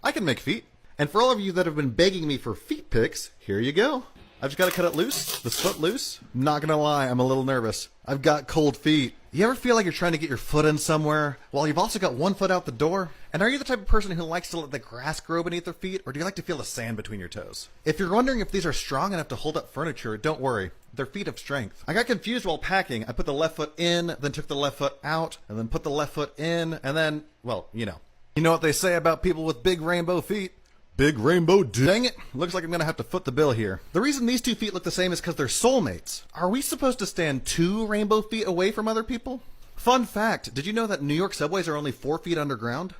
I can make feet. And for all of you that have been begging me for feet pics, here you go. I've just got to cut it loose, this foot loose. Not gonna lie, I'm a little nervous. I've got cold feet. You ever feel like you're trying to get your foot in somewhere while you've also got one foot out the door? And are you the type of person who likes to let the grass grow beneath their feet, or do you like to feel the sand between your toes? If you're wondering if these are strong enough to hold up furniture, don't worry. They're feet of strength. I got confused while packing. I put the left foot in, then took the left foot out, and then put the left foot in, and then, well, you know. You know what they say about people with big rainbow feet? Big rainbow dang it. Looks like I'm gonna have to foot the bill here. The reason these two feet look the same is because they're soulmates. Are we supposed to stand 2 rainbow feet away from other people? Fun fact, did you know that New York subways are only 4 feet underground?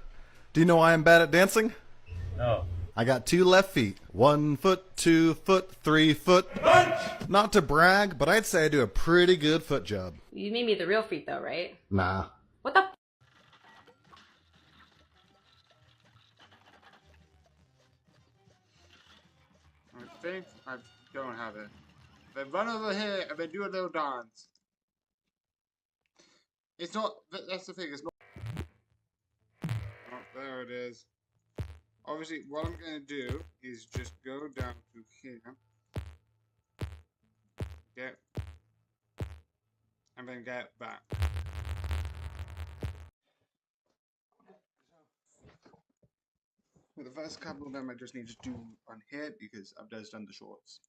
Do you know why I'm bad at dancing? No. I got 2 left feet. 1 foot, 2 foot, 3 foot. Punch! Not to brag, but I'd say I do a pretty good foot job. You made me the real feet though, right? Nah. What the I think I don't have it. Then run over here and then do a little dance. It's not, that's the thing, it's not. Oh, there it is. Obviously, what I'm going to do is just go down to here. Get. And then get back. Well, the first couple of them I just need to do on here because I've just done the shorts.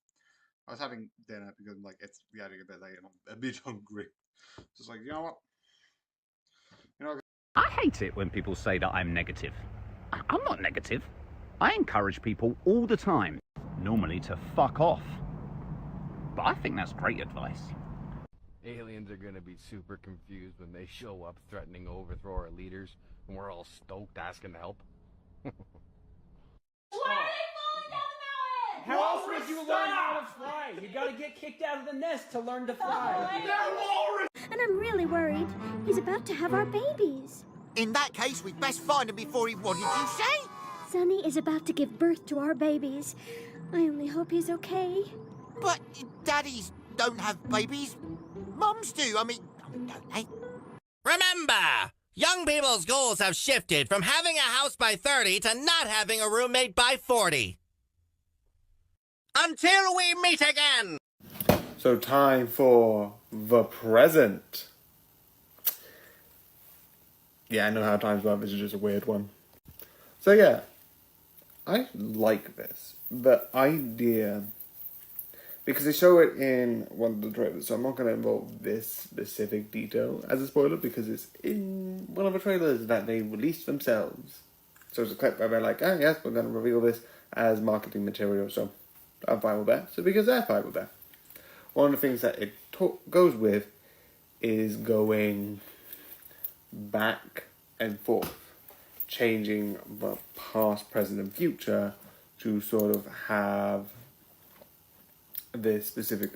I was having dinner because I'm like, it's getting a bit late and I'm a bit hungry. So it's like, you know what? I hate it when people say that I'm negative. I'm not negative. I encourage people all the time, normally to fuck off. But I think that's great advice. Aliens are gonna be super confused when they show up threatening to overthrow our leaders and we're all stoked asking to help. How else would you learn how to fly? You gotta get kicked out of the nest to learn to fly. And I'm really worried. He's about to have our babies. In that case, we'd best find him before he... What did you say? Sonny is about to give birth to our babies. I only hope he's okay. But daddies don't have babies. Mums do. I mean, don't they? Remember, young people's goals have shifted from having a house by 30 to not having a roommate by 40. Until we meet again! So time for the present. Yeah, I know how time's up. This is just a weird one. So yeah, I like this. The idea, because they show it in one of the trailers, so I'm not going to involve this specific detail as a spoiler because it's in one of the trailers that they released themselves. So it's a clip where they're like, oh yes, we're going to reveal this as marketing material, so I'm fine with that. So because they're fine with that. One of the things that it goes with is going back and forth, changing the past, present, and future to sort of have this specific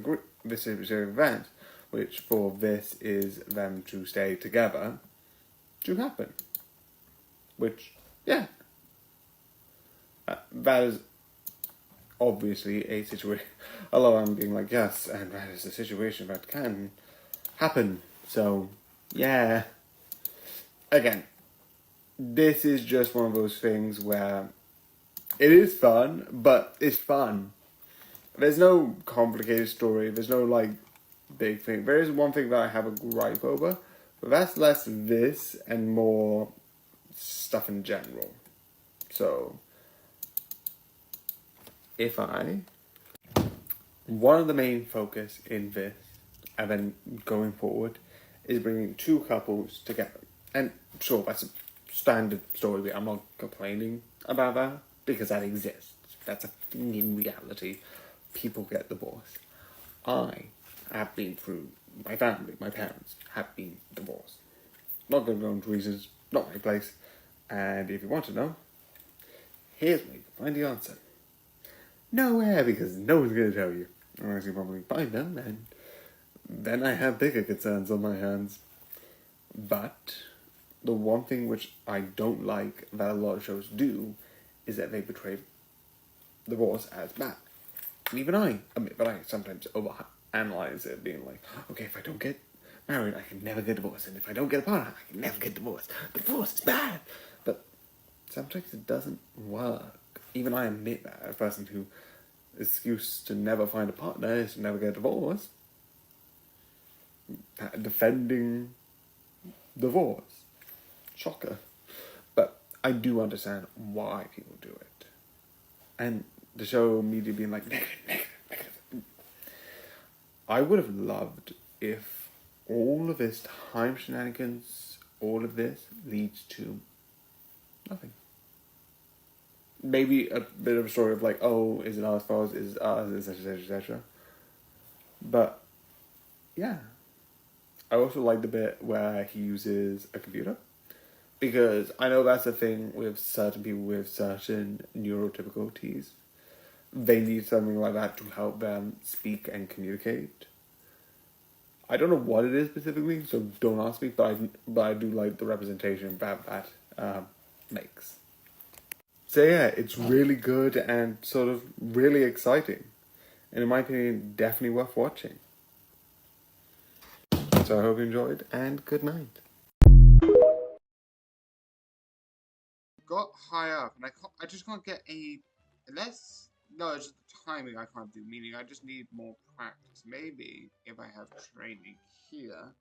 event, which for this is them to stay together, to happen. Which, yeah, that is obviously a situation. Although I'm being like, yes, and that is a situation that can happen. So, yeah. Again, this is just one of those things where it is fun, but it's fun. There's no complicated story. There's no, like, big thing. There is one thing that I have a gripe over, but that's less this and more stuff in general. So, one of the main focus in this, and then going forward, is bringing 2 couples together. And sure, that's a standard story. I'm not complaining about that, because that exists. That's a thing in reality. People get divorced. I have been through, my family, my parents have been divorced. Not going to go into reasons, not my place. And if you want to know, here's where you can find the answer. Nowhere, because no one's going to tell you. Unless you probably find them, and then I have bigger concerns on my hands. But the one thing which I don't like that a lot of shows do is that they portray divorce as bad. And even I admit that I sometimes overanalyze it, being like, okay, if I don't get married, I can never get divorced. And if I don't get a partner, I can never get divorced. Divorce is bad. But sometimes it doesn't work. Even I admit that. A person who excuse to never find a partner is to never get divorced. Defending divorce. Shocker. But I do understand why people do it. And the show media being like, negative. I would have loved if all of this time shenanigans, all of this leads to nothing. Maybe a bit of a story of like, oh, is it our fault? Is it us? Etc. But yeah, I also like the bit where he uses a computer, because I know that's a thing with certain people with certain neurotypicalities. They need something like that to help them speak and communicate. I don't know what it is specifically, so don't ask me. But I do like the representation that makes. So yeah, it's really good and sort of really exciting, and in my opinion, definitely worth watching. So I hope you enjoyed, and good night. Got high up, and I just can't get any less. No, it's just the timing I can't do. Meaning, I just need more practice. Maybe if I have training here.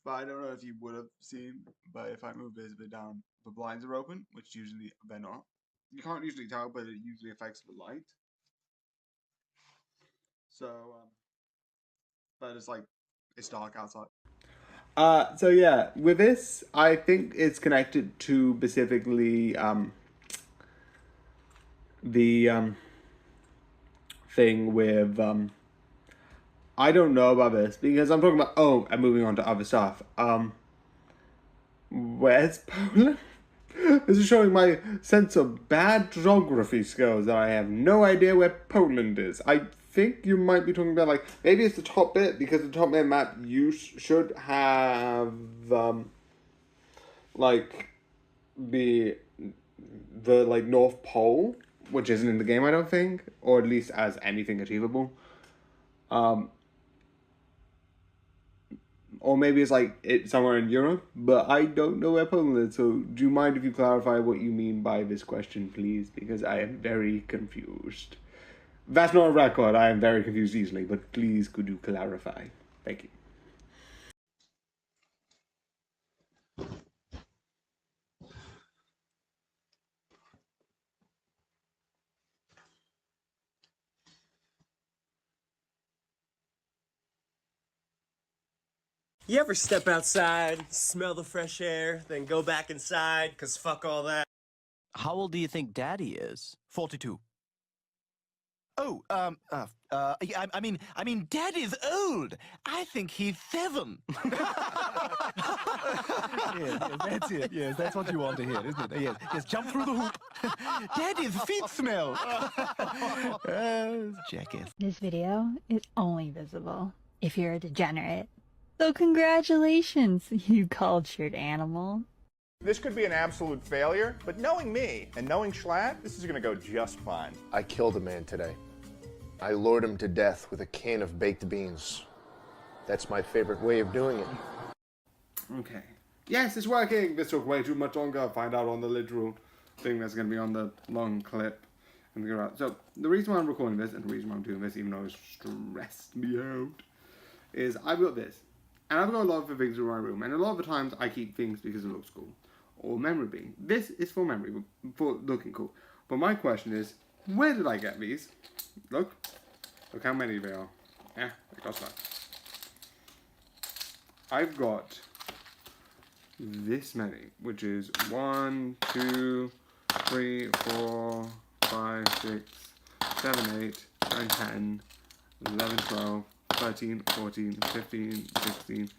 But I don't know if you would have seen, but if I move visibly down, the blinds are open, which usually they're not. You can't usually tell, but it usually affects the light. So, but it's like, it's dark outside. So yeah, with this, I think it's connected to specifically, the, thing with, I don't know about this, because I'm talking about, oh, I'm moving on to other stuff. Where's Poland? This is showing my sense of bad geography skills, that I have no idea where Poland is. I think you might be talking about, like, maybe it's the top bit, because the top bit map, you should have, like, the, like, North Pole, which isn't in the game, I don't think, or at least as anything achievable. Or maybe it's like it's somewhere in Europe, but I don't know where Poland is. So do you mind if you clarify what you mean by this question, please? Because I am very confused. That's not a record. I am very confused easily, but please could you clarify? Thank you. You ever step outside, smell the fresh air, then go back inside, 'cause fuck all that? How old do you think Daddy is? 42. Oh, yeah, I mean, Daddy's old. I think he's 7. Yes, that's it. Yes, that's what you want to hear, isn't it? Yes, jump through the hoop. Daddy's feet smell. Jackass. This video is only visible if you're a degenerate. So congratulations, you cultured animal. This could be an absolute failure, but knowing me and knowing Schlatt, this is gonna go just fine. I killed a man today. I lured him to death with a can of baked beans. That's my favorite way of doing it. Okay. Yes, it's working! This took way too much longer. Find out on the literal thing that's going to be on the long clip. And figure out. So, the reason why I'm recording this, and the reason why I'm doing this, even though it's stressed me out, is I've got this. And I've got a lot of things in my room. And a lot of the times I keep things because it looks cool. Or memory being. This is for memory, for looking cool. But my question is, where did I get these? Look how many they are. Yeah, I got that. I've got this many, which is 1, 2, 3, 4, 5, 6, 7, 8, 9, 10, 11, 12, 13, 14, 15, 16,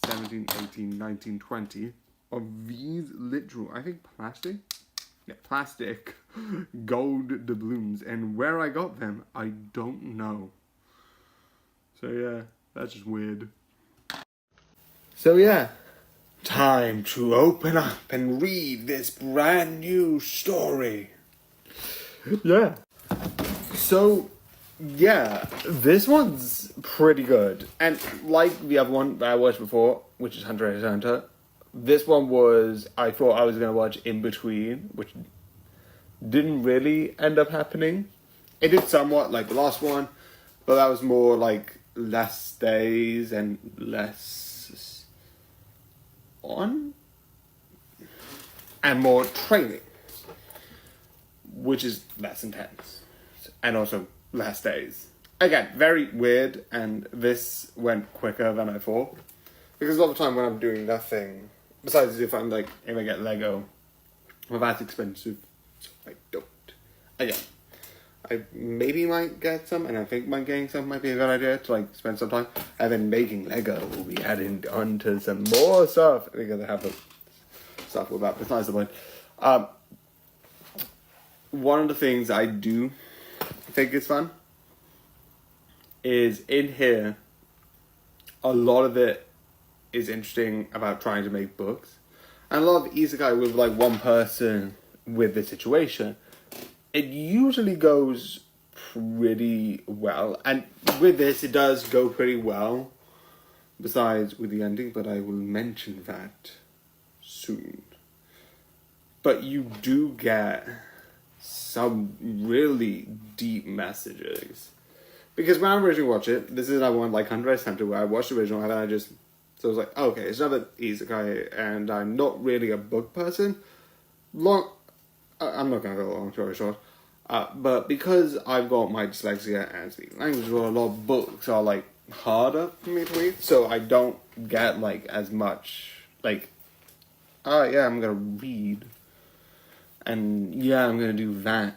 17, 18, 19, 20 of these literal, I think plastic? Yeah, plastic gold doubloons, and where I got them, I don't know. So yeah, that's just weird. So yeah, time to open up and read this brand new story. Yeah. So Yeah, this one's pretty good. And like the other one that I watched before, which is Hunter x Hunter, this one was, I thought I was going to watch in between, which didn't really end up happening. It did somewhat like the last one, but that was more like less days and less on, and more training, which is less intense, and also less days. Again, very weird, and this went quicker than I thought. Because a lot of the time when I'm doing nothing, besides if I'm like, if I get Lego, well, that's expensive, so I don't. Again, I maybe might get some, and I think getting some might be a good idea to like spend some time. And then making Lego will be adding on to some more stuff, because I have the stuff with that, besides the point. One of the things I do think is fun is in here, a lot of it is interesting about trying to make books, and a lot of isekai with like one person with the situation, it usually goes pretty well, and with this it does go pretty well, besides with the ending, but I will mention that soon. But you do get some really deep messages. Because when I originally watched it, this is another one like Hunter x Hunter, where I watched the original and then I just, so I was like, okay, it's another isekai, and I'm not really a book person. I'm not going to go long story short, but because I've got my dyslexia and speaking language, well, a lot of books are like harder for me to read, so I don't get like as much like, oh yeah, I'm going to read, and yeah, I'm going to do that.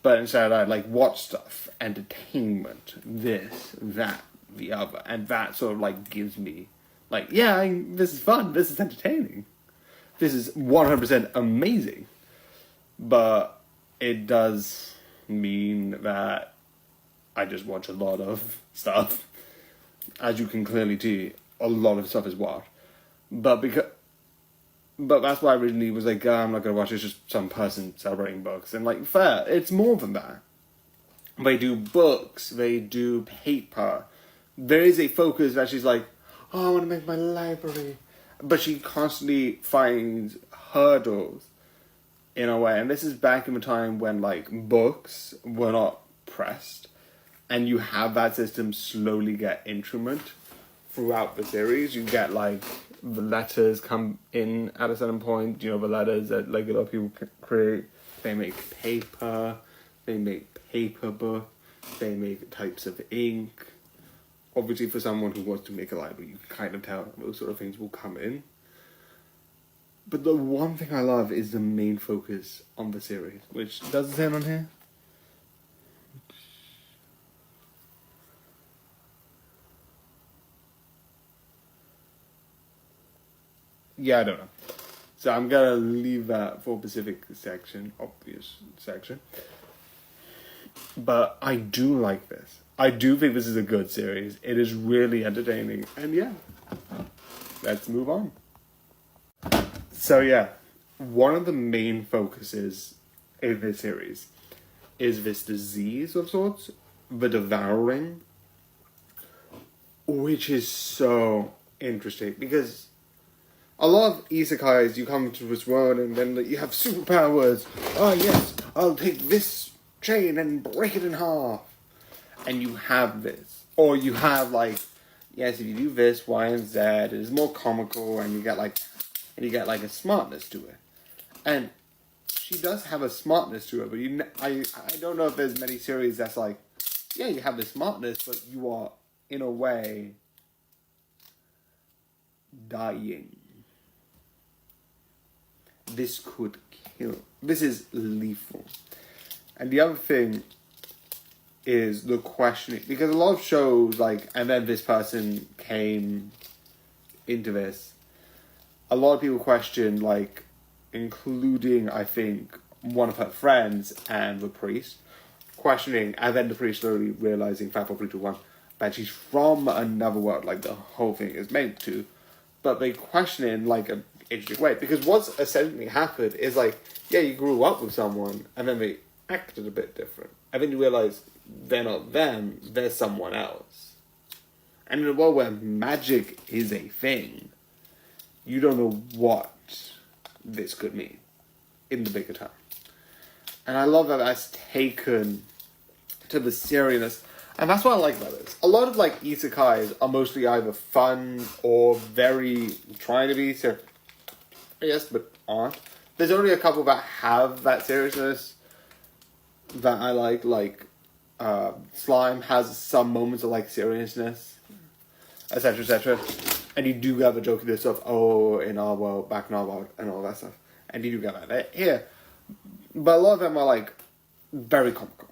But instead I like watch stuff, entertainment, this, that, the other, and that sort of like gives me like, yeah, this is fun, this is entertaining, this is 100% amazing. But it does mean that I just watch a lot of stuff. As you can clearly see, a lot of stuff is watched. But that's why I originally was like, I'm not going to watch it, it's just some person celebrating books. And like, fair, it's more than that. They do books, they do paper. There is a focus that she's like, oh, I want to make my library. But she constantly finds hurdles in a way. And this is back in the time when like books were not pressed. And you have that system slowly get instrument throughout the series. You get like the letters come in at a certain point, you know, the letters that like a lot of people create. They make paper, they make paper book, they make types of ink. Obviously for someone who wants to make a library, you can kind of tell those sort of things will come in. But the one thing I love is the main focus on the series, which does it say on here? Yeah, I don't know. So I'm gonna leave that for Pacific section, obvious section. But I do like this. I do think this is a good series. It is really entertaining. And yeah, let's move on. So yeah, one of the main focuses in this series is this disease of sorts, the devouring, which is so interesting because a lot of isekais, you come to this world and then you have superpowers. Oh yes, I'll take this chain and break it in half. And you have this. Or you have like, yes, if you do this, Y and Z, it is more comical and you get like a smartness to it. And she does have a smartness to it, but I don't know if there's many series that's like, yeah, you have the smartness, but you are, in a way, dying. This could kill. This is lethal. And the other thing is the questioning, because a lot of shows, like, and then this person came into this, a lot of people question, like, including, I think, one of her friends and the priest, questioning, and then the priest slowly realizing, 5, 4, 3, 2, 1, that she's from another world, like the whole thing is meant to, but they question it in, like, an interesting way, because what's essentially happened is, like, yeah, you grew up with someone, and then they acted a bit different, and then you realize they're not them, they're someone else. And in a world where magic is a thing, you don't know what this could mean in the bigger term. And I love that that's taken to the seriousness. And that's what I like about this. A lot of like isekais are mostly either fun or very trying to be serious, but aren't. There's only a couple that have that seriousness that I like Slime has some moments of like seriousness, etc., etc. And you do have a jokiness of, oh, in our world, back in our world, and all that stuff. And you do get that here. But a lot of them are like very comical.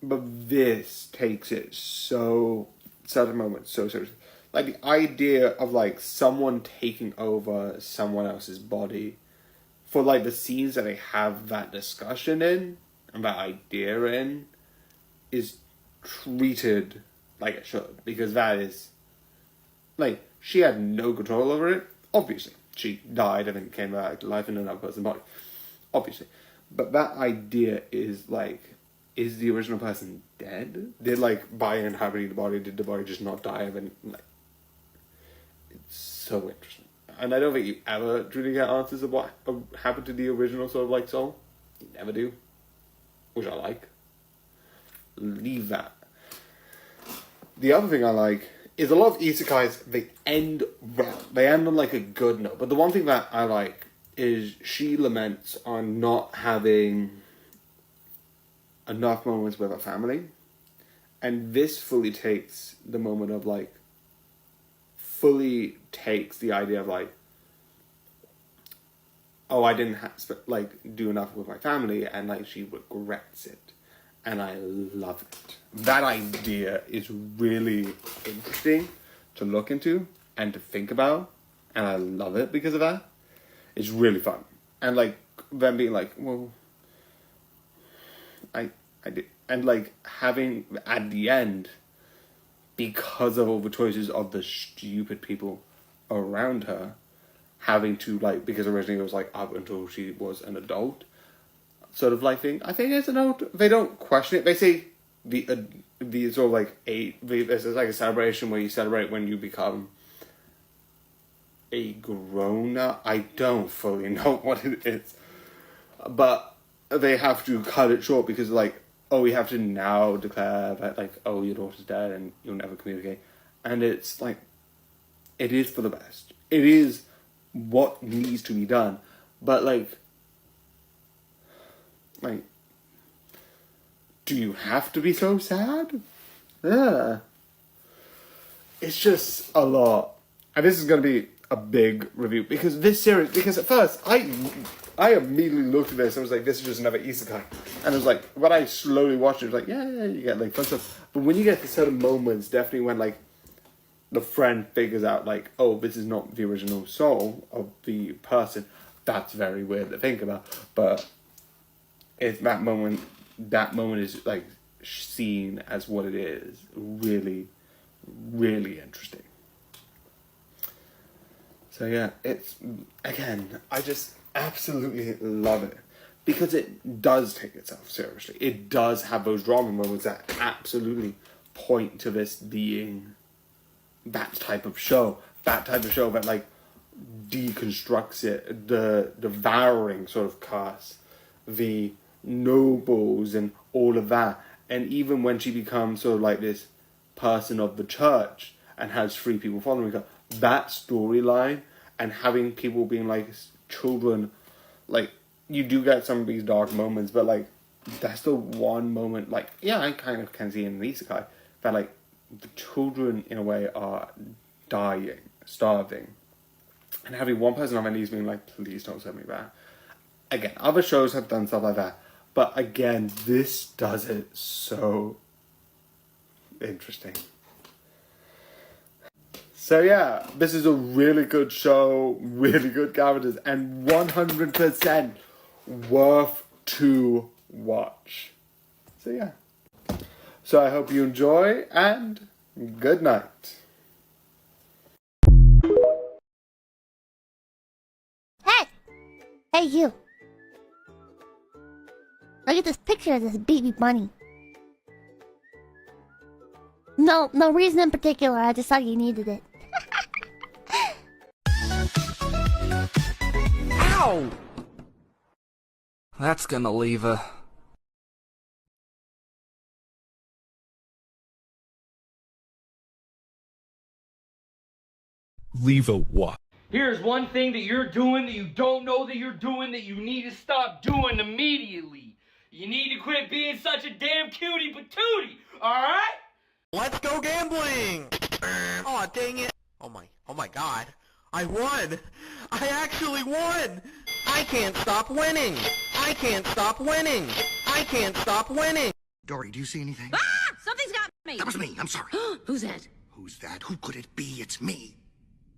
But this takes it so, certain moments so seriously. Like the idea of like someone taking over someone else's body, for like the scenes that they have that discussion in and that idea in, is treated like it should, because that is like, she had no control over it. Obviously she died and then came back to life in another person's body, obviously, but that idea is like, is the original person dead? Did like by inhabiting the body, did the body just not die? And then like, it's so interesting. And I don't think you ever truly get answers of what happened to the original sort of like soul. You never do. Which I like. Leave that. The other thing I like is a lot of isekais, they end well. They end on like a good note. But the one thing that I like is she laments on not having enough moments with her family. And this fully takes the moment of like, fully takes the idea of like, oh, I didn't like do enough with my family, and like she regrets it, and I love it. That idea is really interesting to look into and to think about, and I love it because of that. It's really fun, and like them being like, well, I did, and like having at the end, because of all the choices of the stupid people around her, having to like, because originally it was like up until she was an adult sort of like thing. I think as an adult, they don't question it. They say the sort of like there's like a celebration where you celebrate when you become a grown-up. I don't fully know what it is, but they have to cut it short because like, oh, we have to now declare that like, oh, your daughter's dead and you'll never communicate. And it's like, it is for the best. It is what needs to be done. But like, do you have to be so sad? Yeah. It's just a lot. And this is going to be a big review because this series, because at first I immediately looked at this and was like, this is just another isekai. And it was like, when I slowly watched it, it was like, yeah, you get like fun stuff. But when you get to certain moments, definitely when like the friend figures out like, oh, this is not the original soul of the person, that's very weird to think about. But it's that moment is like seen as what it is. Really, really interesting. So yeah, it's, again, I just absolutely love it because it does take itself seriously. It does have those drama moments that absolutely point to this being that type of show that like deconstructs it, the devouring sort of cast, the nobles and all of that. And even when she becomes sort of like this person of the church and has 3 people following her, that storyline and having people being like children, like you do get some of these dark moments, but like that's the one moment, like, yeah, I kind of can see in the isekai that like the children in a way are dying, starving, and having one person on their knees being like, please don't send me back. Again, other shows have done stuff like that, but again, this does it so interesting. So yeah, this is a really good show, really good characters, and 100% worth to watch. So yeah. So I hope you enjoy, and good night. Hey you. Look at this picture of this baby bunny. No reason in particular. I just thought you needed it. Ow! That's gonna leave a... Leave a what? Here's one thing that you're doing that you don't know that you're doing that you need to stop doing immediately. You need to quit being such a damn cutie patootie, alright? Let's go gambling! Aw, dang it. Oh my god. I won! I actually won! I can't stop winning! I can't stop winning! I can't stop winning! Dory, do you see anything? Ah! Something's got me! That was me, I'm sorry. Who's that? Who's that? Who could it be? It's me.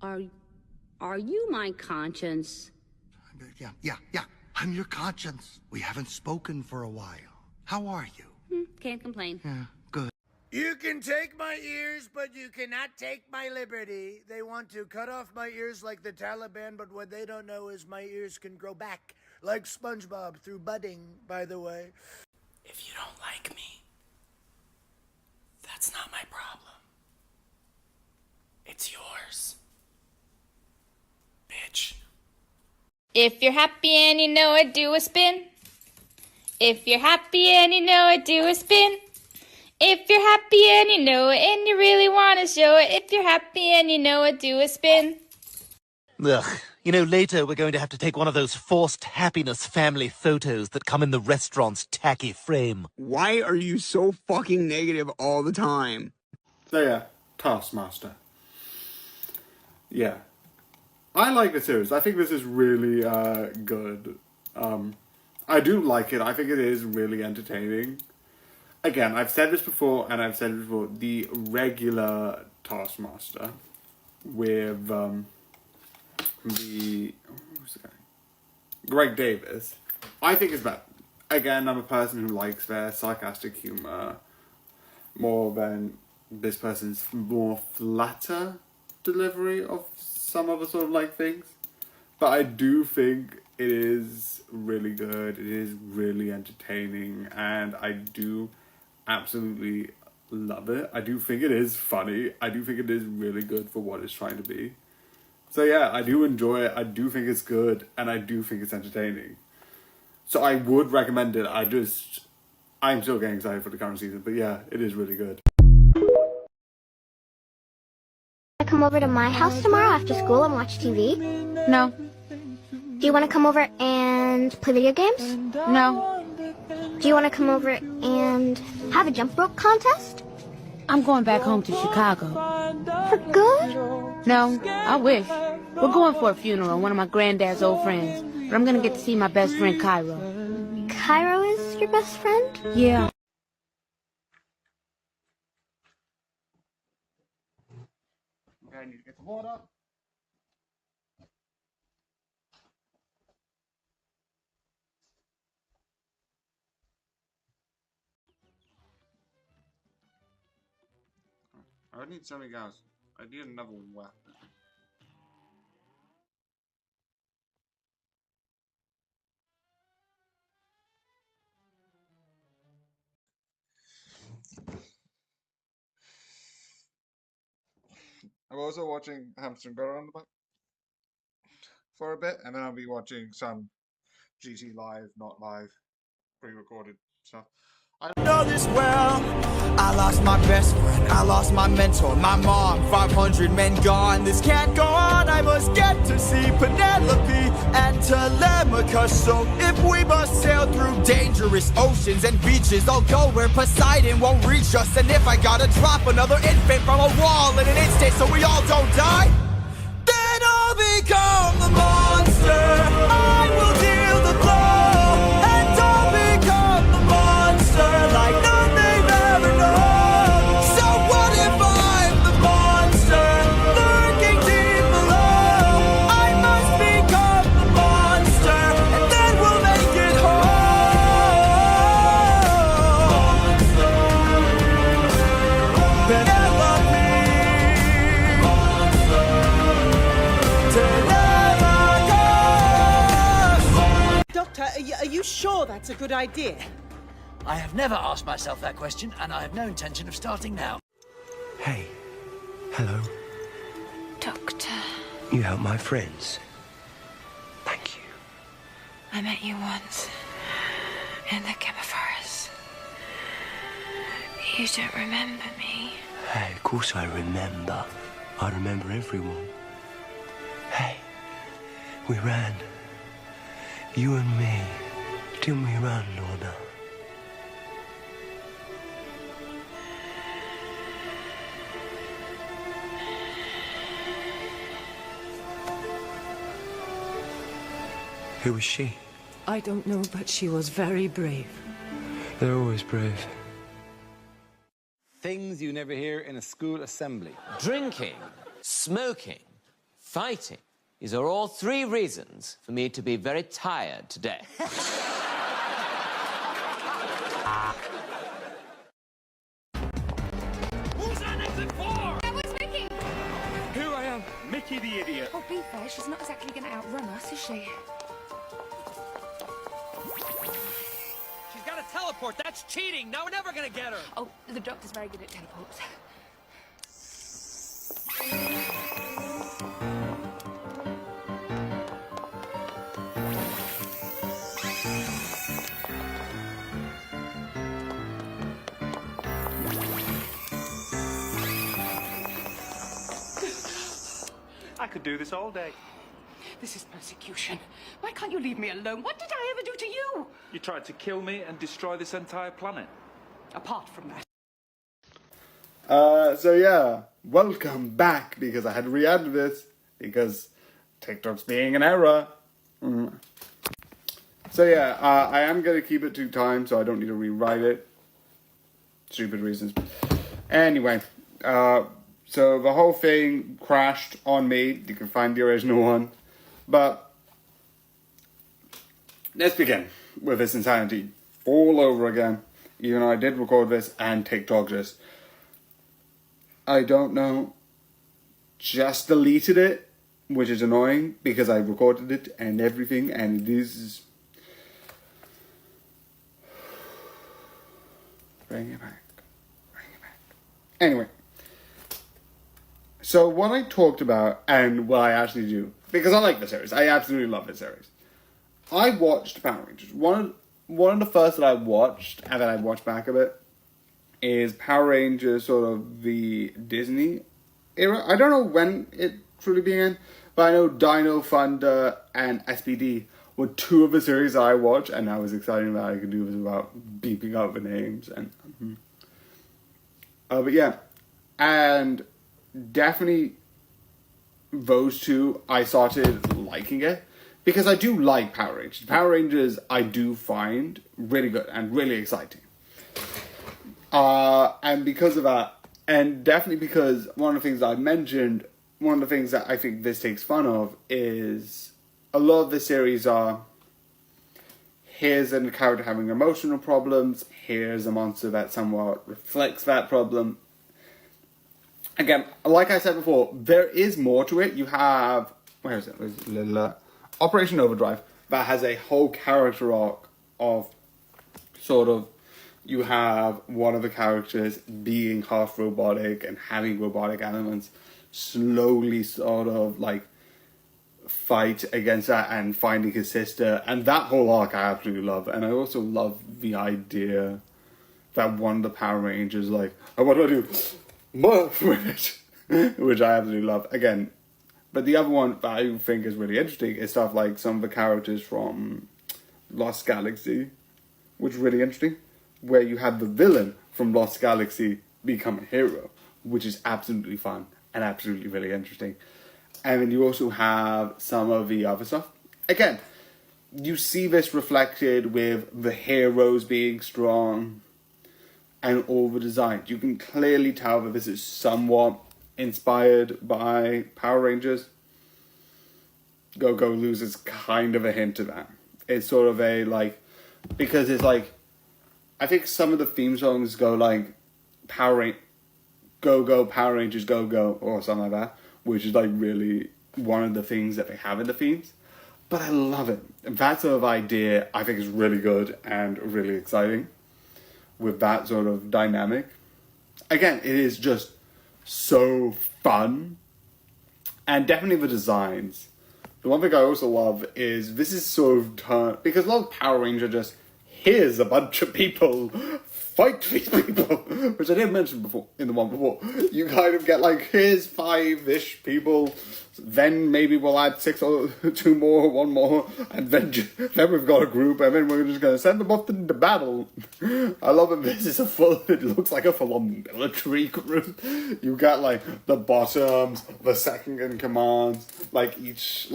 Are you my conscience? Yeah. I'm your conscience. We haven't spoken for a while. How are you? Can't complain. Yeah, good. You can take my ears, but you cannot take my liberty. They want to cut off my ears like the Taliban, but what they don't know is my ears can grow back, like SpongeBob through budding, by the way. If you don't like me, that's not my problem. It's yours. Bitch. If you're happy and you know it, do a spin. If you're happy and you know it, do a spin. If you're happy and you know it and you really want to show it, if you're happy and you know it, do a spin. Ugh. You know, later we're going to have to take one of those forced happiness family photos that come in the restaurant's tacky frame. Why are you so fucking negative all the time? So yeah, Taskmaster. Yeah. I like the series. I think this is really good. I do like it. I think it is really entertaining. Again, I've said this before, and I've said it before, the regular Taskmaster with who's the guy? Greg Davis, I think is better. Again, I'm a person who likes their sarcastic humor more than this person's more flatter delivery of some other sort of like things. But I do think it is really good, it is really entertaining, and I do absolutely love it. I do think it is funny. I do think it is really good for what it's trying to be. So yeah, I do enjoy it. I do think it's good, and I do think it's entertaining. So I would recommend it. I'm still getting excited for the current season, but yeah, it is really good. Come over to my house tomorrow after school and watch TV? No. Do you want to come over and play video games? No. Do you want to come over and have a jump rope contest? I'm going back home to Chicago. For good? No, I wish. We're going for a funeral of one of my granddad's old friends. But I'm gonna get to see my best friend, Cairo. Cairo is your best friend? Yeah. Okay, I need to get the water. I need so many guys. I need another weapon. I'm also watching Hamster and Go on the Bike for a bit, and then I'll be watching some GT live, not live, pre-recorded stuff. I know this well. I lost my best friend, I lost my mentor, my mom, 500 men gone. This can't go on, I must get to see Penelope and Telemachus. So if we must sail through dangerous oceans and beaches, I'll go where Poseidon won't reach us. And if I gotta drop another infant from a wall in an instant so we all don't die, then I'll become the monster. I will deal the blow, and I'll become the monster like none they've ever known. So what if I'm the monster lurking deep below? I must become the monster, and then we'll make it home. Penelope, Telemachus. Doctor, are you sure that's a good idea? I have never asked myself that question, and I have no intention of starting now. Hey. Hello. Doctor, You help my friends. Thank you. I met you once in the Chemiforest. You don't remember me. Hey, of course I remember. I remember everyone. Hey, we ran. You and me. Didn't we run, Lorna? Who was she? I don't know, but she was very brave. They're always brave. Things you never hear in a school assembly. Drinking, smoking, fighting. These are all 3 reasons for me to be very tired today. Who's on exit 4? That was Mickey! Here I am, Mickey the idiot. Oh, be fair, she's not exactly going to outrun us, is she? She's got a teleport. That's cheating. Now we're never gonna get her. Oh, the doctor's very good at teleports. I could do this all day. This is persecution. Why can't you leave me alone? What did I ever do to you? You tried to kill me and destroy this entire planet. Apart from that. So yeah, welcome back, because I had to re-add this, because TikTok's being an error. So yeah, I am going to keep it 2 times, so I don't need to rewrite it. Stupid reasons. Anyway, so the whole thing crashed on me. You can find the original one. But let's begin with this insanity all over again. Even though I did record this and TikTok just, I don't know, just deleted it, which is annoying because I recorded it and everything, and it is... Bring it back. Bring it back. Anyway. So what I talked about, and what I actually do, because I like the series, I absolutely love this series. I watched Power Rangers. One of the first that I watched, and then I watched back a bit, is Power Rangers, sort of the Disney era. I don't know when it truly began, but I know Dino Thunder and SPD were 2 of the series that I watched, and I was excited that I could do this without beeping out the names. And but yeah, and definitely those 2, I started liking it, because I do like Power Rangers. Power Rangers I do find really good and really exciting. And because of that, and definitely because one of the things I mentioned, one of the things that I think this takes fun of is a lot of the series are, here's a character having emotional problems, here's a monster that somewhat reflects that problem. Again, like I said before, there is more to it. You have, where is it? Operation Overdrive, that has a whole character arc of sort of, you have one of the characters being half robotic and having robotic elements, slowly sort of like fight against that and finding his sister, and that whole arc I absolutely love. And I also love the idea that one of the Power Rangers like, oh, what do I do? Morph with it, which I absolutely love. Again, but the other one that I think is really interesting is stuff like some of the characters from Lost Galaxy, which is really interesting, where you have the villain from Lost Galaxy become a hero, which is absolutely fun and absolutely really interesting. And then you also have some of the other stuff. Again, you see this reflected with the heroes being strong and all the designs. You can clearly tell that this is somewhat inspired by Power Rangers. Go-Go loses kind of a hint of that. It's sort of a, like, because it's like, I think some of the theme songs go like, Go-Go, Power Rangers, Go-Go, or something like that, which is like really one of the things that they have in the themes. But I love it. That sort of idea I think is really good and really exciting with that sort of dynamic. Again, it is just so fun. And definitely the designs. The one thing I also love is this is sort of turned, because a lot of Power Ranger just, here's a bunch of people, fight these people, which I didn't mention before, in the one before. You kind of get like, here's 5-ish people, then maybe we'll add 6 or 2 more, 1 more, and then we've got a group, and then we're just going to send them off into battle. I love it. This is it looks like a full-on military group. You got like the bottoms, the second in command, like each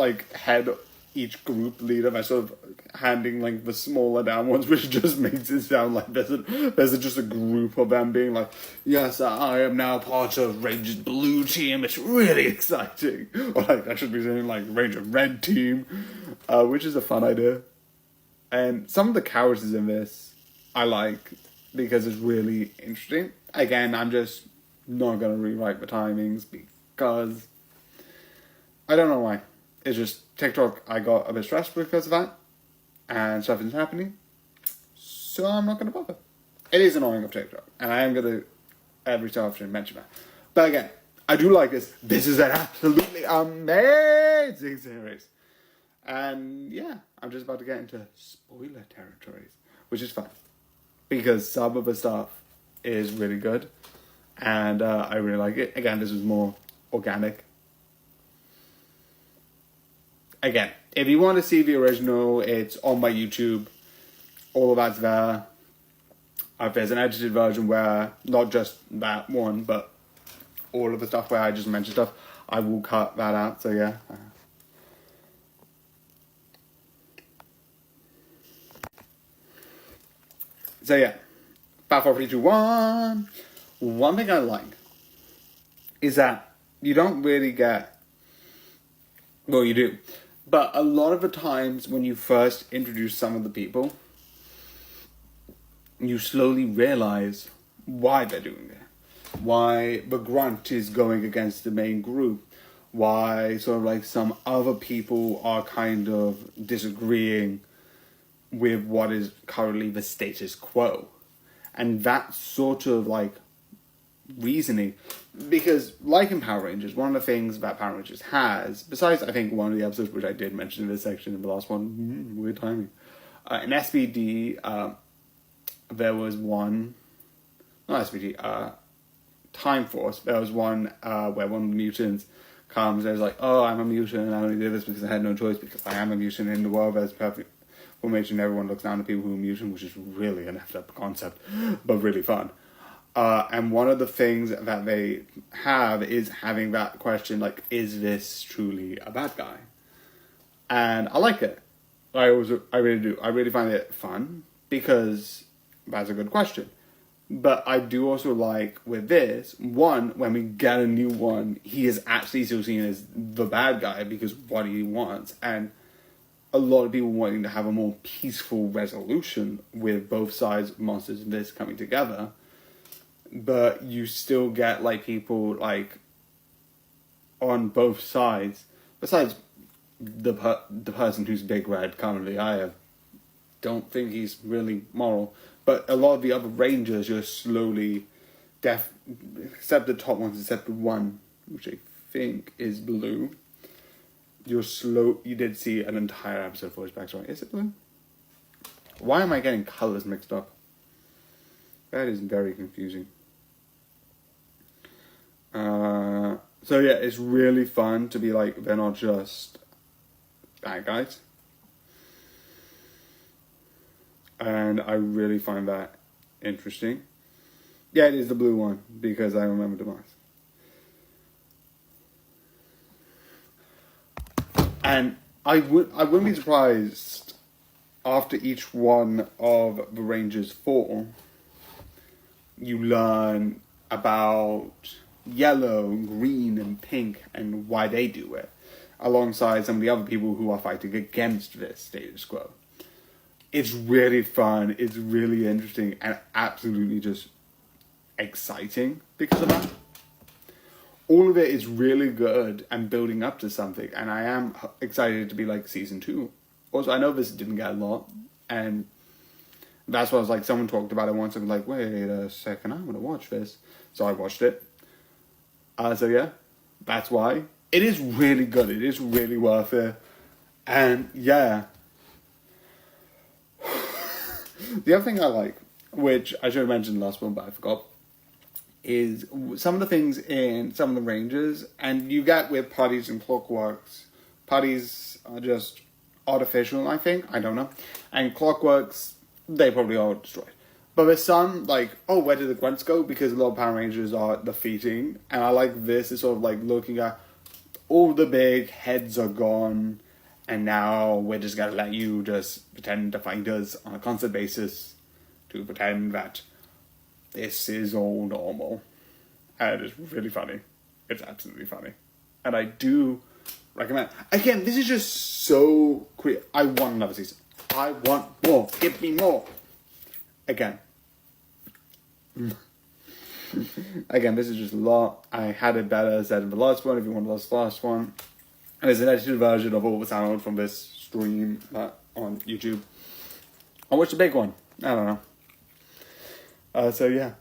each group leader by sort of handing like the smaller down ones, which just makes it sound like there's just a group of them being like, yes, I am now part of Ranger's blue team. It's really exciting. Or like I should be saying like Ranger red team, which is a fun idea. And some of the characters in this I like because it's really interesting. Again, I'm just not gonna rewrite the timings because I don't know why. It's just TikTok, I got a bit stressed because of that, and stuff is happening, so I'm not going to bother. It is annoying of TikTok, and I am going to every so often mention that. But again, I do like this. This is an absolutely amazing series. And yeah, I'm just about to get into spoiler territories, which is fun, because some of the stuff is really good, and I really like it. Again, this was more organic. Again, if you want to see the original, it's on my YouTube. All of that's there. There's an edited version where, not just that one, but all of the stuff where I just mentioned stuff, I will cut that out, so yeah. So yeah, Battle 4, 3, 2, 1. One thing I like is that you don't really get, well, you do. But a lot of the times when you first introduce some of the people, you slowly realize why they're doing it. Why the grunt is going against the main group. Why sort of like some other people are kind of disagreeing with what is currently the status quo. And that sort of like reasoning, because like in Power Rangers, one of the things that Power Rangers has, besides I think one of the episodes which I did mention in this section in the last one, weird timing, in SPD, there was one, not SPD, Time Force, there was one where one of the mutants comes and is like, oh, I'm a mutant and I only did this because I had no choice because I am a mutant in the world that's perfect formation. Everyone looks down to people who are mutant, which is really an effed up concept, but really fun. And one of the things that they have is having that question, like, is this truly a bad guy? And I like it. I really do. I really find it fun because that's a good question. But I do also like with this, one, when we get a new one, he is actually still seen as the bad guy because what he wants. And a lot of people wanting to have a more peaceful resolution with both sides of Monsters and this coming together. But you still get like people like on both sides. Besides the person who's Big Red currently, I don't think he's really moral. But a lot of the other Rangers just slowly, except the top ones, except the one, which I think is blue. You did see an entire episode for his backstory. Is it blue? Why am I getting colors mixed up? That is very confusing. So yeah, it's really fun to be like, they're not just bad guys. And I really find that interesting. Yeah, it is the blue one, because I remember the mask. And I wouldn't be surprised after each one of the Rangers 4, you learn about yellow, green, and pink, and why they do it, alongside some of the other people who are fighting against this status quo. It's really fun, it's really interesting, and absolutely just exciting because of that. All of it is really good and building up to something, and I am excited to be like season 2. Also, I know this didn't get a lot, and that's why I was like, someone talked about it once, and I was like, wait a second, I'm gonna watch this. So I watched it. So yeah, that's why. It is really good. It is really worth it. And yeah. The other thing I like, which I should have mentioned last one, but I forgot, is some of the things in some of the ranges, and you get with putties and clockworks. Putties are just artificial, I think. I don't know. And clockworks, they probably are destroyed. But there's some, like, oh, where did the grunts go? Because a lot of Power Rangers are defeating. And I like this. It's sort of like looking at all the big heads are gone. And now we're just going to let you just pretend to find us on a constant basis to pretend that this is all normal. And it's really funny. It's absolutely funny. And I do recommend. Again, this is just so cool. I want another season. I want more. Give me more. Again. Again, this is just a lot. I had it better said in the last one, if you want the last one. And there's an edited version of all the sound from this stream on YouTube. I watched the big one. I don't know. So yeah.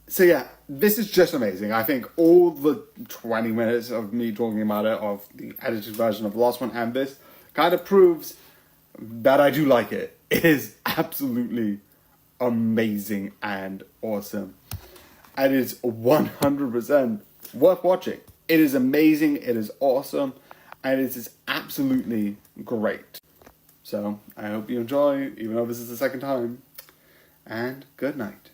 So yeah, this is just amazing. I think all the 20 minutes of me talking about it, of the edited version of the last one and this, kind of proves that I do like it. It is absolutely amazing and awesome. And it's 100% worth watching. It is amazing, it is awesome, and it is absolutely great. So, I hope you enjoy, even though this is the second time. And good night.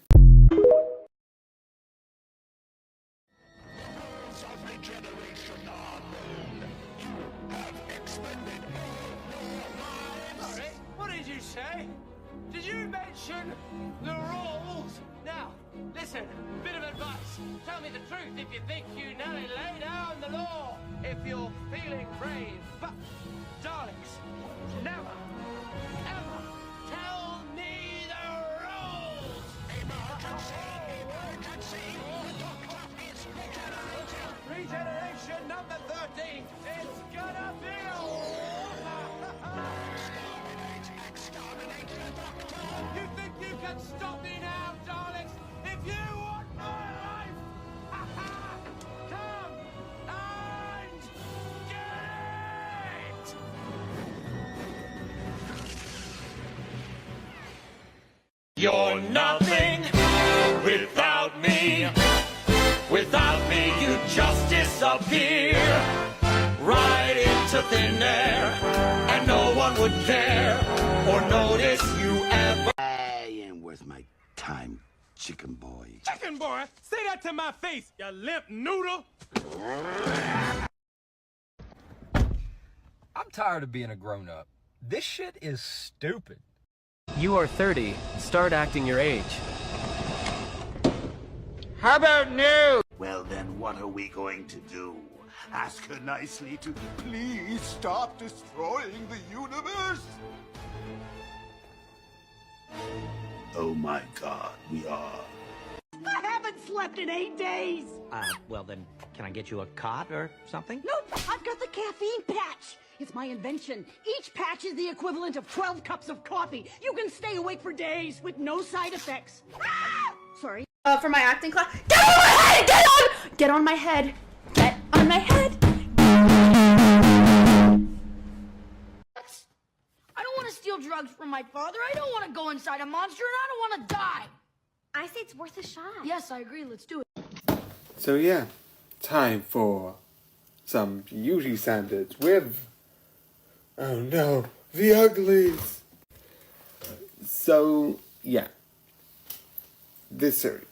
What did you say? Did you mention the rules? Now, listen, bit of advice. Tell me the truth if you think you nearly lay down the law. If you're feeling brave, but, darlings, never, ever tell me the rules. Emergency, regeneration number 13. It's gonna be Exterminate the Doctor! You think you can stop me now, darlings? If you want my life, come and get it! You're nothing without me. Without me, you just disappear right into thin air, and no one would care or notice you ever. I ain't worth my time, chicken boy. Chicken boy, say that to my face, you limp noodle. I'm tired of being a grown-up. This shit is stupid. You are 30. Start acting your age. How about no? Well, then what are we going to do? Ask her nicely to please stop destroying the universe? Oh my God, we are. I haven't slept in 8 days. Well then, can I get you a cot or something? Nope, I've got the caffeine patch. It's my invention. Each patch is the equivalent of 12 cups of coffee. You can stay awake for days with no side effects. Ah! Sorry. For my acting class. Get on my head! Get on my head! Get on my head! I don't want to steal drugs from my father. I don't want to go inside a monster, and I don't want to die. I say it's worth a shot. Yes, I agree. Let's do it. So yeah, time for some beauty standards with, oh no, the uglies. So yeah, this series.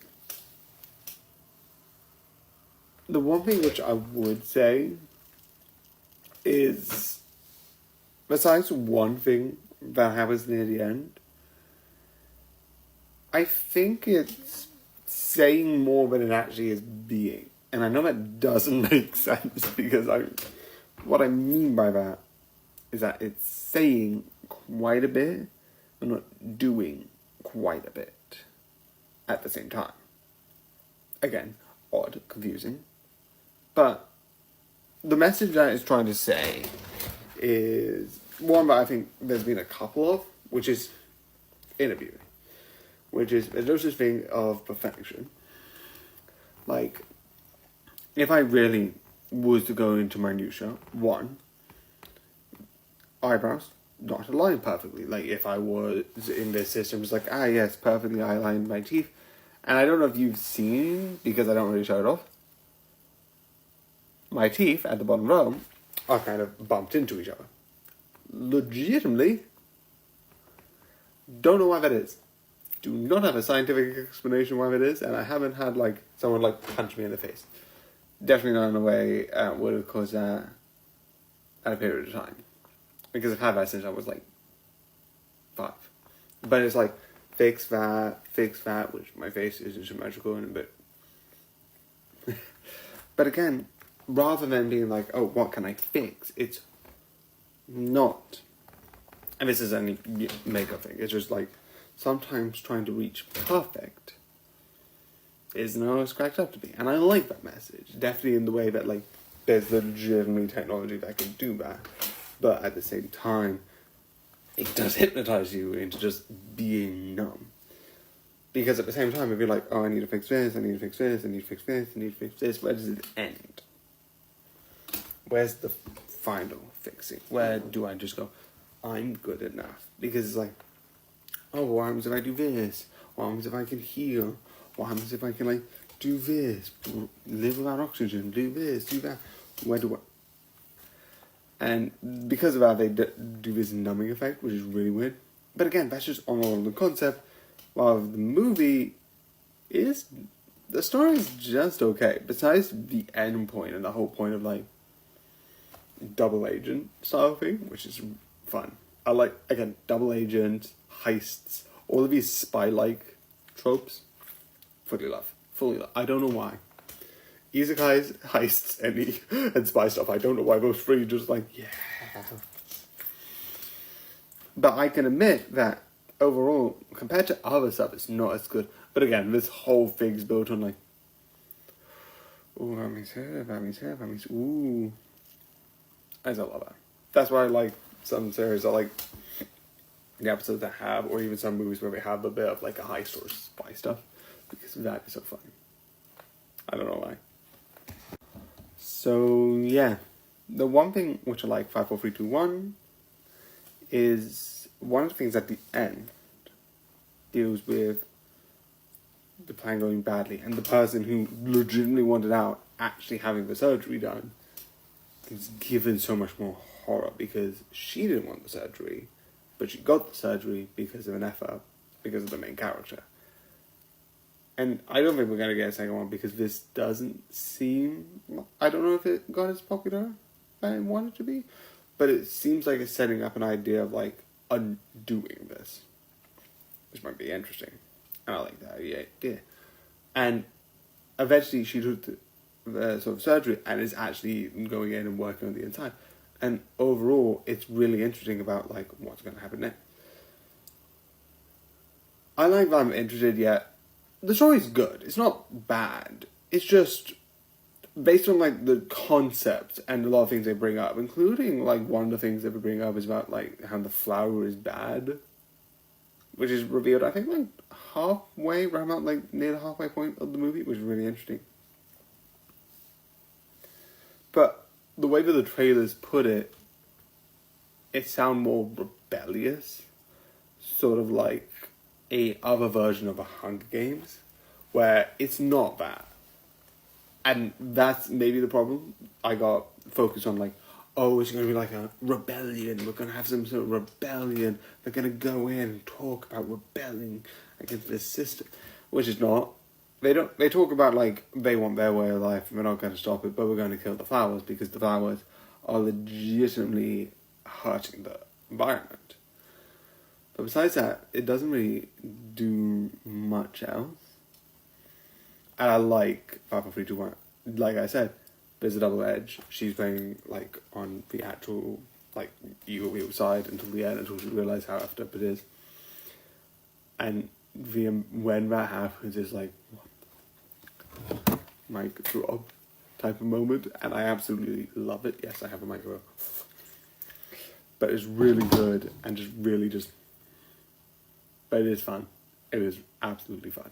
The one thing which I would say is, besides one thing that happens near the end, I think it's saying more than it actually is being. And I know that doesn't make sense, because what I mean by that is that it's saying quite a bit and not doing quite a bit at the same time. Again, odd, confusing. But the message that it's trying to say is one that I think there's been a couple of, which is inner beauty. Which is, there's no such thing of perfection. Like, if I really was to go into minutia, one, eyebrows, not aligned perfectly. Like, if I was in this system, it's like, yes, perfectly I aligned my teeth. And I don't know if you've seen, because I don't really show it off, my teeth at the bottom row are kind of bumped into each other. Legitimately, don't know why that is. Do not have a scientific explanation why that is, and I haven't had, like, someone, like, punch me in the face. Definitely not in a way would have caused that at a period of time. Because I've had that since I was, like, 5. But it's like, fix that, which my face isn't symmetrical in a bit. But again, rather than being like, oh, what can I fix? It's not. And this is any makeup thing. It's just like, sometimes trying to reach perfect isn't how it's cracked up to be. And I like that message. Definitely in the way that, like, there's legitimately technology that can do that. But at the same time, it does hypnotize you into just being numb. Because at the same time, if you're like, oh, I need to fix this, I need to fix this, I need to fix this, I need to fix this, where does it end? Where's the final fixing? Where do I just go, I'm good enough? Because it's like, oh, what happens if I do this? What happens if I can heal? What happens if I can, like, do this? Live without oxygen, do this, do that. Where do I... And because of that, they do this numbing effect, which is really weird. But again, that's just on all the concept. While the movie is... The story is just okay. Besides the end point and the whole point of, like, double agent style thing, which is fun. I like, again, double agent, heists, all of these spy-like tropes. Fully love. I don't know why. Isekais, heists, and spy stuff. I don't know why those three just like, yeah. But I can admit that overall, compared to other stuff, it's not as good. But again, this whole thing's built on like, ooh, that means here, ooh. I just love that. That's why I like some series. I like the episodes that have, or even some movies where they have a bit of like a heist or spy stuff. Because that is so fun. I don't know why. So, yeah. The one thing which I like, 5, 4, 3, 2, 1, is one of the things at the end deals with the plan going badly and the person who legitimately wanted out actually having the surgery done is given so much more horror because she didn't want the surgery, but she got the surgery because of an effort, because of the main character. And I don't think we're going to get a second one because this doesn't seem... I don't know if it got as popular as I want it to be, but it seems like it's setting up an idea of, like, undoing this. Which might be interesting. And I like that idea. And eventually she took the sort of surgery and is actually going in and working on the inside. And overall, it's really interesting about, like, what's going to happen next. I like that I'm interested yet. The story's good. It's not bad. It's just based on like the concept and a lot of things they bring up, including like one of the things they bring up is about like how the flower is bad, which is revealed I think like halfway, around about like near the halfway point of the movie, which is really interesting. But the way that the trailers put it, it sounds more rebellious, sort of like a other version of a Hunger Games, where it's not that. And that's maybe the problem. I got focused on like, oh, it's going to be like a rebellion. We're going to have some sort of rebellion. They're going to go in and talk about rebelling against this system, which is not. They talk about like they want their way of life and we're not going to stop it, but we're going to kill the flowers because the flowers are legitimately hurting the environment. But besides that, it doesn't really do much else. And I like 5, 4, 3, 2, 1. Like I said, there's a double edge. She's playing like on the actual like evil side until the end, until she realizes how effed up it is. And when that happens, it's like what? Mic drop type of moment, and I absolutely love it. Yes, I have a micro, but it's really good and just really just. But it is fun. It is absolutely fun.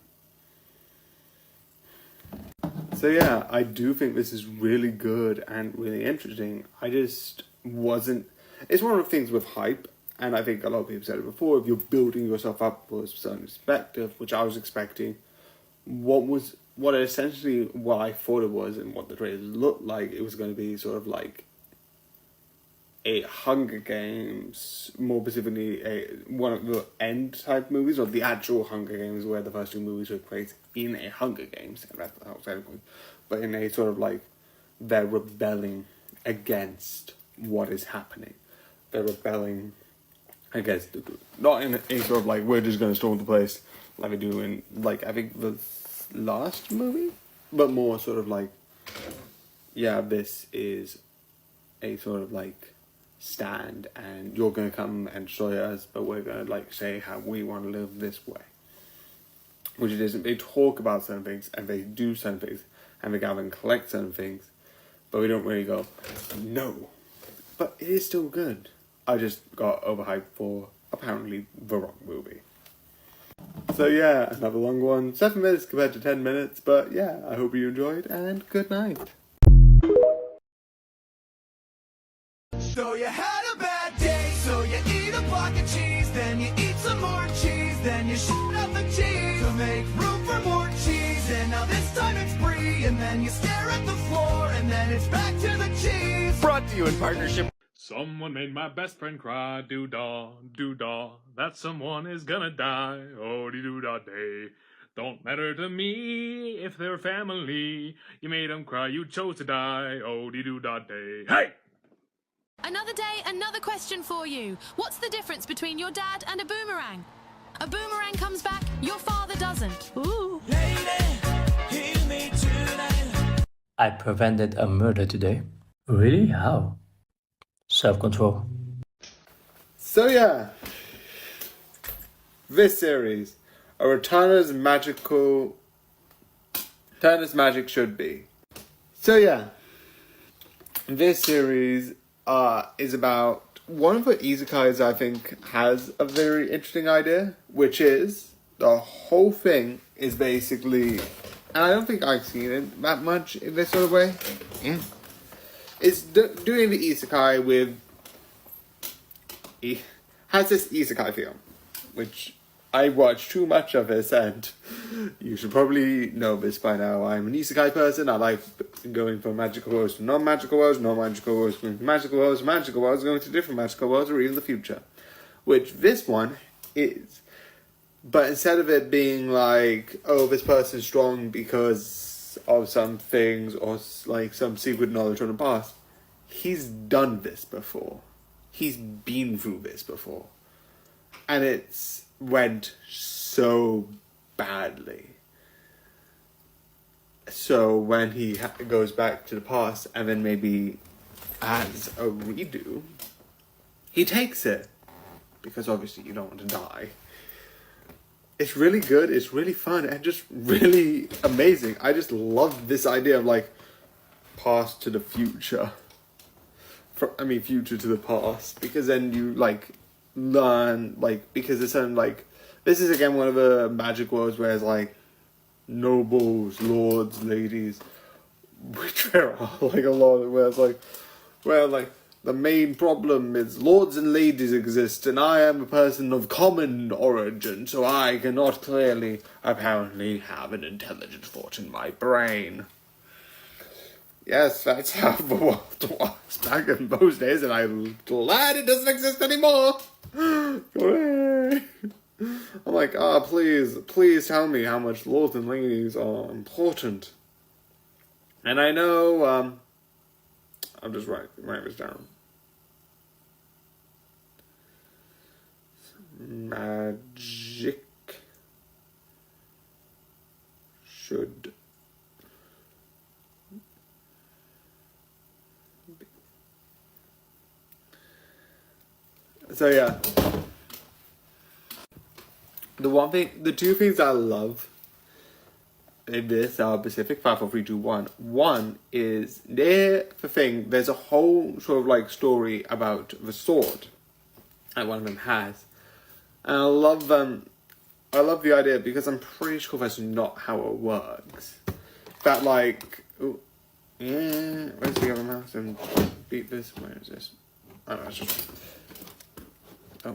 So yeah, I do think this is really good and really interesting. I just wasn't... It's one of the things with hype, and I think a lot of people said it before, if you're building yourself up for a certain perspective, which I was expecting, what I thought it was and what the trailer looked like, it was going to be sort of like a Hunger Games, more specifically one of the end type movies, or the actual Hunger Games, where the first two movies took place in a Hunger Games, but in a sort of like they're rebelling against what is happening. They're rebelling against the group. Not in a sort of like, we're just going to storm the place like we do in, like, I think the last movie, but more sort of like, yeah, this is a sort of like stand and you're going to come and destroy us, but we're going to like say how we want to live this way. Which it isn't. They talk about certain things and they do certain things and they gather and collect certain things, but we don't really go, no. But it is still good. I just got overhyped for apparently the wrong movie. So yeah, another long one. 7 minutes compared to 10 minutes, but yeah, I hope you enjoyed and good night. So you had a bad day, so you eat a block of cheese, then you eat some more cheese, then you shit out the cheese to make room for more cheese, and now this time it's free, and then you stare at the floor, and then it's back to the cheese. Brought to you in partnership. Someone made my best friend cry, doo-dah, doo-dah, that someone is gonna die, oh-dee-doo-dah day. Don't matter to me if they're family, you made them cry, you chose to die, oh-dee-doo-dah day. Hey! Another day, another question for you. What's the difference between your dad and a boomerang? A boomerang comes back, your father doesn't. Ooh. I prevented a murder today. Really? How? Self-control. So yeah, this series, a Turner's Magic Should Be. So yeah, this series is about one of the isekais I think has a very interesting idea, which is the whole thing is basically, and I don't think I've seen it that much in this sort of way. Yeah. It's doing the isekai with... has this isekai feel, which I watch too much of this, and you should probably know this by now. I'm an isekai person. I like going from magical worlds to non-magical worlds, non-magical worlds going to magical worlds going to different magical worlds, or even the future. Which this one is. But instead of it being like, oh, this person's strong because of some things or like some secret knowledge from the past, he's done this before. He's been through this before. And it's went so badly. So when he goes back to the past and then maybe has a redo, he takes it. Because obviously you don't want to die. It's really good, it's really fun, and just really amazing. I just love this idea of, like, past to the future. Future to the past. Because then you, like, learn, like, because it's something, like, this is, again, one of the magic worlds where it's, like, nobles, lords, ladies, which there are, like, a lot of, where it's, like, well, like, the main problem is lords and ladies exist, and I am a person of common origin, so I cannot clearly, apparently, have an intelligent thought in my brain. Yes, that's how the world was back in those days, and I'm glad it doesn't exist anymore. I'm like, please tell me how much lords and ladies are important. And I know, I'm just writing this down. Magic should be. So yeah, the two things I love in this are Pacific 5, 4, 3, 2, 1. One is there's a whole sort of like story about the sword that one of them has. And I love the idea because I'm pretty sure that's not how it works. that like, ooh, yeah, where's the other mouse and beat this? Where is this? Oh, no, it's just, oh,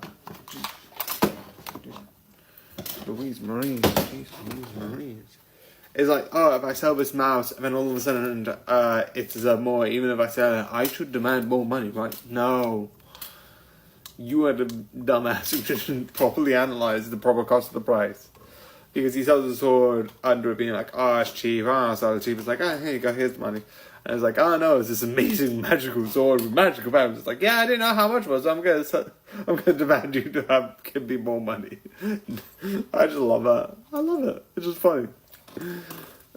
Louise Marie, jeez, Louise Marie. It's like, oh, if I sell this mouse, and then all of a sudden it's more, even if I sell it, I should demand more money, right? No. You are the dumbass who didn't properly analyze the proper cost of the price. Because he sells the sword under it being like, oh, it's cheap, I'll sell it cheap. It's like, oh, here you go, here's the money. And it's like, oh no, it's this amazing magical sword with magical powers. It's like, yeah, I didn't know how much it was, so I'm gonna demand you to give me more money. I just love that. I love it. It's just funny.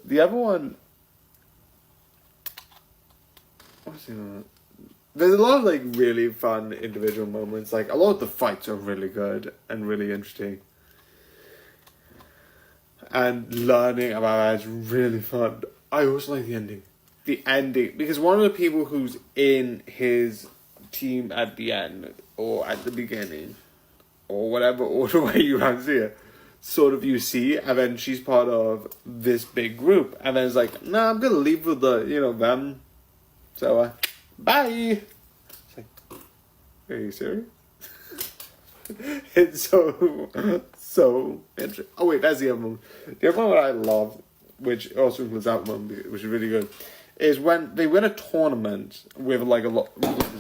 The other one, what's the other one? There's a lot of like really fun individual moments. Like a lot of the fights are really good and really interesting. And learning about that is really fun. I also like the ending. The ending, because one of the people who's in his team at the end, or at the beginning, or whatever order way you want to see it, sort of you see, and then she's part of this big group, and then it's like, nah, I'm gonna leave with the, them. So, bye! It's like, are you serious? It's so interesting. Oh wait, that's the other one. The other one that I love, which also includes that one, which is really good, is when they win a tournament with like a lot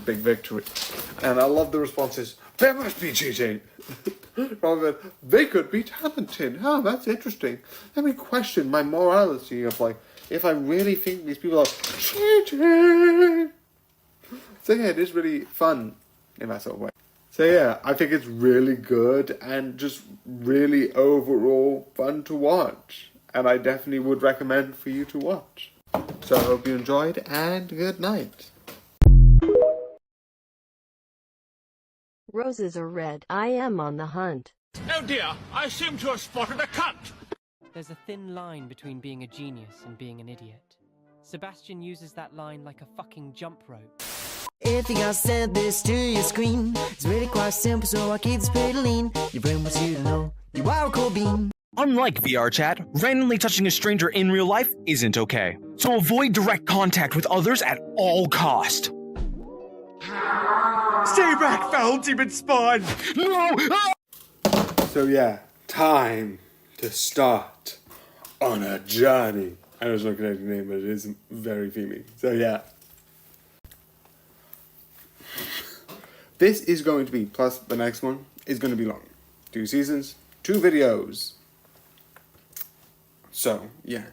big victory, and I love the responses. There must be cheating, rather than they could be talented. Oh, that's interesting. Let me question my morality of like if I really think these people are cheating. So yeah, it is really fun in that sort of way. So yeah, I think it's really good and just really overall fun to watch, and I definitely would recommend for you to watch. So I hope you enjoyed, and good night. Roses are red. I am on the hunt. Oh dear, I seem to have spotted a cunt. There's a thin line between being a genius and being an idiot. Sebastian uses that line like a fucking jump rope. If you got send this to your screen, it's really quite simple, so I keep this pretty lean. Your brain wants you to know you are a cool bean. Unlike VR chat, randomly touching a stranger in real life isn't okay. So avoid direct contact with others at all cost. Stay back, foul demon spawn! No! So yeah, time to start on a journey. I know it's not a connected name, but it is very themey. So yeah. This is going to be, plus the next one is going to be long. 2 seasons, 2 videos. So, yeah.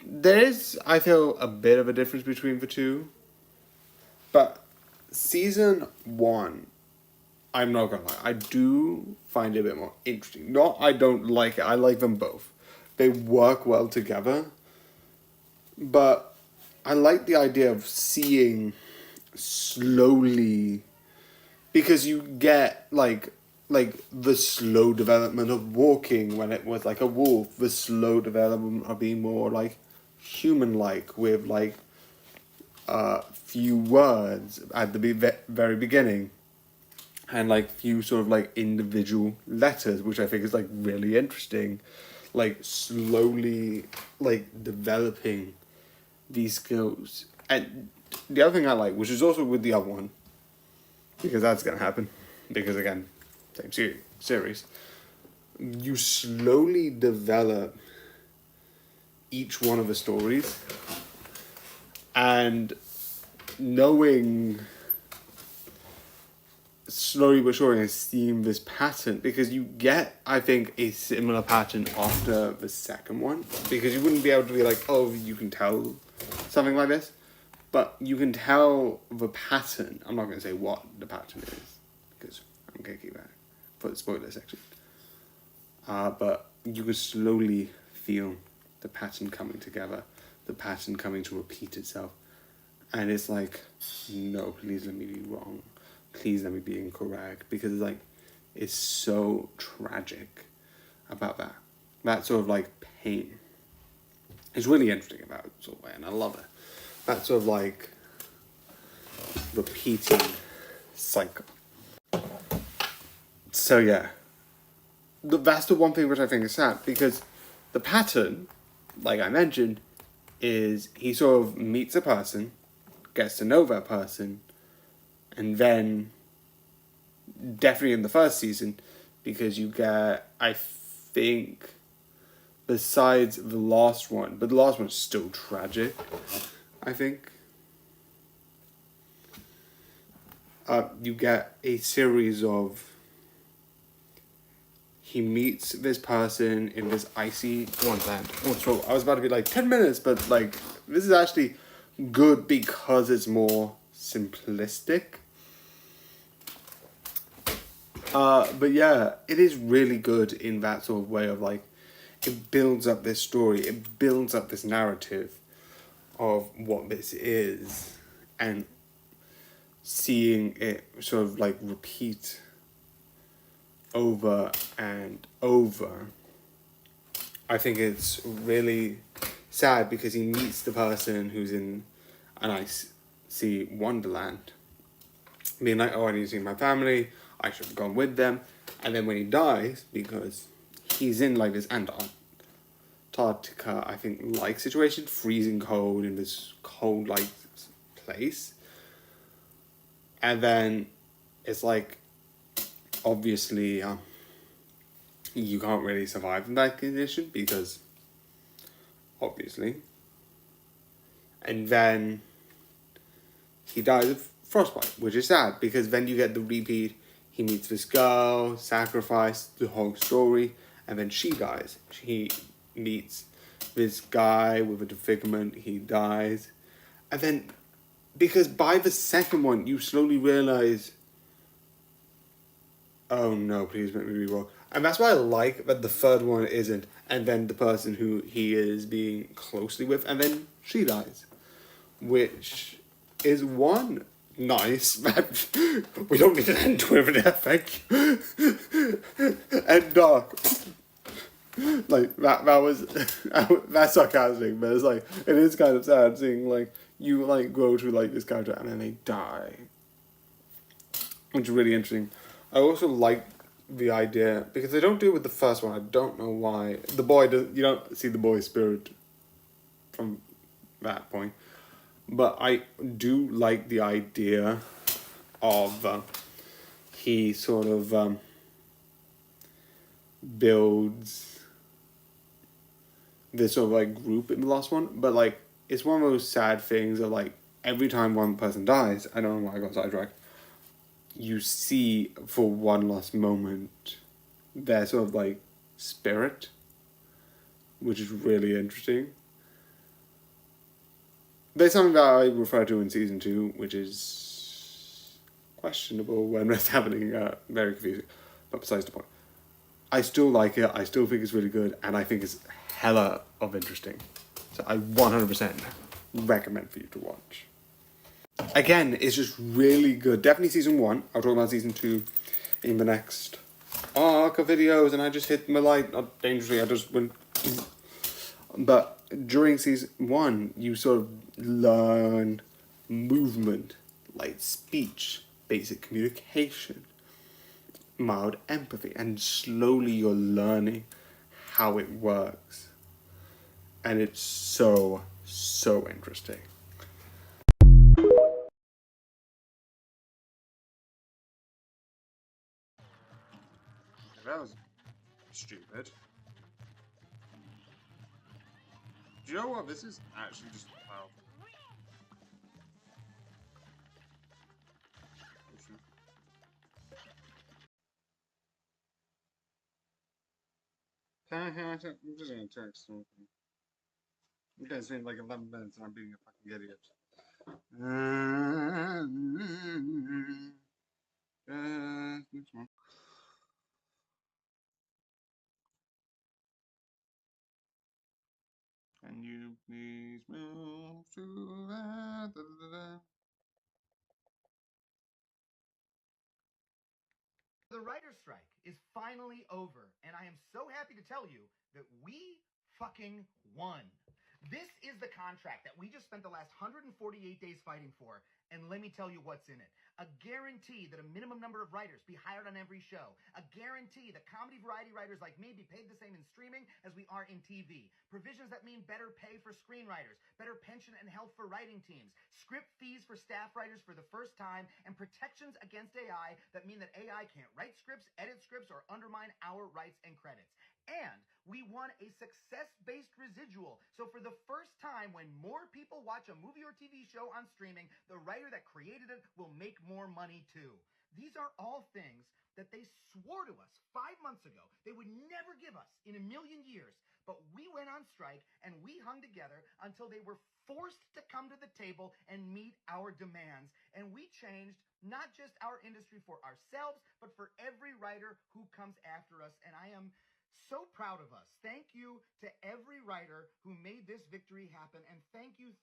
There is, I feel, a bit of a difference between the two. But season 1, I'm not going to lie, I do find it a bit more interesting. Not I don't like it, I like them both. They work well together. But I like the idea of seeing slowly, because you get like the slow development of walking when it was like a wolf, the slow development of being more like human-like with like few words at the very beginning, and like few sort of like individual letters, which I think is like really interesting, like slowly like developing these skills. And the other thing I like, which is also with the other one, because that's gonna happen, because again, same series, you slowly develop each one of the stories, and knowing slowly but surely and seeing this pattern, because you get, I think, a similar pattern after the second one, because you wouldn't be able to be like, oh, you can tell something like this, but you can tell the pattern. I'm not going to say what the pattern is, because I'm going to keep that for the spoiler section. But you can slowly feel the pattern coming together, the pattern coming to repeat itself. And it's like, no, please let me be wrong. Please let me be incorrect. Because it's like, it's so tragic about that. That sort of like pain. It's really interesting about it, sort of way, and I love it. That sort of like repeating cycle. So yeah, that's the one thing which I think is sad, because the pattern, like I mentioned, is he sort of meets a person, gets to know that person, and then, definitely in the first season, because you get, I think, besides the last one, but the last one's still tragic, I think, you get a series of, he meets this person in this icy wonderland. So I was about to be like 10 minutes, but like this is actually good because it's more simplistic. But yeah, it is really good in that sort of way of like, it builds up this story, it builds up this narrative of what this is, and seeing it sort of like repeat over and over. I think it's really sad because he meets the person who's in an icy wonderland, being like, oh, I need to see my family, I should have gone with them. And then when he dies, because he's in like this Antarctica, I think, like situation, freezing cold in this cold like place. And then it's like, obviously, you can't really survive in that condition because, obviously. And then he dies of frostbite, which is sad because then you get the repeat. He meets this girl, sacrifice, the whole story, and then she dies. He meets this guy with a disfigurement, he dies. And then, because by the second one, you slowly realize, oh no, please make me re-roll. And that's why I like that the third one isn't, and then the person who he is being closely with, and then she dies. Which is one nice, but we don't need an end to it, I think. And dark. Like, that was, that's sarcastic, but it's like, it is kind of sad seeing, like, you, like, grow to, like, this character and then they die. Which is really interesting. I also like the idea, because they don't do it with the first one, I don't know why. The boy, you don't see the boy's spirit from that point. But I do like the idea of he sort of builds this sort of like group in the last one. But like, it's one of those sad things of like, every time one person dies, I don't know why I got sidetracked, you see for one last moment their sort of like spirit, which is really interesting. There's something that I refer to in season 2, which is questionable when it's happening, very confusing, but besides the point. I still like it, I still think it's really good, and I think it's hella of interesting. So I 100% recommend for you to watch. Again, it's just really good. Definitely season 1. I'll talk about season 2 in the next arc of videos, and I just hit my light, not dangerously, I just went. But during season 1, you sort of learn movement, light speech, basic communication, mild empathy, and slowly you're learning how it works. And it's so, so interesting. That was stupid. Do you know what? This is actually just wow. I'm just gonna text something. You guys been like 11 minutes and I'm being a fucking idiot. Next one. Can you please move to that? The writer's strike is finally over, and I am so happy to tell you that we fucking won. This is the contract that we just spent the last 148 days fighting for, and let me tell you what's in it. A guarantee that a minimum number of writers be hired on every show. A guarantee that comedy variety writers like me be paid the same in streaming as we are in TV. Provisions that mean better pay for screenwriters, better pension and health for writing teams, script fees for staff writers for the first time, and protections against AI that mean that AI can't write scripts, edit scripts, or undermine our rights and credits. And we won a success-based residual. So for the first time, when more people watch a movie or TV show on streaming, the writer that created it will make more money too. These are all things that they swore to us 5 months ago they would never give us in a million years. But we went on strike and we hung together until they were forced to come to the table and meet our demands. And we changed not just our industry for ourselves, but for every writer who comes after us. And I am so proud of us. Thank you to every writer who made this victory happen, and thank you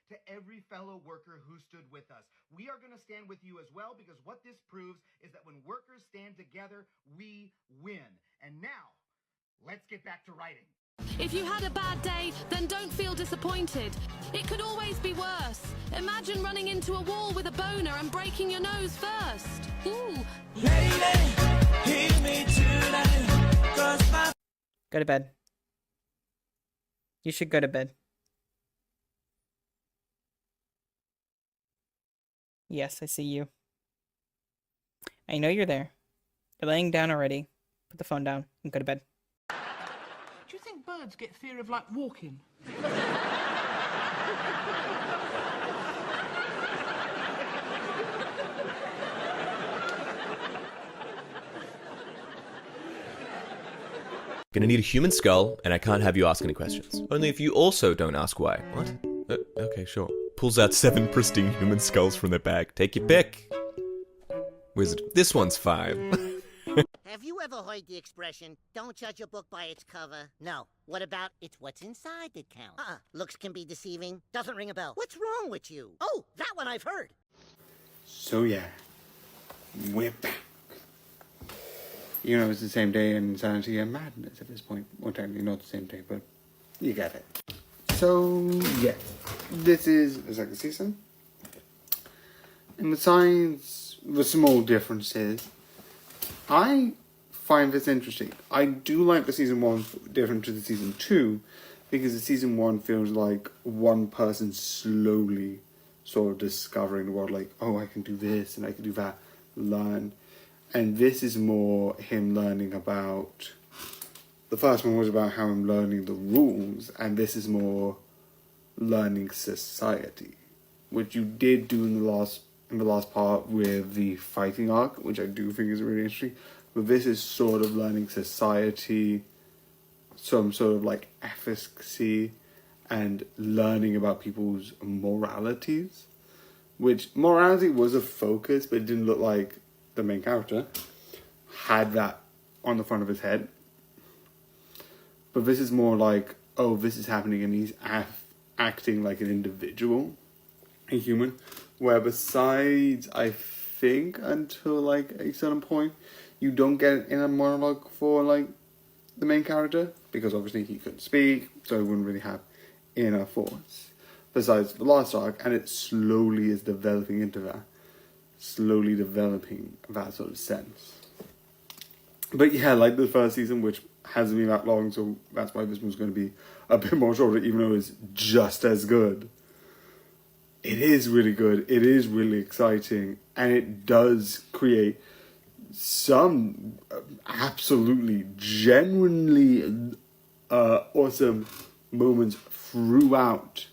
to every fellow worker who stood with us. We are going to stand with you as well, because what this proves is that when workers stand together, we win. And now, let's get back to writing. If you had a bad day, then don't feel disappointed. It could always be worse. Imagine running into a wall with a boner and breaking your nose first. Ooh. Lady, hear me tonight. Go to bed. You should go to bed. Yes, I see you. I know you're there. You're laying down already. Put the phone down and go to bed. Do you think birds get fear of, like, walking? Gonna need a human skull, and I can't have you ask any questions. Only if you also don't ask why. What? Okay, sure. Pulls out 7 pristine human skulls from their bag. Take your pick. Wizard. This one's 5. Have you ever heard the expression, don't judge a book by its cover? No. What about, it's what's inside that counts? Looks can be deceiving. Doesn't ring a bell. What's wrong with you? Oh, that one I've heard. So yeah, we're back. You know, it's the same day in Insanity and Madness at this point. Well, technically not the same day, but you get it. So, yeah. This is the second season. And besides the small differences, I find this interesting. I do like the season 1 different to the season 2, because the season 1 feels like one person slowly sort of discovering the world, like, oh, I can do this and I can do that, learn. And this is more him learning about... The first one was about how I'm learning the rules, and this is more learning society, which you did do in the last part with the fighting arc, which I do think is really interesting. But this is sort of learning society, some sort of like efficacy, and learning about people's moralities. Which morality was a focus, but it didn't look like the main character had that on the front of his head. But this is more like, oh, this is happening, and he's acting like an individual, a human. Where besides, I think, until like a certain point, you don't get in a monologue for like the main character, because obviously he couldn't speak, so he wouldn't really have inner force. Besides the last arc, and it slowly is developing into that. Slowly developing that sort of sense. But yeah, like the first season, which hasn't been that long, so that's why this one's going to be a bit more shorter, even though it's just as good. It is really good, it is really exciting, and it does create some absolutely, genuinely awesome moments throughout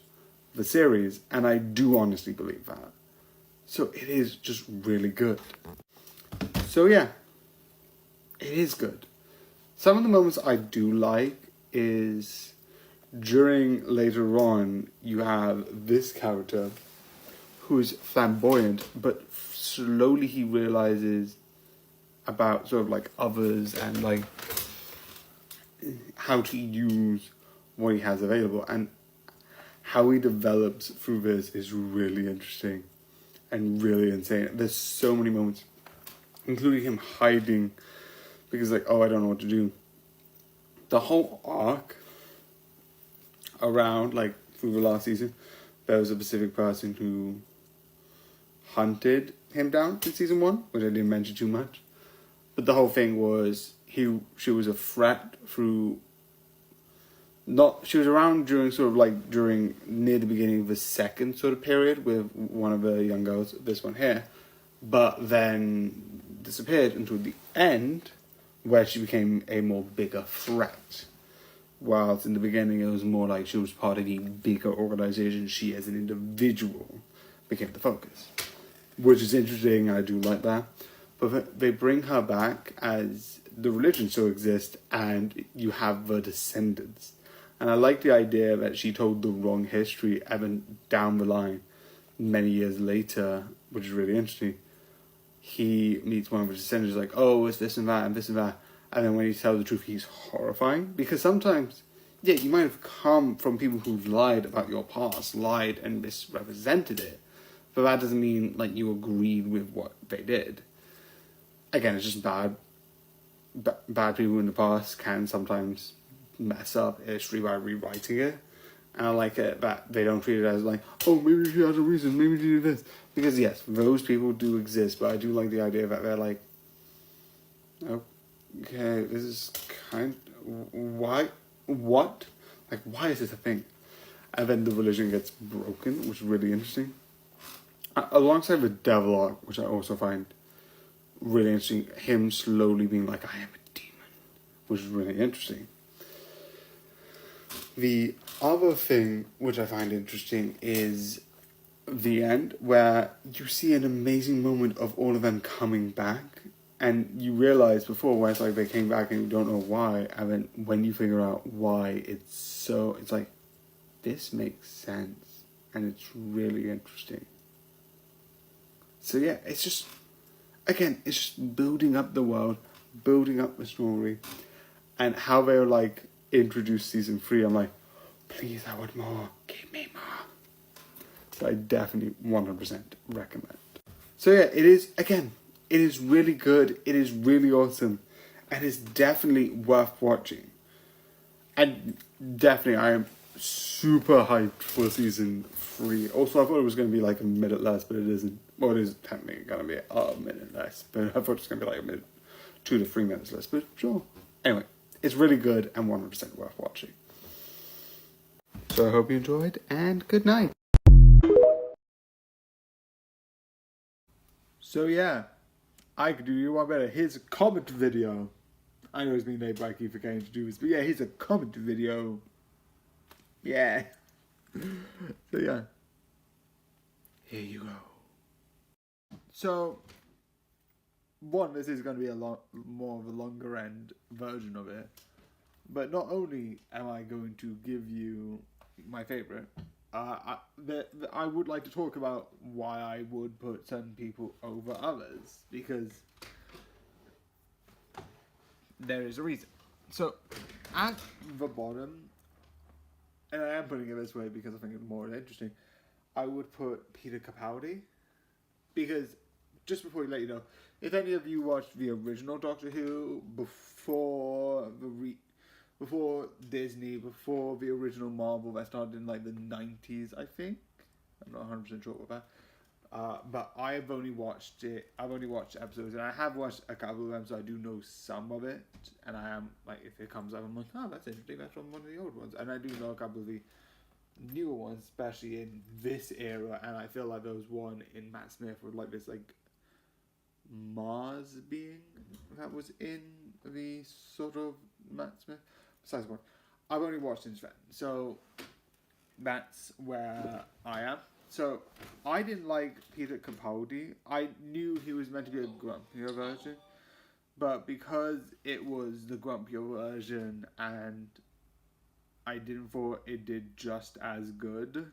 the series, and I do honestly believe that. So it is just really good. So yeah, it is good. Some of the moments I do like is during later on, you have this character who's flamboyant, but slowly he realizes about sort of like others and like how to use what he has available, and how he develops through this is really interesting and really insane. There's so many moments, including him hiding because like, oh, I don't know what to do. The whole arc, around, like, through the last season, there was a specific person who hunted him down in season 1, which I didn't mention too much. But the whole thing was, she was a threat through... She was around during near the beginning of the second sort of period with one of the young girls, this one here, but then disappeared until the end, where she became a more bigger threat. Whilst in the beginning it was more like she was part of the bigger organization, she as an individual became the focus. Which is interesting, I do like that. But they bring her back as the religion still exists and you have the descendants. And I like the idea that she told the wrong history, even down the line, many years later, which is really interesting. He meets one of his descendants, like, oh, it's this and that and this and that. And then when he tells the truth, he's horrifying. Because sometimes, yeah, you might have come from people who've lied about your past, lied and misrepresented it. But that doesn't mean, like, you agreed with what they did. Again, it's just bad. Bad people in the past can sometimes mess up history by rewriting it. And I like it that they don't treat it as like, oh, maybe she has a reason, maybe she did this. Because yes, those people do exist, but I do like the idea that they're like, okay, this is why, what? Like, why is this a thing? And then the religion gets broken, which is really interesting. Alongside the devil arc, which I also find really interesting, him slowly being like, I am a demon, which is really interesting. The other thing which I find interesting is the end, where you see an amazing moment of all of them coming back, and you realise before where it's like they came back and you don't know why, and then when you figure out why, it's like, this makes sense, and it's really interesting. So yeah, it's just building up the world, building up the story, and how they're like introduced season 3. I'm like, please, I want more. Give me more. So I definitely 100% recommend. So yeah, it is really good. It is really awesome, and it's definitely worth watching. And definitely, I am super hyped for season 3. Also, I thought it was going to be like a minute less, but it isn't. Well, it is technically going to be a minute less, but I thought it was going to be like a minute, 2 to 3 minutes less, but sure. Anyway, it's really good and 100% worth watching. So I hope you enjoyed, and good night. So yeah, I could do you one better. Here's a comment video. I know it's been made by Keith forgetting to do this, but yeah, here's a comment video. Yeah. So yeah. Here you go. So, this is going to be a lot more of a longer end version of it. But not only am I going to give you my favourite, I would like to talk about why I would put certain people over others. Because there is a reason. So, at the bottom, and I am putting it this way because I think it's more interesting, I would put Peter Capaldi. Because, just before we let you know, if any of you watched the original Doctor Who before Disney, before the original Marvel that started in like the 90s, I think. I'm not 100% sure about that. But I've only watched episodes, and I have watched a couple of them, so I do know some of it. And I am, like, if it comes up, I'm like, oh, that's interesting, that's from one of the old ones. And I do know a couple of the newer ones, especially in this era, and I feel like there was one in Matt Smith with like this like Mars being that was in the sort of Matt Smith. Besides the point, I've only watched since then, so that's where I am. So I didn't like Peter Capaldi. I knew he was meant to be a grumpier version, but because it was the grumpier version and I didn't thought it did just as good,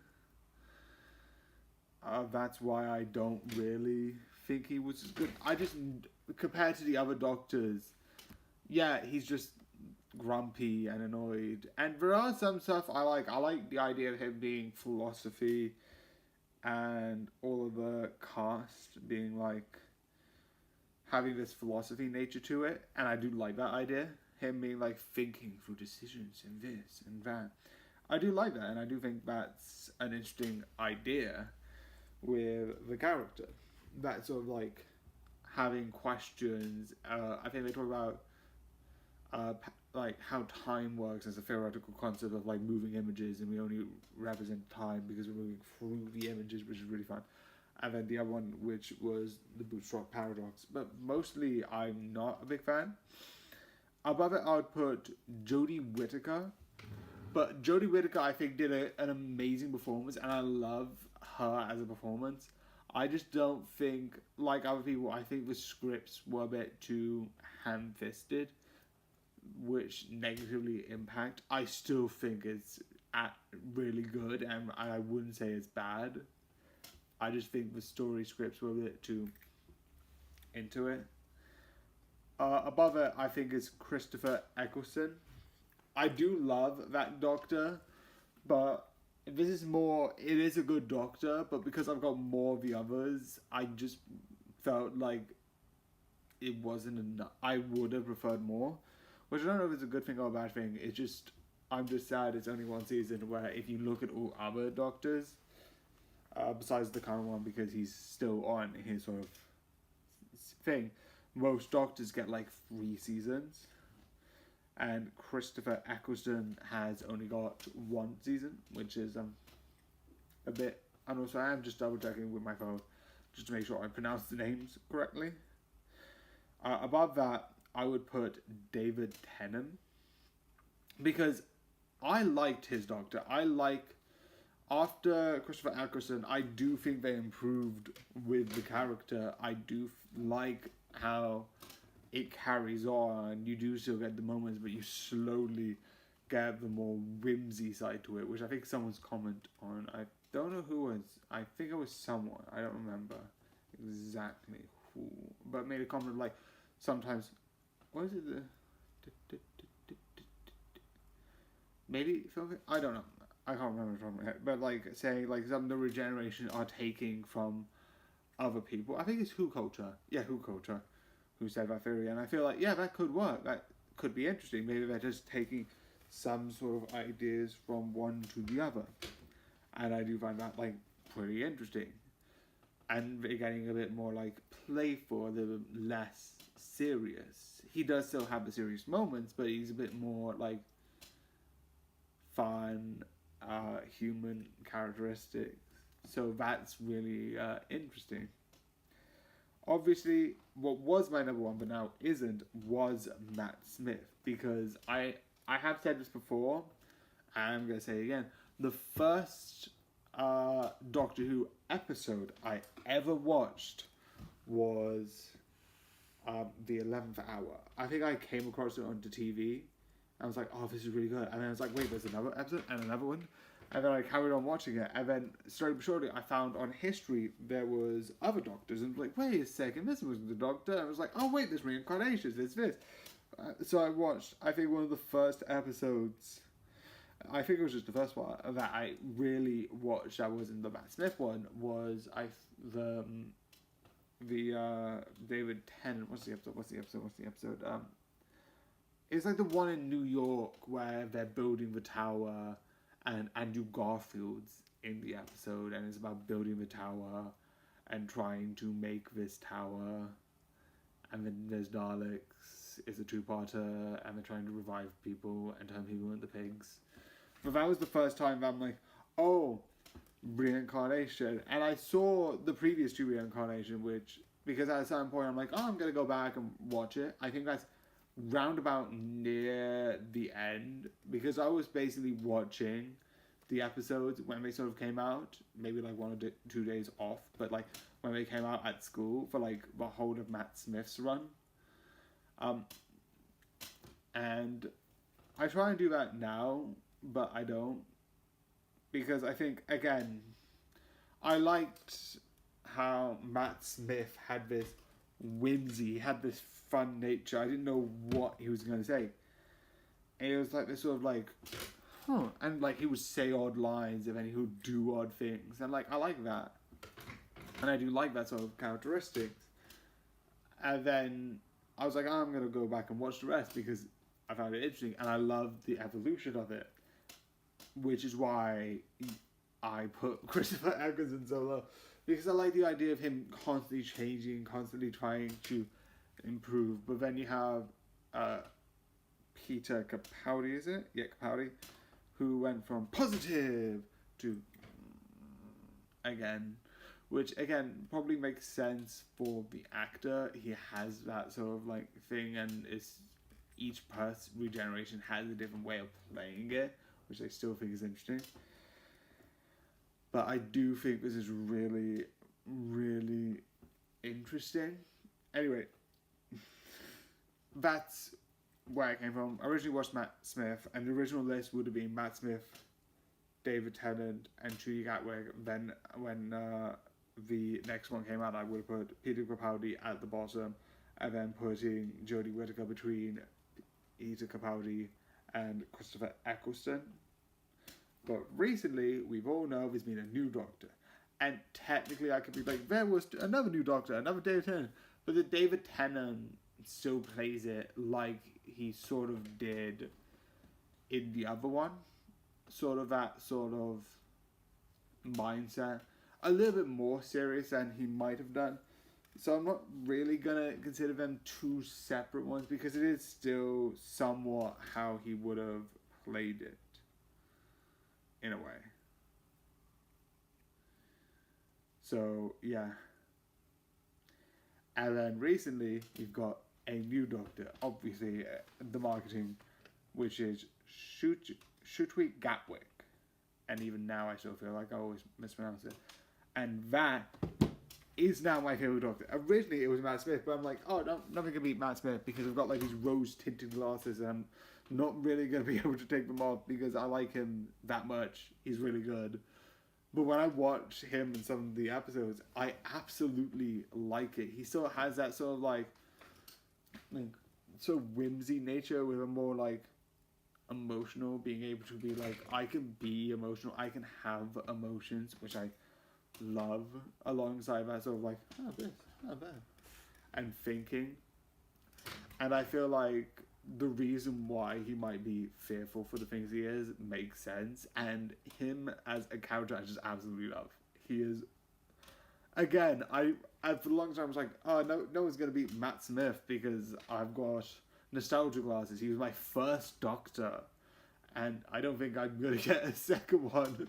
that's why I don't really think he was as good. I just, compared to the other Doctors, yeah, he's just grumpy and annoyed. And there are some stuff I like. I like the idea of him being philosophy and all of the cast being like having this philosophy nature to it. And I do like that idea. Him being like thinking through decisions and this and that. I do like that, and I do think that's an interesting idea with the character. That sort of like having questions. I think they talk about like how time works as a theoretical concept of like moving images, and we only represent time because we're moving through the images, which is really fun. And then the other one, which was the bootstrap paradox. But mostly, I'm not a big fan. Above it, I would put Jodie Whittaker. But Jodie Whittaker, I think, did an amazing performance, and I love her as a performance. I just don't think, like other people, I think the scripts were a bit too ham-fisted, which negatively impact. I still think it's really good, and I wouldn't say it's bad. I just think the story scripts were a bit too into it. Above it, I think it's Christopher Eccleston. I do love that Doctor, but this is more, it is a good Doctor, but because I've got more of the others, I just felt like it wasn't enough. I would have preferred more, which I don't know if it's a good thing or a bad thing. It's just, I'm just sad it's only one season, where if you look at all other Doctors, besides the current one, because he's still on his sort of thing, most Doctors get like 3 seasons. And Christopher Eccleston has only got 1 season, which is a bit... And also I am just double checking with my phone just to make sure I pronounce the names correctly. Above that, I would put David Tennant, because I liked his Doctor. After Christopher Eccleston, I do think they improved with the character. I do like how it carries on. You do still get the moments, but you slowly get the more whimsy side to it, which I think someone's comment on. I don't know who was. I think it was someone. I don't remember exactly who, but made a comment like sometimes. What is it? Maybe something. I don't know. I can't remember from my head. But like saying like some of the regeneration are taking from other people. I think it's Who Culture. Yeah, Who Culture. Who said that theory, and I feel like, yeah, that could work. That could be interesting. Maybe they're just taking some sort of ideas from one to the other. And I do find that, like, pretty interesting. And they're getting a bit more, like, playful, a little bit less serious. He does still have the serious moments, but he's a bit more, like, fun, human characteristics. So that's really interesting. Obviously, what was my number one, but now isn't, was Matt Smith. Because I have said this before, and I'm going to say it again. The first Doctor Who episode I ever watched was The 11th Hour. I think I came across it onto TV. I was like, oh, this is really good. And then I was like, wait, there's another episode and another one. And then I carried on watching it, and then slowly but surely I found on History there was other Doctors, and I was like, wait a second, this wasn't the Doctor. And I was like, oh wait, there's reincarnations, there's this. So I watched, I think one of the first episodes, I think it was just the first one that I really watched that wasn't the Matt Smith one, was the David Tennant, what's the episode? It's like the one in New York where they're building the tower, and Andrew Garfield's in the episode, and it's about building the tower and trying to make this tower. And then there's Daleks, it's a 2-parter, and they're trying to revive people and turn people into pigs. But that was the first time that I'm like, oh, reincarnation. And I saw the previous 2 reincarnation, which, because at a certain point I'm like, oh, I'm going to go back and watch it. I think that's roundabout near the end, because I was basically watching the episodes when they sort of came out, maybe like 1 or 2 days off, but like when they came out at school for like the whole of Matt Smith's run. And I try and do that now, but I don't, because I think, again, I liked how Matt Smith had this whimsy, had this fun nature. I didn't know what he was going to say. And it was like this sort of like, huh. And like he would say odd lines and then he would do odd things. And like, I like that. And I do like that sort of characteristics. And then I was like, oh, I'm going to go back and watch the rest because I found it interesting. And I loved the evolution of it. which is why I put Christopher Eccleston so low, because I like the idea of him constantly changing, constantly trying to improve. But then you have Peter Capaldi, is it? Yeah, Capaldi, who went from positive to again, which again probably makes sense for the actor. He has that sort of like thing, and each regeneration has a different way of playing it, which I still think is interesting. But I do think this is really, really interesting. Anyway, that's where I came from. I originally watched Matt Smith, and the original list would have been Matt Smith, David Tennant, and Judy Gatwick. Then when the next one came out, I would have put Peter Capaldi at the bottom, and then putting Jodie Whittaker between Peter Capaldi and Christopher Eccleston. But recently, we've all know there's been a new Doctor. And technically, I could be like, there was another new Doctor, another David Tennant. But the David Tennant still plays it like he sort of did in the other one. Sort of that sort of mindset. A little bit more serious than he might have done. So I'm not really going to consider them two separate ones, because it is still somewhat how he would have played it. In a way. So, yeah. And then recently, we've got a new Doctor. Obviously, the marketing, which is Jodie Gatwick. And even now, I still feel like I always mispronounce it. And that is now my favourite Doctor. Originally, it was Matt Smith, but I'm like, oh, no, nothing can beat Matt Smith, because I've got like these rose-tinted glasses, and I'm not really going to be able to take them off because I like him that much. He's really good. But when I watch him in some of the episodes, I absolutely like it. He still has that sort of like sort of whimsy nature with a more like emotional, being able to be like, I can be emotional, I can have emotions, which I love, alongside that sort of like, oh, this, oh, that, and thinking. And I feel like the reason why he might be fearful for the things he is makes sense, and him as a character I just absolutely love. He is, again, I for a long time I was like, oh, no one's gonna beat Matt Smith because I've got nostalgia glasses. He was my first Doctor, and I don't think I'm gonna get a second one.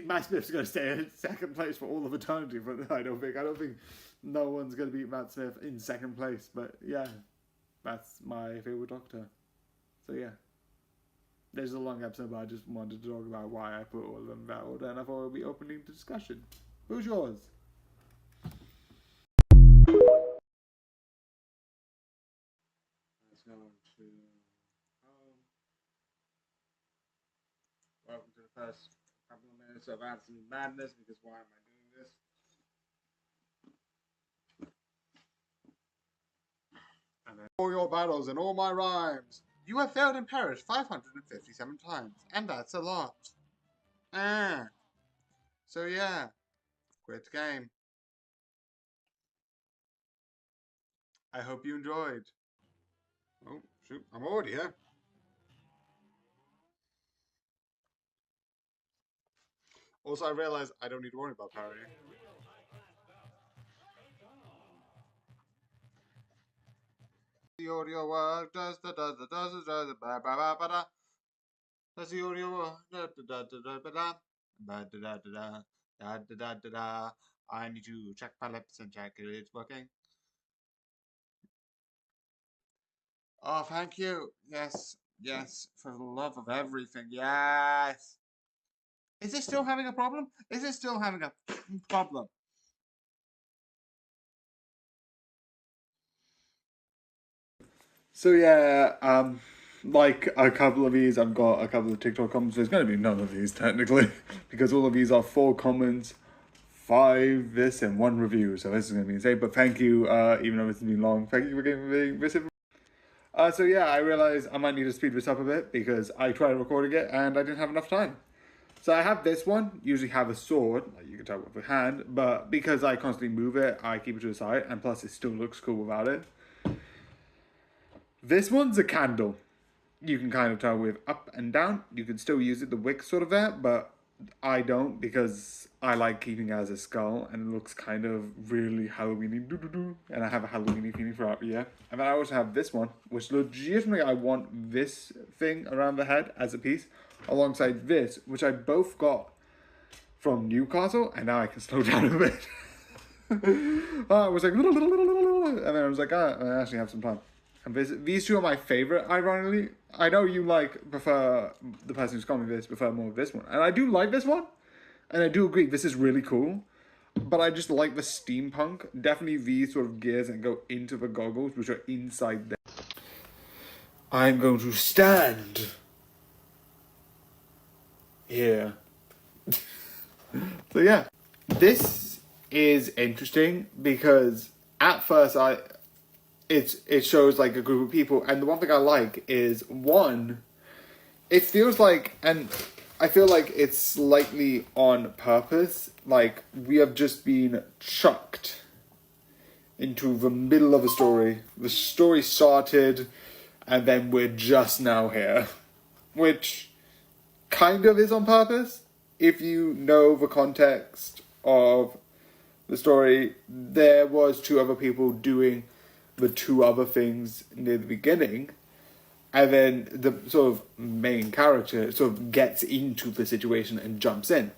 Matt Smith's gonna stay in second place for all of eternity, but I don't think no one's gonna beat Matt Smith in second place. But yeah. That's my favourite Doctor. So yeah. There's a long episode, but I just wanted to talk about why I put all of them in that order, and I thought it would be opening to discussion. Who's yours? Let's go to home. Welcome to the first couple of minutes of Absolute Madness, because why am I doing this? All your battles and all my rhymes. You have failed and perished 557 times, and that's a lot. So yeah, quit game. I hope you enjoyed. Oh, shoot, I'm already here. Also, I realized I don't need to worry about parodying. The audio work does the ba ba ba ba da. Does the audio work da da da da ba da ba da da da da da da da da. I need to check my lips and check if it's working. Oh, thank you. Yes, yes, for the love of everything. Yes. Is it still having a problem? Is it still having a problem? So yeah, like a couple of these, I've got a couple of TikTok comments. There's going to be none of these technically, because all of these are 4 comments, 5 this, and 1 review. So this is going to be insane. But thank you, even though it's been long, thank you for giving me this. So yeah, I realized I might need to speed this up a bit because I tried recording it and I didn't have enough time. So I have this one, usually have a sword, like you can tell with a hand, but because I constantly move it, I keep it to the side, and plus it still looks cool without it. This one's a candle. you can kind of tell with up and down. You can still use it, the wick sort of there, but I don't because I like keeping it as a skull and it looks kind of really Halloween-y, and I have a Halloween-y feeling throughout the year. And then I also have this one, which legitimately I want this thing around the head as a piece, alongside this, which I both got from Newcastle, and now I can slow down a bit. I was like, and then I was like, I actually have some time. And these two are my favorite, ironically. I know you prefer, the person who's calling me this, prefer more of this one. And I do like this one. And I do agree, this is really cool. But I just like the steampunk. Definitely these sort of gears that go into the goggles, which are inside there. I'm going to stand here. So yeah, this is interesting because at first it shows like a group of people, and the one thing I like is, one, it feels like, and I feel like it's slightly on purpose, like we have just been chucked into the middle of a story. The story started and then we're just now here, which kind of is on purpose. If you know the context of the story, there was two other people doing the two other things near the beginning, and then the sort of main character sort of gets into the situation and jumps in,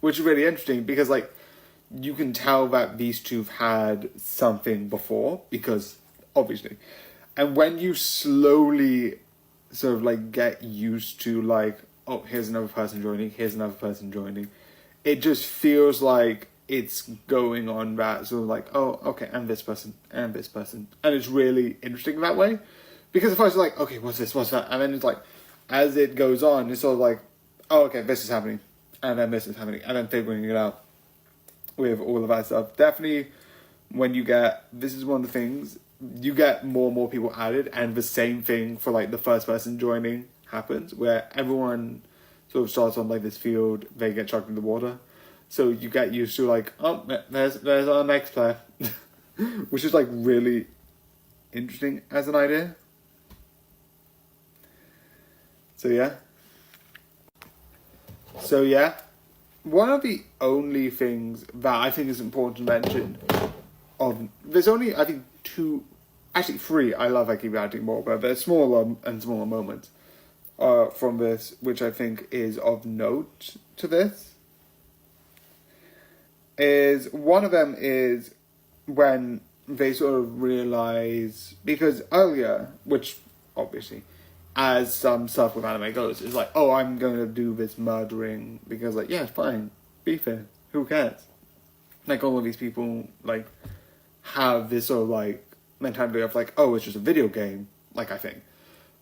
which is really interesting because like you can tell that these two have had something before, because obviously, and when you slowly sort of like get used to like, oh, here's another person joining, it just feels like it's going on that sort of like, oh, okay, and this person, and it's really interesting that way, because at first it's like, okay, what's this, what's that, and then it's like, as it goes on, it's sort of like, oh, okay, this is happening, and then this is happening, and then figuring it out with all of that stuff. Definitely, when you get, this is one of the things, you get more and more people added, and the same thing for like the first person joining happens, where everyone sort of starts on like this field, they get chucked in the water. So you get used to like, oh, there's our next player, which is like really interesting as an idea. So yeah, one of the only things that I think is important to mention there's only, I think, three, I love I keep adding more, but there's smaller and smaller moments from this, which I think is of note to this. Is one of them is when they sort of realize, because earlier, which obviously, as some stuff with anime goes, is like, oh, I'm going to do this murdering because, like, yeah, fine, be fair, who cares? Like, all of these people, like, have this sort of, like, mentality of, like, oh, it's just a video game, like, I think.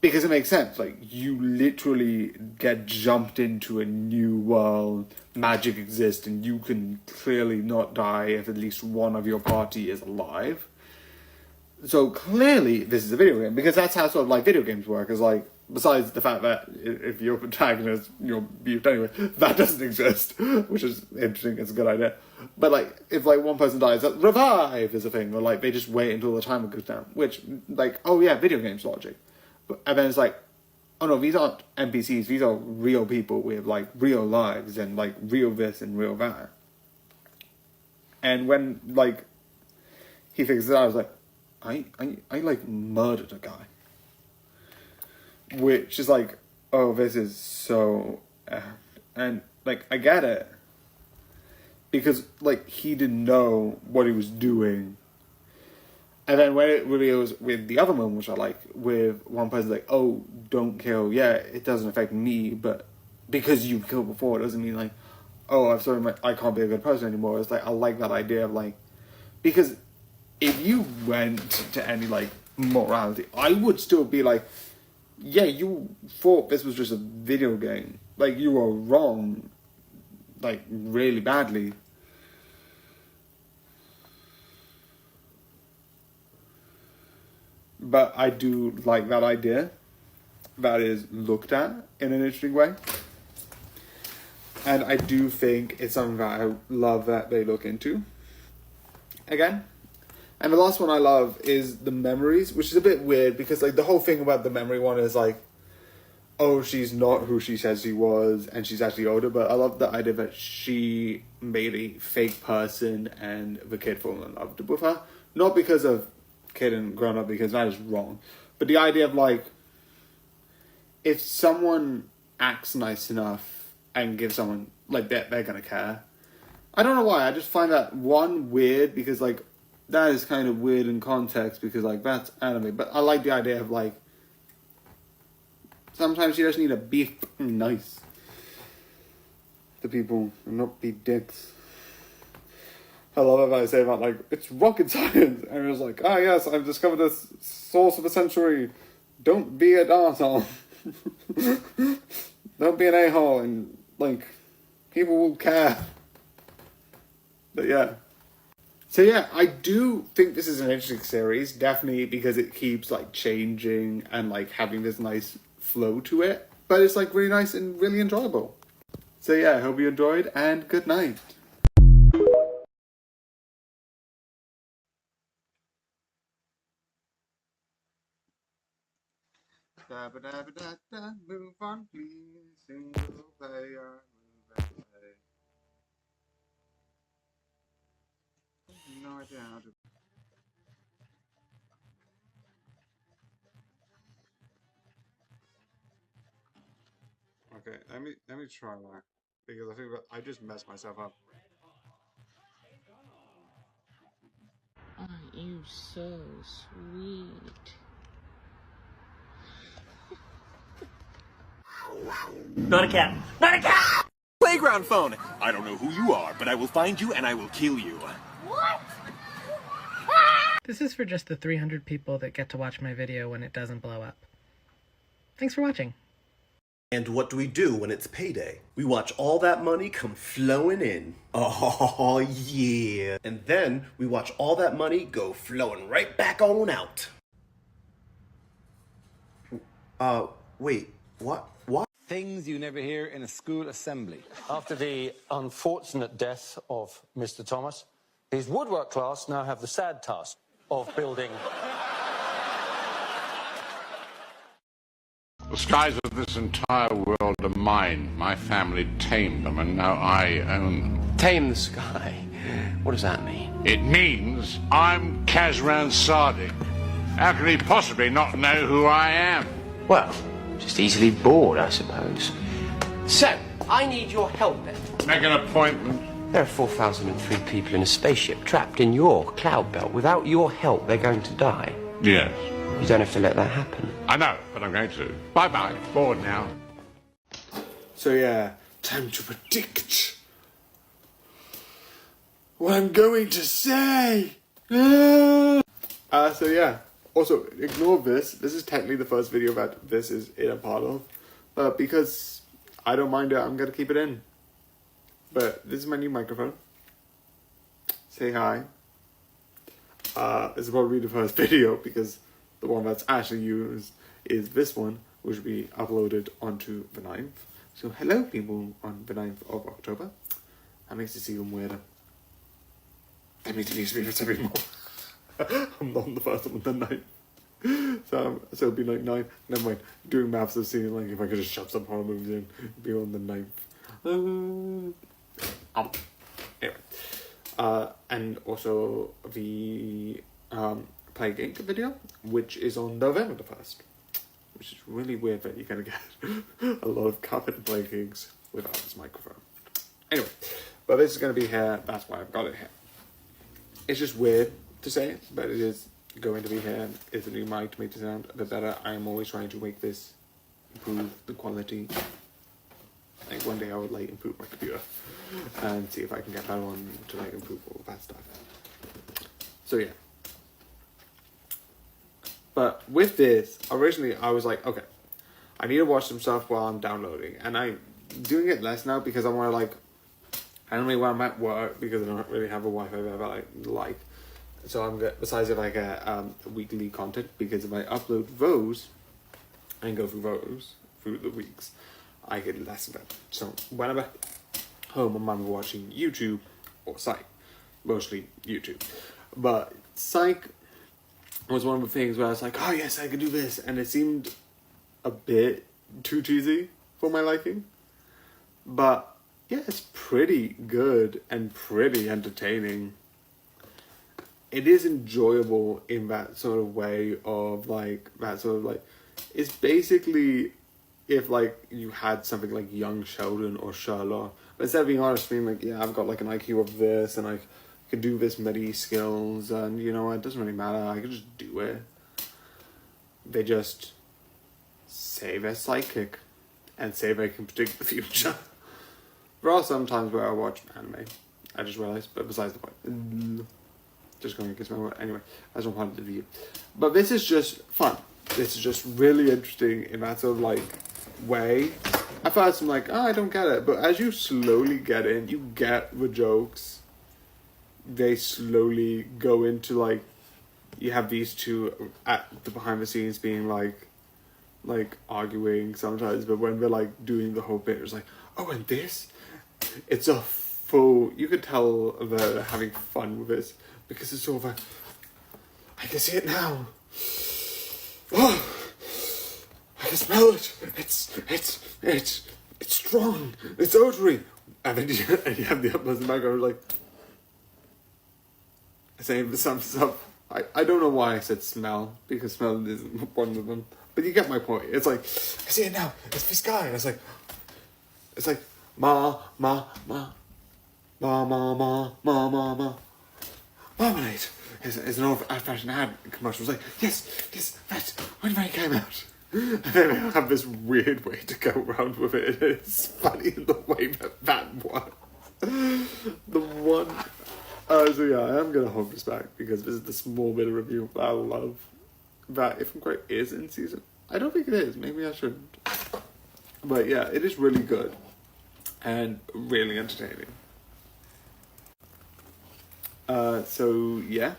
Because it makes sense, like, you literally get jumped into a new world, magic exists, and you can clearly not die if at least one of your party is alive. So clearly, this is a video game, because that's how sort of, like, video games work, is, like, besides the fact that if your protagonist, you're beat anyway, that doesn't exist, which is interesting, it's a good idea. But, like, if, like, one person dies, revive is a thing, or, like, they just wait until the timer goes down, which, like, oh yeah, video games logic. And then it's like, oh no, these aren't NPCs, these are real people with like real lives and like real this and real that. And when like he figures it out, I was like, I like murdered a guy. Which is like, oh, this is so, and like I get it, because like he didn't know what he was doing. And then when it reveals with the other one, which I like, with one person like, oh, don't kill. Yeah, it doesn't affect me, but because you killed before, it doesn't mean like, oh, I'm sorry, I can't be a good person anymore. It's like, I like that idea of like, because if you went to any like morality, I would still be like, yeah, you thought this was just a video game. Like, you were wrong, like, really badly. But I do like that idea that is looked at in an interesting way. And I do think it's something that I love that they look into. Again, And the last one I love is the memories, which is a bit weird because like the whole thing about the memory one is like, oh, she's not who she says she was and she's actually older. But I love the idea that she made a fake person and the kid fall in love with her. Not because of kid and grown up, because that is wrong. But the idea of like, if someone acts nice enough and gives someone, like, they're gonna care. I don't know why, I just find that, one, weird, because, like, that is kind of weird in context, because, like, that's anime, but I like the idea of, like, sometimes you just need to be fucking nice to people and not be dicks. I love it when I say about, like, it's rocket science, and it's like, ah, yes, I've discovered this source of a century, don't be an arsehole. Don't be an a-hole, and, like, people will care. But yeah. So yeah, I do think this is an interesting series, definitely because it keeps, like, changing and, like, having this nice flow to it. But it's, like, really nice and really enjoyable. So yeah, I hope you enjoyed, and good night. Da-ba-da-ba-da-da, move on, please, single player, move away. No idea how to... Okay, let me try that, because I think that I just messed myself up. Aren't you so sweet? Not a cat. Not a cat! Playground phone! I don't know who you are, but I will find you and I will kill you. What? This is for just the 300 people that get to watch my video when it doesn't blow up. Thanks for watching. And what do we do when it's payday? We watch all that money come flowing in. Oh, yeah. And then we watch all that money go flowing right back on out. Wait, what? What? Things you never hear in a school assembly. After the unfortunate death of Mr. Thomas, his woodwork class now have the sad task of building... The skies of this entire world are mine. My family tamed them, and now I own them. Tame the sky? What does that mean? It means I'm Kazran Sardik. How can he possibly not know who I am? Well, just easily bored, I suppose. So, I need your help then. Make an appointment. There are 4,003 people in a spaceship trapped in your cloud belt. Without your help, they're going to die. Yes. You don't have to let that happen. I know, but I'm going to. Bye-bye. Bored now. So yeah, time to predict what I'm going to say. So yeah, also ignore this. This is technically the first video that this is in a part of. But because I don't mind it, I'm going to keep it in. But this is my new microphone. Say hi. This is probably the first video because the one that's actually used is this one, which will be uploaded onto the 9th. So hello people on the 9th of October. That makes this even weirder. That means it needs to be every more. I'm not on the 1st, I'm on the 9th. So it'll be like 9. Never mind. Doing maths of seeing like if I could just shove some horror movies in, it'd be on the 9th. Anyway. And also the Plague Inc. video, which is on November the 1st. Which is really weird that you're going to get a lot of Carpet and Plague Incs without this microphone. Anyway, but this is going to be here, that's why I've got it here. It's just weird to say, but it is going to be here. It's a new mic to make it sound a bit better. I'm always trying to make this improve the quality. Like one day I would like improve my computer and see if I can get that on to like improve all of that stuff. So yeah. But with this, originally I was like, okay, I need to watch some stuff while I'm downloading. And I'm doing it less now because I want to like, I don't know where I'm at work because I don't really have a Wi-Fi that I like. So I'm good, besides if I get weekly content, because if I upload those and go through those through the weeks, I get less of it. So when I'm at home, I'm watching YouTube or site, mostly YouTube. But Psych was one of the things where I was like, oh yes, I could do this, and it seemed a bit too cheesy for my liking. But yeah, it's pretty good and pretty entertaining. It is enjoyable in that sort of way of like, it's basically if like you had something like Young Sheldon or Sherlock, but instead of being honest, being like, yeah, I've got like an IQ of this and I can do this many skills, and you know, it doesn't really matter, I can just do it. They just say they're psychic and say they can predict the future. There are some times where I watch anime, I just realised, but besides the point. Just going against my word. Anyway, that's not part of the video. But this is just fun. This is just really interesting in that sort of like way. At first I'm like, oh, I don't get it. But as you slowly get in, you get the jokes. They slowly go into like, you have these two at the behind the scenes being like arguing sometimes. But when they're like doing the whole bit, it's like, oh, and this? It's a full, you could tell they're having fun with this. Because it's sort of like, I can see it now. Oh, I can smell it. It's strong. It's odorous. And then you have the other person back like saying some stuff. I don't know why I said smell, because smell isn't one of them. But you get my point. It's like, I see it now. It's this guy. And it's like ma. Marmalade is an old-fashioned ad commercial. It's like, yes, that's when it came out. And then they have this weird way to go around with it. It's funny in the way that one. The one. So yeah, I am going to hold this back because this is the small bit of review that I love. That, if I'm correct, is in season. I don't think it is. Maybe I shouldn't. But yeah, it is really good. And really entertaining. So yeah.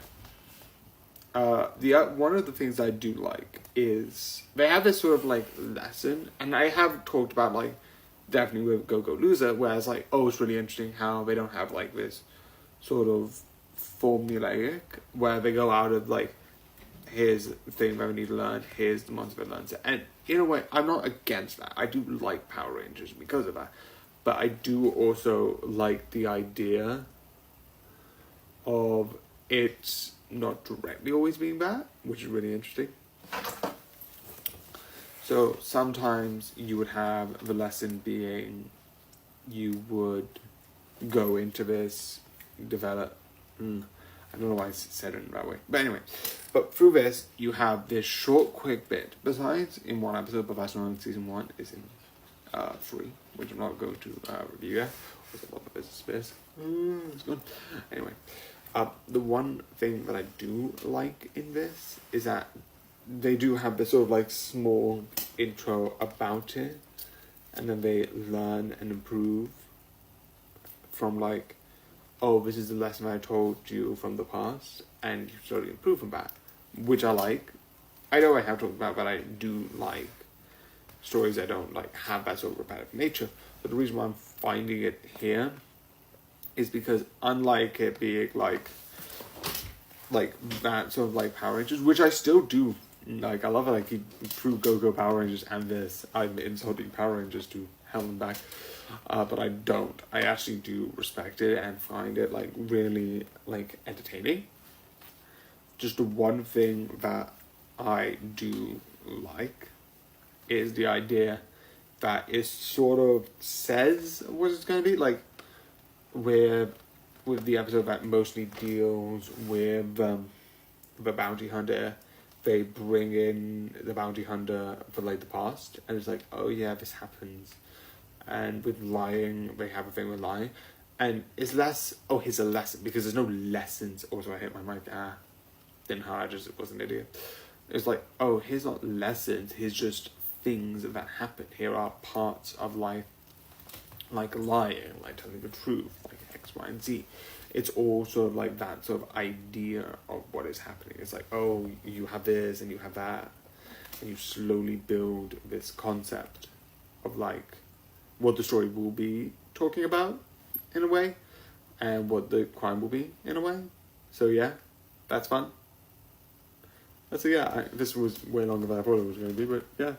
One of the things I do like is they have this sort of like lesson, and I have talked about like definitely with Go Go Loser, whereas like, oh, it's really interesting how they don't have like this sort of formulaic where they go out of like, here's the thing that we need to learn, here's the monster that learns it, and in a way I'm not against that. I do like Power Rangers because of that, but I do also like the idea of it's not directly always being bad, which is really interesting. So sometimes you would have the lesson being, you would go into this, develop, I don't know why I said it that way, but anyway, but through this you have this short quick bit. Besides, in one episode, Professional in season 1 is in 3, which I'm not going to review yet. There's a lot of business space. It's good. Anyway, the one thing that I do like in this is that they do have this sort of like small intro about it, and then they learn and improve from like, oh, this is the lesson I told you from the past, and you slowly improve from that, which I like. I know I have talked about, but I do like stories that don't like have that sort of repetitive nature. But the reason why I'm finding it here is because, unlike it being like that sort of like Power Rangers, which I still do like, I love it, I keep through Go Power Rangers and this, I'm insulting Power Rangers to hell and back, but I don't. I actually do respect it and find it like really like entertaining. Just the one thing that I do like is the idea that it sort of says what it's going to be, like with the episode that mostly deals with the bounty hunter. They bring in the bounty hunter for like the past, and it's like, oh yeah, this happens. And with lying, they have a thing with lying, and it's less, oh, here's a lesson, because there's no lessons. Also, I hit my mic. Didn't hurt, I just was an idiot. It's like, oh, here's not lessons, here's just things that happen. Here are parts of life, like lying, like telling the truth, like X, Y, and Z. It's all sort of like that sort of idea of what is happening. It's like, oh, you have this and you have that, and you slowly build this concept of like what the story will be talking about in a way, and what the crime will be in a way. So yeah, that's fun. So yeah, this was way longer than I thought it was going to be, but yeah,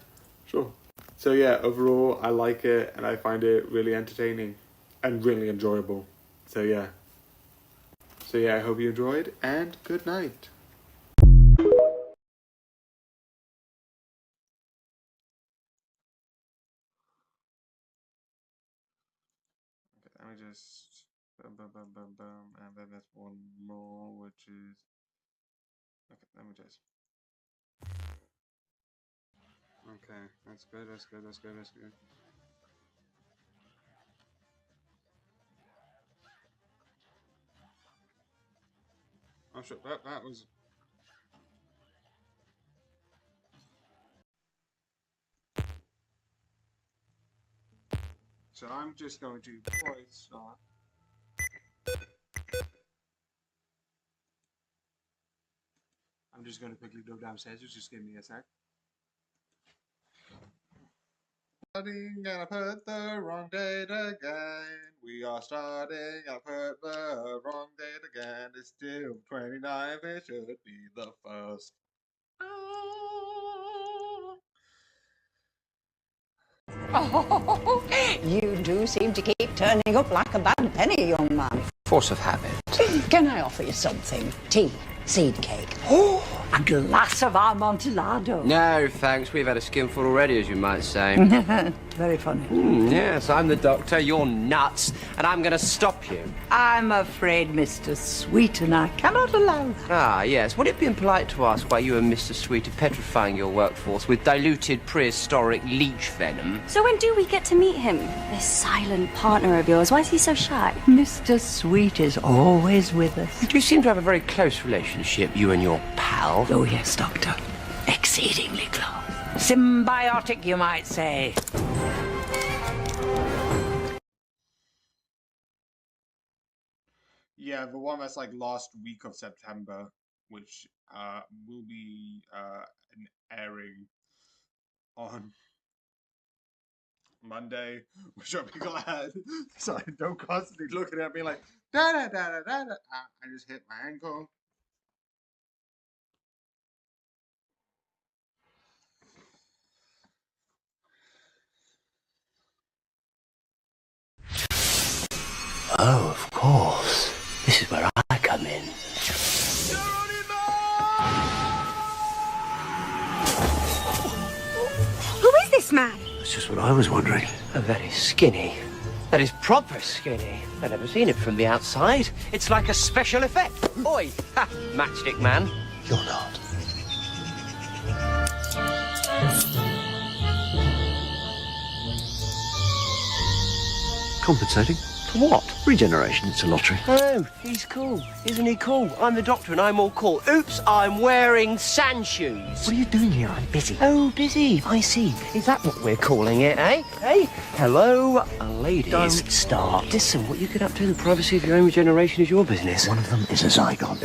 sure. So yeah, overall, I like it, and I find it really entertaining and really enjoyable. So yeah, I hope you enjoyed, and good night. Let me just boom, and then there's one more, which is okay. Let me just. Okay, that's good. Oh shit, that was. So I'm just going to start. I'm just going to quickly go downstairs. Just give me a sec. Starting and I put the wrong date again. We are starting, I put the wrong date again. It's still 29th, it should be the 1st. Oh, you do seem to keep turning up like a bad penny, young man. Force of habit. Can I offer you something? Tea, seed cake, oh, a glass of Amontillado. No, thanks. We've had a skinful already, as you might say. Very funny. Yes, I'm the doctor, you're nuts, and I'm going to stop you. I'm afraid, Mr. Sweeten, I cannot allow that. Ah, yes. Would it be impolite to ask why you and Mr. Sweet are petrifying your workforce with diluted prehistoric leech venom? So when do we get to meet him? This silent partner of yours, why is he so shy? Mr. Sweet is always with us. You seem to have a very close relationship, you and your pal. Oh, yes, Doctor. Exceedingly close. Symbiotic, you might say. Yeah, the one that's like last week of September, which will be airing on Monday, which I'll be glad. So I don't constantly looking at me like da da da da da da. I just hit my ankle. Oh, of course. This is where I come in. Who is this man? That's just what I was wondering. Oh, that is skinny. That is proper skinny. I've never seen it from the outside. It's like a special effect. Oi! Ha! Matchstick man. You're not. Compensating? For what? Regeneration, it's a lottery. Oh, he's cool. Isn't he cool? I'm the doctor and I'm all cool. Oops, I'm wearing sand shoes. What are you doing here? I'm busy. Oh, busy. I see. Is that what we're calling it, eh? Hey? Hello, ladies. Don't start. Listen, what you get up to in the privacy of your own regeneration is your business. One of them is a Zygon.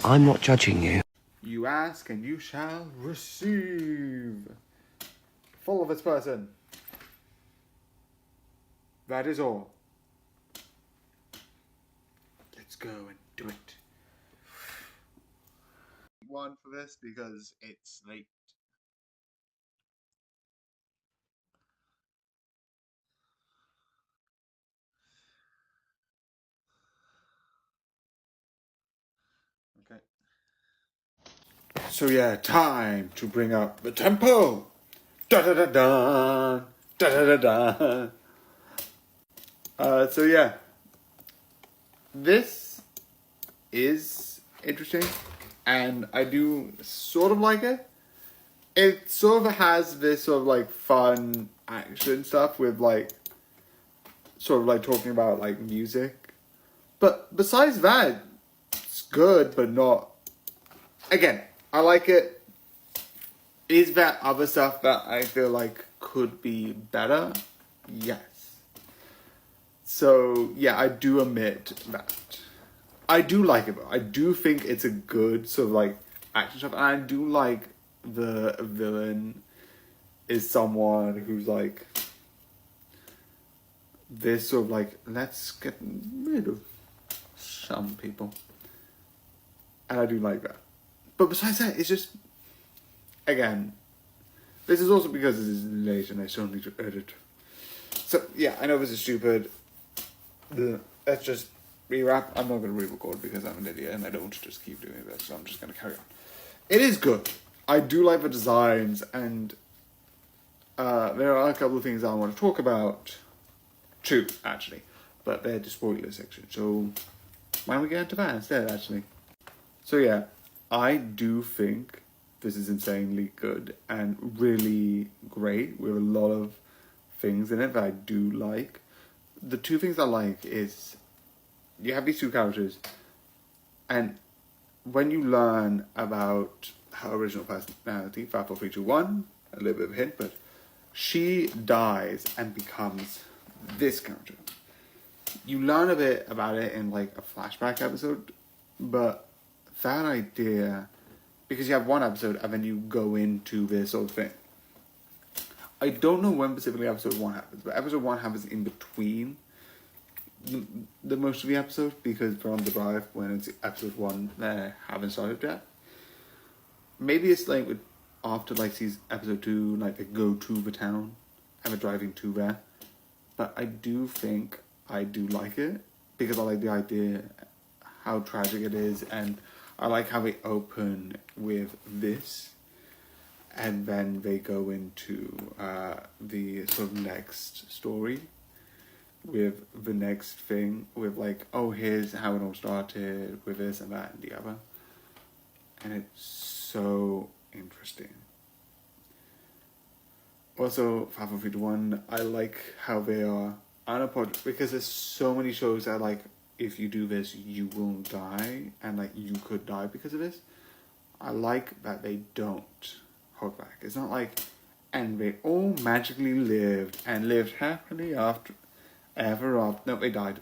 I'm not judging you. You ask and you shall receive. Full of its person. That is all. Let's go and do it. One for this because it's late. Okay. So yeah, time to bring up the tempo. Da da da da. Da da da da. So yeah, this is interesting, and I do sort of like it. It sort of has this sort of like fun action stuff with like, sort of like talking about like music. But besides that, it's good, but not, again, I like it. Is there other stuff that I feel like could be better? Yes. So, yeah, I do admit that. I do like it, though. I do think it's a good sort of, like, action stuff. And I do like the villain is someone who's, like, this sort of, like, let's get rid of some people. And I do like that. But besides that, it's just, again, this is also because this is late and I still need to edit. So, yeah, I know this is stupid. Let's just rewrap. I'm not going to re-record because I'm an idiot and I don't want to just keep doing this, so I'm just going to carry on. It is good. I do like the designs, and there are a couple of things I want to talk about. Two, actually. But they're the spoiler section, so why don't we get into that instead, actually? So yeah, I do think this is insanely good and really great with a lot of things in it that I do like. The two things I like is you have these two characters, and when you learn about her original personality, 54321, a little bit of a hint, but she dies and becomes this character. You learn a bit about it in like a flashback episode, but that idea, because you have one episode and then you go into this sort of thing. I don't know when specifically episode 1 happens, but episode 1 happens in between the most of the episodes, because from the drive, when it's episode 1, they haven't started yet. Maybe it's like after like season episode 2, like they go to the town and they're driving to there. But I do think I do like it, because I like the idea, how tragic it is, and I like how they open with this, and then they go into the sort of next story, with the next thing, with like, oh, here's how it all started, with this and that and the other. And it's so interesting. Also, 54321, I like how they are unapologetic, because there's so many shows that like, if you do this, you will die, and like, you could die because of this. I like that they don't hold back. It's not like, and they all magically lived happily ever after. No, they died.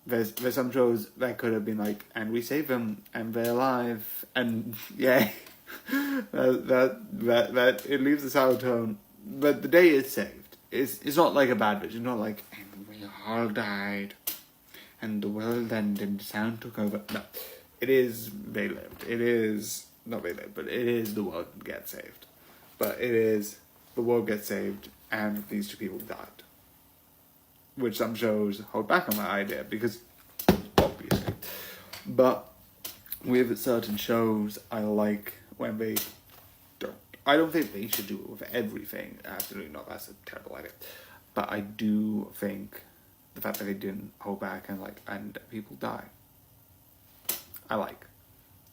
There's some shows that could have been like, and we save them, and they're alive, and yeah, that it leaves a sour tone. But the day is saved. It's not like a bad bitch. It's not like, and we all died, and the world ended, and the sound took over. No, it is they lived. It is not they lived, but it is the world gets saved. But it is the world gets saved, and these two people died. Which some shows hold back on that idea, because obviously. But with certain shows, I like when they don't. I don't think they should do it with everything. Absolutely not. That's a terrible idea. But I do think the fact that they didn't hold back and people die, I like.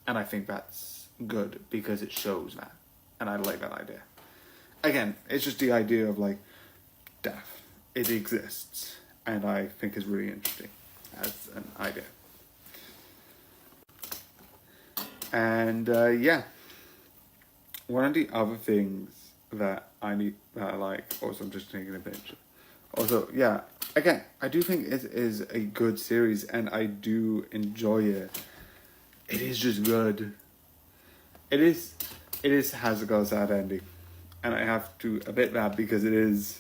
And I think that's good because it shows that. And I like that idea. Again, it's just the idea of like death. It exists. And I think is really interesting as an idea. And yeah. One of the other things that I like, also I'm just taking a picture. Also, yeah, again, I do think it is a good series and I do enjoy it. It is just good. It has got a sad ending. And I have to admit that because it is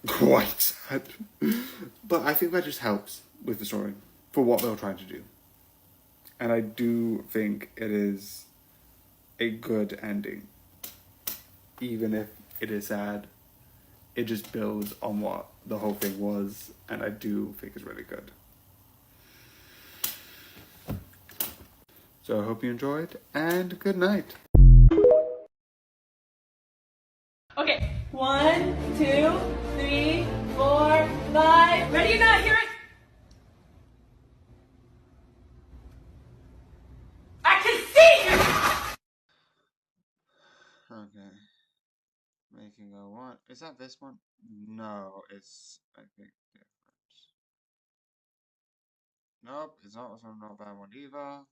quite sad. But I think that just helps with the story for what they're trying to do. And I do think it is a good ending. Even if it is sad, it just builds on what the whole thing was, and I do think it's really good. So I hope you enjoyed, and good night. Okay, 1, 2, 3, 4, 5. Ready or not? Here it. I can see you. Okay. Making a one. Is that this one? No, it's I think different. Nope, it's not that one either.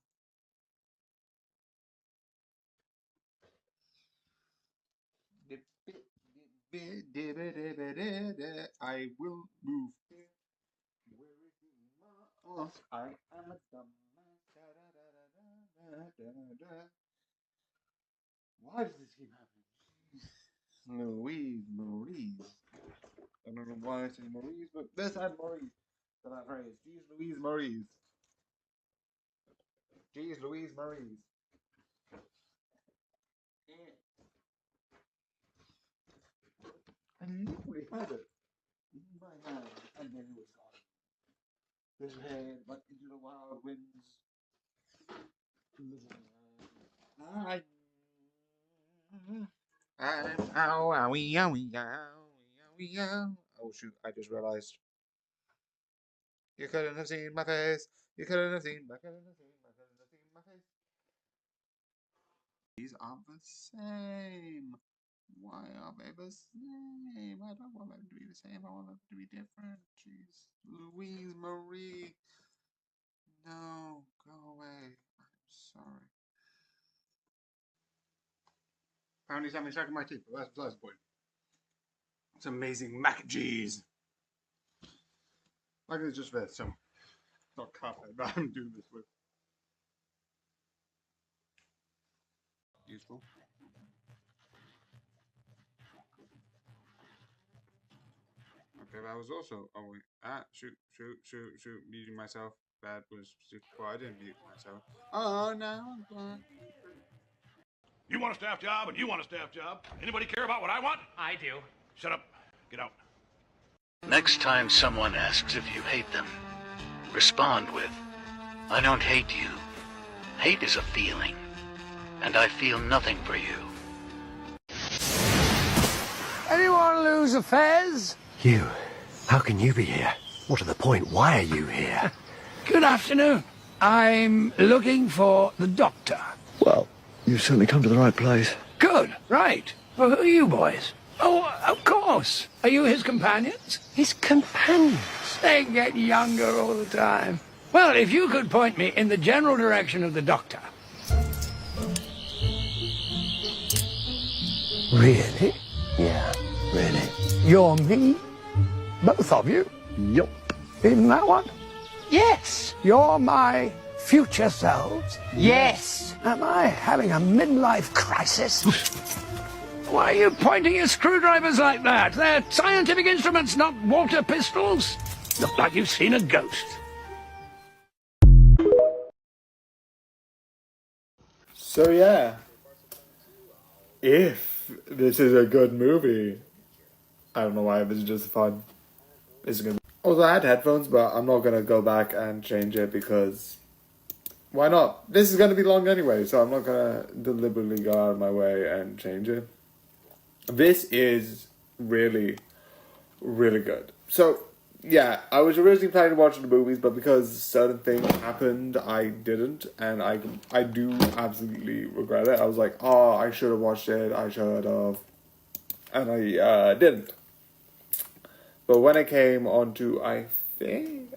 I will move. I am a dumb. Why does this keep happening? Louise. I don't know why I say Maurice, but let's add Maurice. to that phrase. Jeez Louise Maurice. Jeez Louise Maurice. I literally had it in my hand, and then it was gone. This head went into the wild winds. Oh shoot, I just realized. You couldn't have seen my face. You couldn't have seen my face. These aren't the same. Why are they the same? I don't want them to be the same. I want them to be different. Jeez. Louise Marie. No, go away. I'm sorry. Apparently something stuck in my teeth, but that's besides the point. It's amazing mac and cheese. Like it's just this, so not carpet that I'm doing this with. Useful. Okay, that was also shoot, muting myself. That was well, I didn't mute myself. Oh no, I'm gone. You want a staff job and you want a staff job. Anybody care about what I want? I do. Shut up. Get out. Next time someone asks if you hate them, respond with, I don't hate you. Hate is a feeling, and I feel nothing for you. Anyone lose a fez? You? How can you be here? What to the point? Why are you here? Good afternoon. I'm looking for the doctor. Well, you've certainly come to the right place. Good, right. Well, who are you boys? Oh, of course. Are you his companions? His companions? They get younger all the time. Well, if you could point me in the general direction of the doctor. Really? Yeah, really. You're me? Both of you? Yup. In that one? Yes. You're my future selves? Yes. Am I having a midlife crisis? Why are you pointing your screwdrivers like that? They're scientific instruments, not water pistols. Look like you've seen a ghost. So yeah, if this is a good movie, I don't know why this is just fun. This is gonna. Also, I had headphones, but I'm not gonna go back and change it because why not? This is gonna be long anyway, so I'm not gonna deliberately go out of my way and change it. This is really, really good. So yeah, I was originally planning to watch the movies, but because certain things happened, I didn't, and I do absolutely regret it. I was like, oh, I should have watched it, I should have, and I didn't. But when it came onto, when it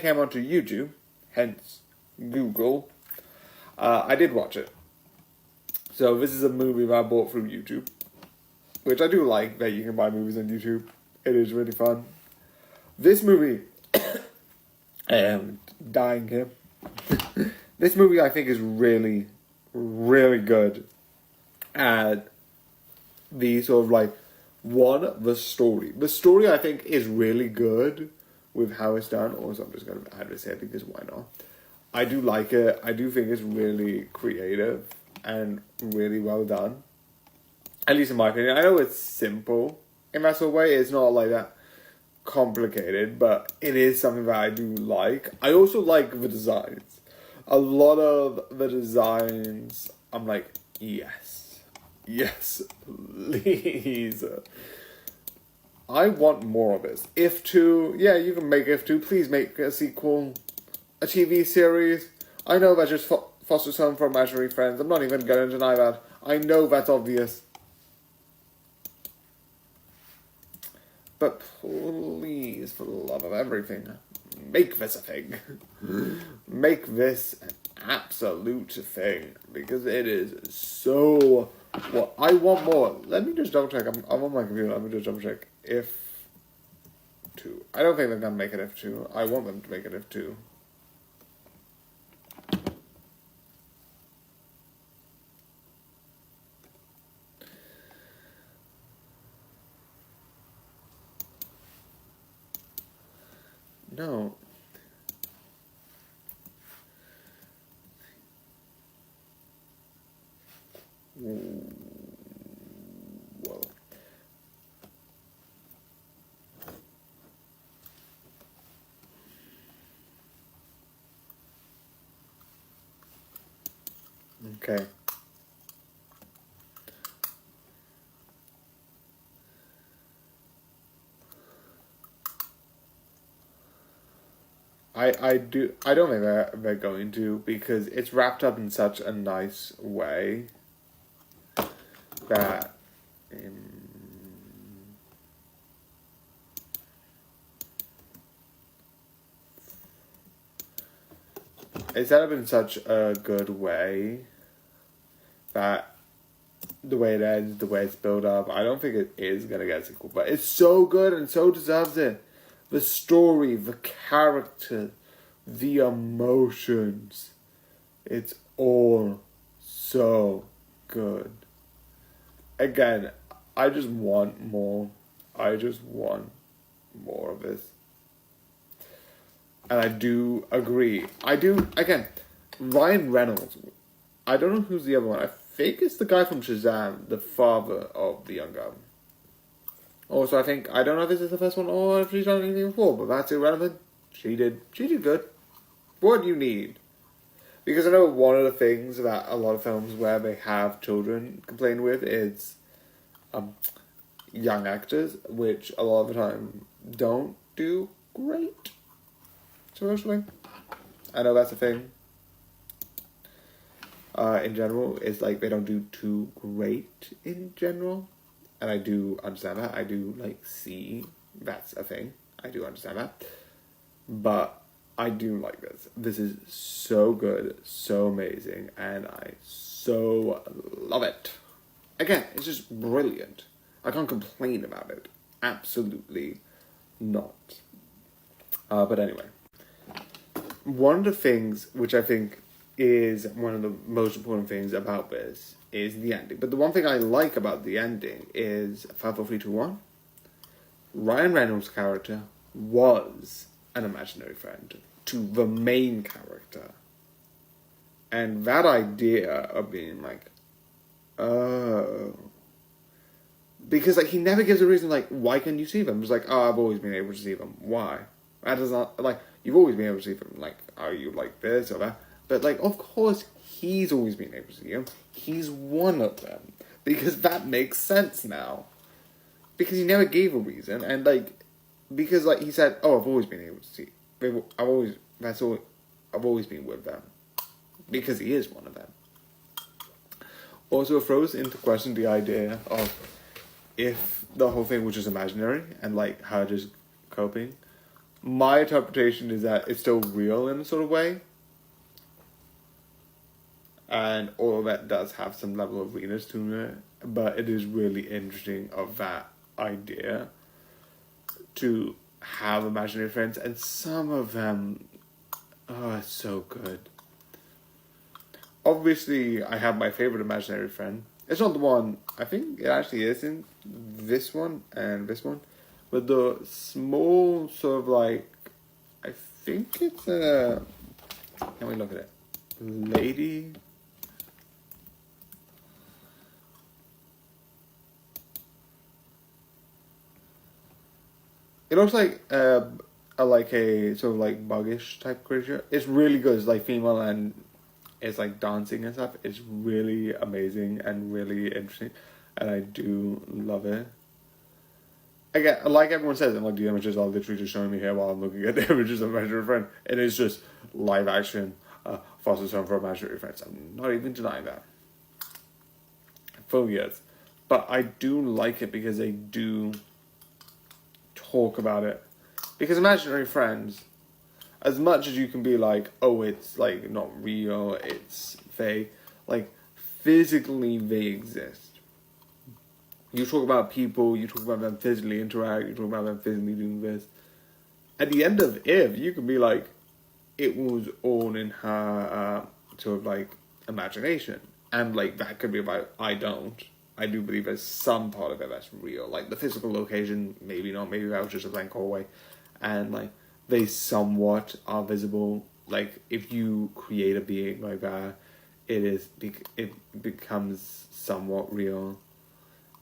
came onto YouTube, hence Google, I did watch it. So this is a movie that I bought from YouTube, which I do like that you can buy movies on YouTube. It is really fun. This movie, I am dying here. This movie I think is really, really good at the sort of like, the story. The story I think is really good with how it's done. Also, I'm just going to add this here because why not? I do like it. I do think it's really creative and really well done. At least in my opinion. I know it's simple in that sort of way. It's not like that complicated, but it is something that I do like. I also like the designs. A lot of the designs, I'm like, yes, please. I want more of this. If 2, yeah, you can make If 2. Please make a sequel, a TV series. I know that's just Foster's Home for Imaginary Friends. I'm not even going to deny that. I know that's obvious. But please, for the love of everything, make this a thing. Make this an absolute thing. Because it is so... Well, I want more. Let me just double check. I'm on my computer. Let me just double check. If 2. I don't think they're going to make it If 2. I want them to make it If 2. No. Whoa. Okay. I don't think they're going to, because it's wrapped up in such a nice way that it's set up in such a good way that the way it ends, the way it's built up, I don't think it is going to get a sequel, but it's so good and so deserves it. The story, the character, the emotions, it's all so good. Again, I just want more. I just want more of this. And I do agree. Again, Ryan Reynolds, I don't know who's the other one. I think it's the guy from Shazam, the father of the young girl. Also, I don't know if this is the first one or if she's done anything before, but that's irrelevant. She did good. What do you need? Because I know one of the things about a lot of films where they have children complain with is young actors, which a lot of the time don't do great. Supposedly. I know that's a thing. In general, it's like they don't do too great in general. And I do understand that. I do, see that's a thing. I do understand that. But I do like this. This is so good, so amazing, and I so love it. Again, it's just brilliant. I can't complain about it. Absolutely not. But anyway. One of the things which I think is one of the most important things about this is the ending. But the one thing I like about the ending is 5, 4, 3, 2, 1. Ryan Reynolds' character was an imaginary friend to the main character. And that idea of being like, oh. Because he never gives a reason why can you see them? It's like, oh, I've always been able to see them. Why? That does not, you've always been able to see them. Are you like this or that? But of course, he's always been able to see them. He's one of them. Because that makes sense now. Because he never gave a reason. And, because, he said, oh, I've always been able to see. I've always been with them. Because he is one of them. Also, it throws into question the idea of if the whole thing was just imaginary and, her just coping. My interpretation is that it's still real in a sort of way. And all of that does have some level of realness to it. But it is really interesting of that idea to have imaginary friends. And some of them, it's so good. Obviously, I have my favorite imaginary friend. It's not the one, I think it actually is in this one and this one. But the small sort of I think it's a, let me look at it. Lady. It looks like a sort of buggish type creature. It's really good. It's female and it's dancing and stuff. It's really amazing and really interesting. And I do love it. Again, like everyone says, and the images are literally just showing me here while I'm looking at the images of Imaginary Friend. It is just live action Foster's Home for Imaginary Friends. I'm not even denying that. Fully is. But I do like it because they do talk about it. Because Imaginary Friends, as much as you can be oh, it's not real, it's fake, physically they exist. You talk about people, you talk about them physically interact, you talk about them physically doing this. At the end of If, you can be it was all in her sort of imagination. And that could be about, I do believe there's some part of it that's real. The physical location, maybe not, maybe that was just a blank hallway. And they somewhat are visible. Like, if you create a being like that, it becomes somewhat real.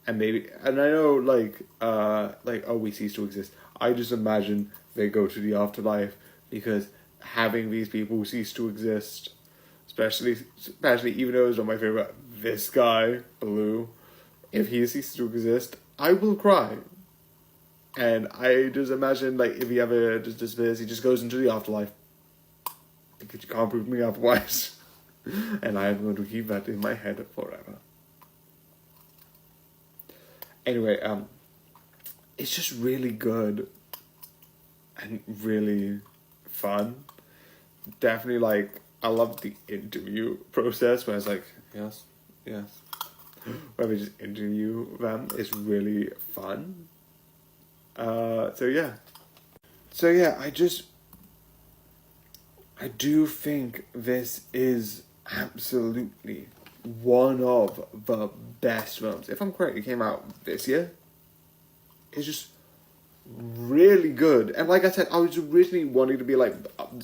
And maybe, and I know, like, oh, we cease to exist. I just imagine they go to the afterlife, because having these people cease to exist, especially even though it's not my favorite, this guy, Blue, if he ceases to exist, I will cry. And I just imagine, like, if he ever just disappears, he just goes into the afterlife. Because you can't prove me otherwise. And I am going to keep that in my head forever. Anyway, it's just really good. And really fun. Definitely, like, I love the interview process where it's like, yes. Where we just interview them. It's really fun. So yeah, I do think this is absolutely one of the best films. If I'm correct, it came out this year. It's just really good. And like I said, I was originally wanting to be like,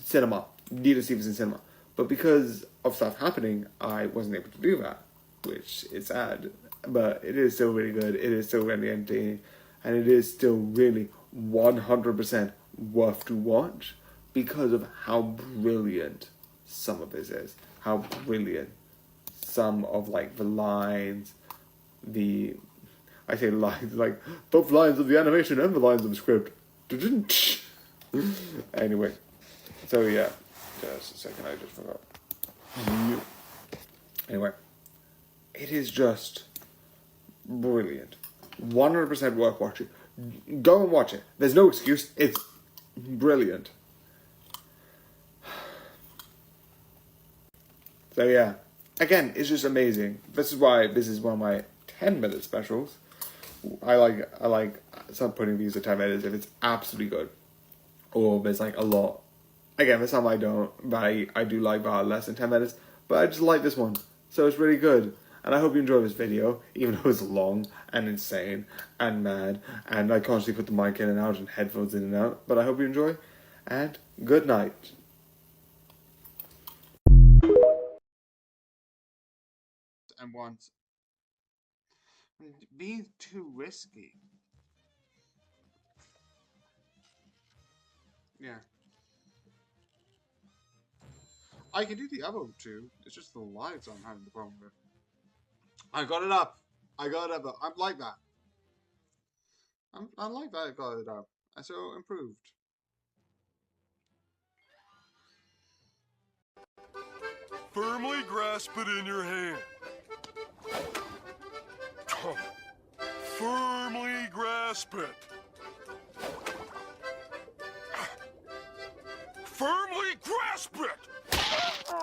cinema. Need to see this in cinema. But because of stuff happening, I wasn't able to do that. Which is sad. But it is still really good. It is still really entertaining. And it is still really 100% worth to watch. Because of how brilliant some of this is. How brilliant some of, like, the lines, I say lines, like, both lines of the animation and the lines of the script. Anyway, so yeah, just a second, I just forgot. Anyway, it is just brilliant. 100% worth watching. Go and watch it. There's no excuse. It's brilliant. So yeah, again, it's just amazing. This is why this is one of my 10-minute specials. I like some putting these at 10 minutes if it's absolutely good. Or there's like a lot. Again, there's some I don't, but I do like that less than 10 minutes. But I just like this one. So it's really good. And I hope you enjoy this video, even though it's long and insane and mad. And I constantly put the mic in and out and headphones in and out. But I hope you enjoy. And good night. And once being too risky. Yeah. I can do the other two. It's just the lives I'm having the problem with. I got it up. I'm like that. I'm like that. I got it up. I so improved. Firmly grasp it in your hand. Firmly grasp it. Firmly grasp it. That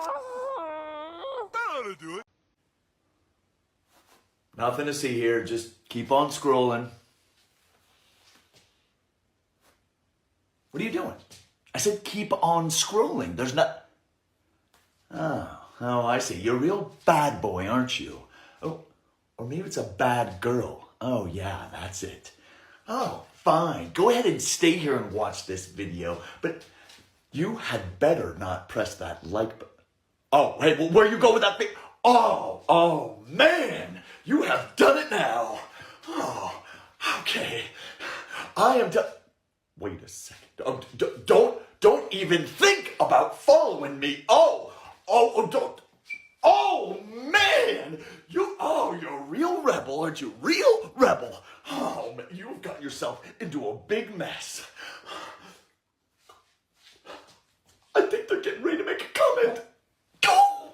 ought to do it. Nothing to see here. Just keep on scrolling. What are you doing? I said keep on scrolling. There's not... Oh, I see. You're a real bad boy, aren't you? Oh, or maybe it's a bad girl. Oh, yeah, that's it. Oh, fine. Go ahead and stay here and watch this video. But you had better not press that like button. Oh, hey, well, where you go with that thing? Oh, man. You have done it now. Oh, okay. I am done. Wait a second. Don't even think about following me. Don't. Oh, man. You're a real rebel, aren't you? Real rebel. Oh, man, you've got yourself into a big mess. I think they're getting ready to make a comment. Oh,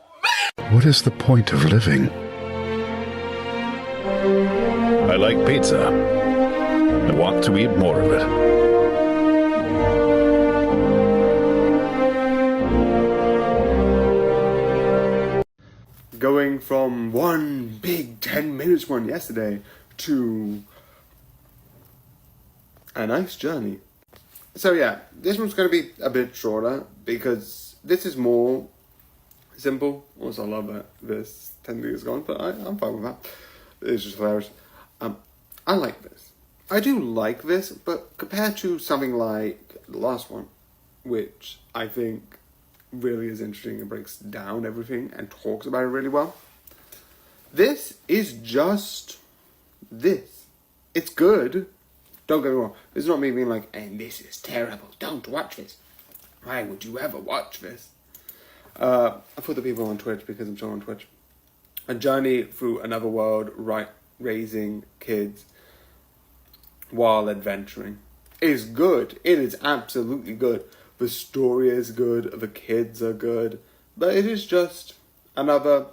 man. What is the point of living? I like pizza. I want to eat more of it. Going from one big 10 minutes one yesterday to a nice journey. So yeah, this one's going to be a bit shorter because this is more simple. Also, I love that this 10 minutes gone, but I'm fine with that. It's just hilarious. I like this. I do like this, but compared to something like the last one, which I think really is interesting and breaks down everything and talks about it really well. This is just this. It's good. Don't get me wrong. This is not me being like, and this is terrible. Don't watch this. Why would you ever watch this? I put the people on Twitch because I'm still on Twitch. A journey through another world, raising kids while adventuring is good. It is absolutely good. The story is good. The kids are good. But it is just another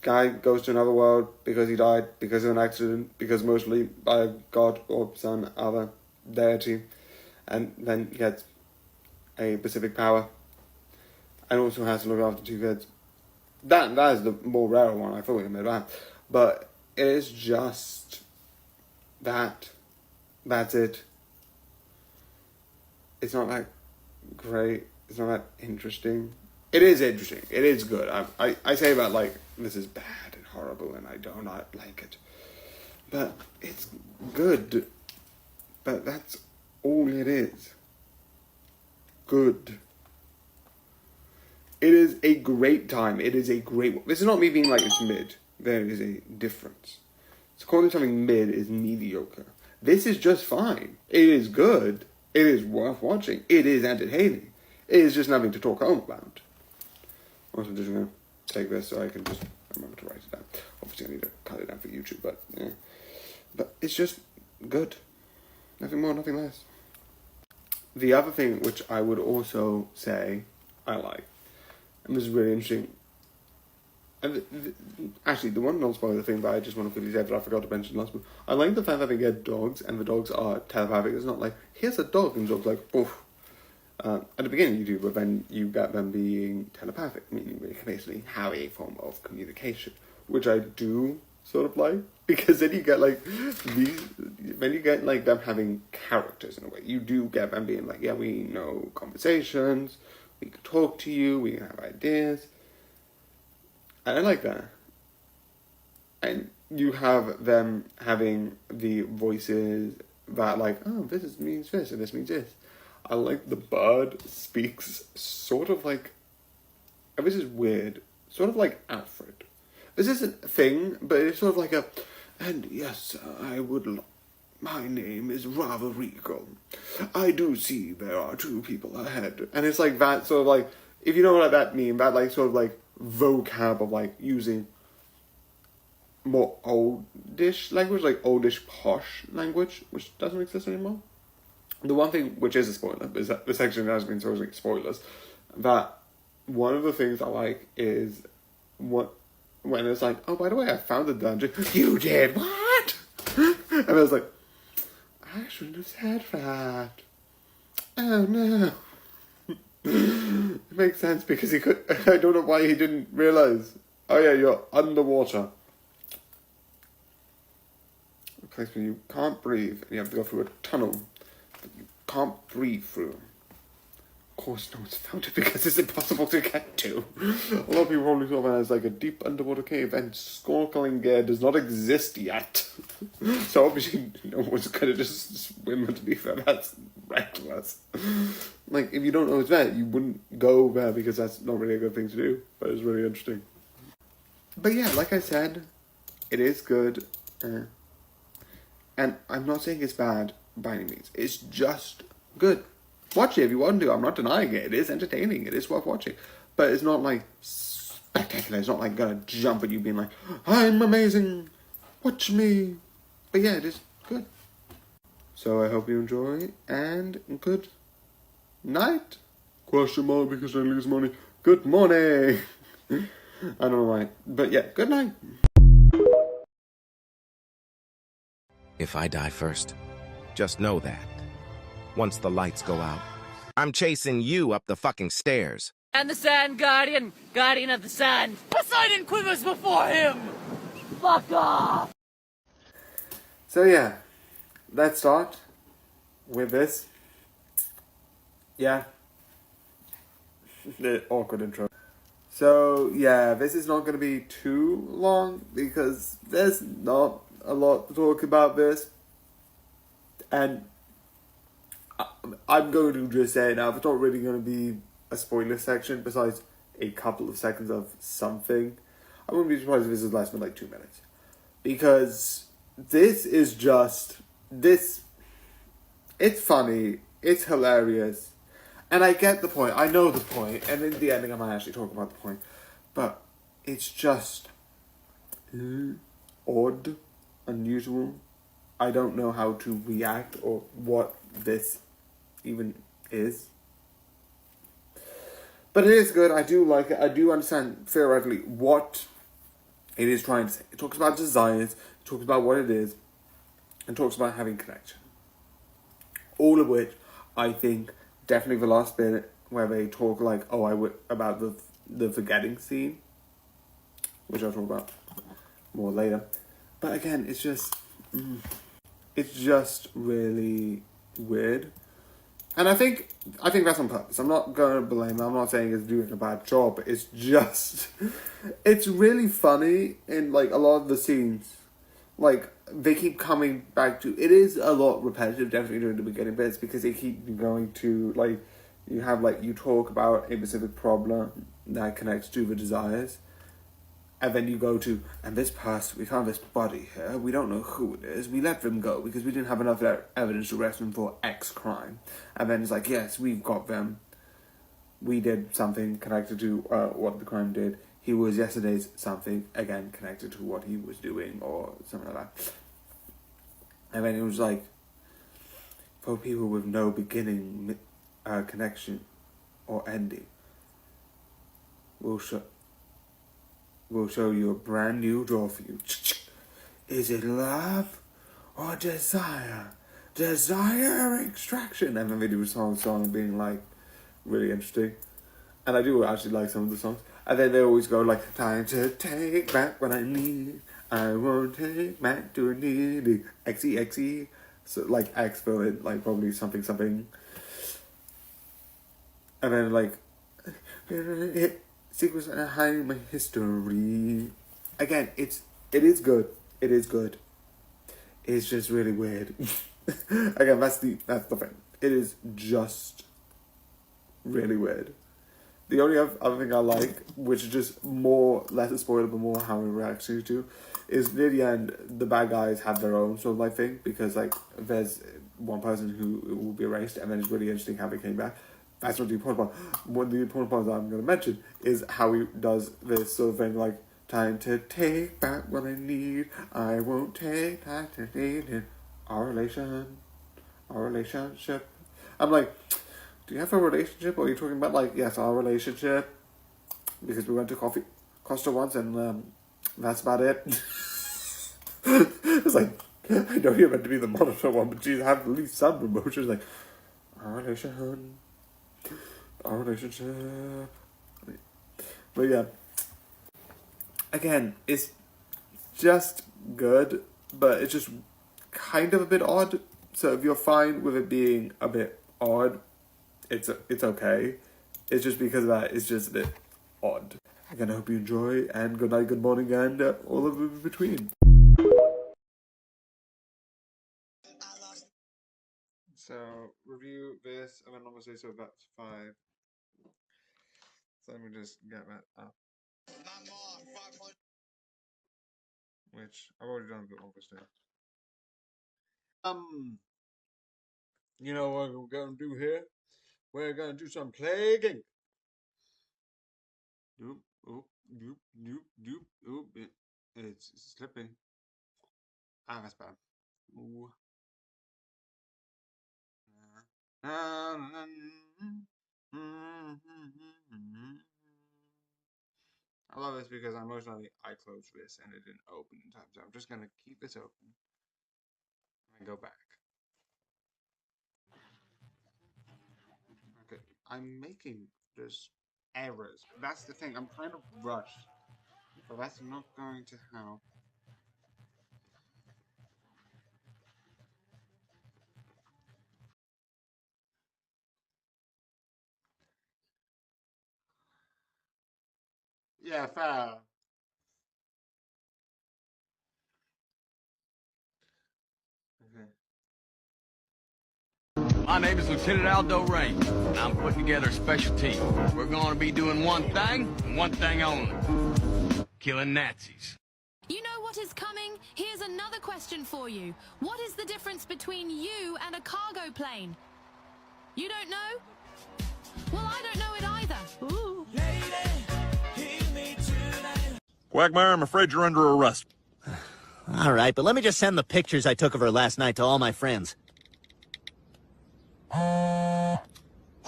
guy goes to another world because he died because of an accident, because mostly by a god or some other deity, and then gets a specific power, and also has to look after two kids. That is the more rare one. I fully admit that, but it is just that. That's it. It's not that great. It's not that interesting. It is interesting. It is good. I say about like this is bad and horrible and I do not like it, but it's good. But that's all it is. Good. It is a great time. It is a great... This is not me being like it's mid. There is a difference. So calling something mid is mediocre. This is just fine. It is good. It is worth watching. It is entertaining. It is just nothing to talk home about. Also, I'm just going to take this so I can just remember to write it down. Obviously, I need to cut it down for YouTube, but yeah. But it's just good. Nothing more, nothing less. The other thing which I would also say I like, and this is really interesting, and actually the one non-spoiler thing that I just want to quickly say that I forgot to mention last one, I like the fact that they get dogs and the dogs are telepathic. It's not like, here's a dog and the dog's like, oof. At the beginning you do, but then you get them being telepathic, meaning they can basically have a form of communication, which I do sort of like, because then you get like these, then you get like them having characters in a way. You do get them being like, yeah, we know conversations, we can talk to you, we can have ideas, and I like that. And you have them having the voices that like, oh, this means this and this means this. I like the bird speaks sort of like, and this is weird, sort of like Alfred. This isn't a thing, but it's sort of like a, and yes, I would, my name is rather regal. I do see there are two people ahead. And it's like that sort of like, if you know what that means, that like sort of like vocab of like using more oldish language, like oldish posh language, which doesn't exist anymore. The one thing which is a spoiler is that this section has been sort of spoilers. That one of the things I like is when it's like, oh, by the way, I found the dungeon. You did what? And I was like, I shouldn't have said that. Oh no. It makes sense because he could. I don't know why he didn't realize. Oh yeah, you're underwater. A place where you can't breathe and you have to go through a tunnel. You can't breathe through. Of course, no one's found it because it's impossible to get to. A lot of people probably saw that as like a deep underwater cave, and snorkeling gear does not exist yet. So obviously, no one's gonna just swim underneath there. That's reckless. Like, if you don't know it's there, you wouldn't go there because that's not really a good thing to do. But it's really interesting. But yeah, like I said, it is good. And I'm not saying it's bad by any means. It's just good. Watch it if you want to. I'm not denying it. It is entertaining. It is worth watching. But it's not like spectacular. It's not like gonna jump at you being like, I'm amazing. Watch me. But yeah, it is good. So I hope you enjoy and good night. Question mark because I lose money. Good morning. I don't know why. But yeah, good night. If I die first, just know that. Once the lights go out, I'm chasing you up the fucking stairs. And the Sand Guardian, Guardian of the Sand. Poseidon quivers before him. Fuck off. So yeah, let's start with this. Yeah. The awkward intro. So yeah, this is not going to be too long because there's not a lot to talk about this. And I'm going to just say it now, it's not really going to be a spoiler section besides a couple of seconds of something. I wouldn't be surprised if this is less than like 2 minutes. Because this is just, it's funny, it's hilarious, and I get the point, I know the point, and in the ending I might actually talk about the point, but it's just odd, unusual. I don't know how to react or what this even is. But it is good, I do like it, I do understand theoretically what it is trying to say. It talks about desires, it talks about what it is, and talks about having connection. All of which, I think, definitely the last bit where they talk like, about the forgetting scene, which I'll talk about more later. But again, it's just really weird. And I think that's on purpose. I'm not going to blame them. I'm not saying it's doing a bad job. It's just, it's really funny in like a lot of the scenes. Like, they keep coming back to, it is a lot repetitive, definitely during the beginning bits, because they keep going to, like, you talk about a specific problem that connects to the desires, and then you go to, and this person, we found this body here, we don't know who it is, we let them go because we didn't have enough evidence to arrest them for X crime, and then it's like, yes, we've got them, we did something connected to what the crime did, he was yesterday's something, again, connected to what he was doing, or something like that. And then it was like, for people with no beginning connection or ending, we'll show you a brand new door for you. Is it love or desire? Desire extraction. And then they do a song being like really interesting. And I do actually like some of the songs. And then they always go like, time to take back what I need. I won't take back to a need. XE. So like X for like probably something. And then like, secrets behind my history. Again, it is good. It's just really weird. Again, that's the thing. It is just really weird. The only other thing I like, which is just less a spoiler, but more how it reacts to, is near the end, the bad guys have their own sort of like thing, because like there's one person who will be erased, and then it's really interesting how they came back. That's not the important part. One of the important parts that I'm going to mention is how he does this sort of thing, like, time to take back what I need, I won't take back to need it. Our relationship. I'm like, do you have a relationship, or are you talking about, like, yes, our relationship, because we went to Costa once, and that's about it. It's like, I know you're meant to be the monitor one, but you have at least some emotions, like, our relationship. But yeah, again, it's just good, but it's just kind of a bit odd. So if you're fine with it being a bit odd, it's okay. It's just because of that, it's just a bit odd. Again, I hope you enjoy, and good night, good morning, and all of it in between. So, review this, and then obviously, so that's 5. So let me just get that up. Which I've already done a bit obviously. You know what we're gonna do here? We're gonna do some plaguing. It's slipping. That's bad. Ooh. I love this because emotionally I closed this and it didn't open in time, so I'm just gonna keep this open and go back. Okay, I'm making just errors. That's the thing, I'm kind of rushed, but that's not going to help. Yeah, fair. Okay. My name is Lieutenant Aldo Rain, and I'm putting together a special team. We're going to be doing one thing, and one thing only. Killing Nazis. You know what is coming? Here's another question for you. What is the difference between you and a cargo plane? You don't know? Well, I don't know it either. Ooh. Quagmire, I'm afraid you're under arrest. All right, but let me just send the pictures I took of her last night to all my friends.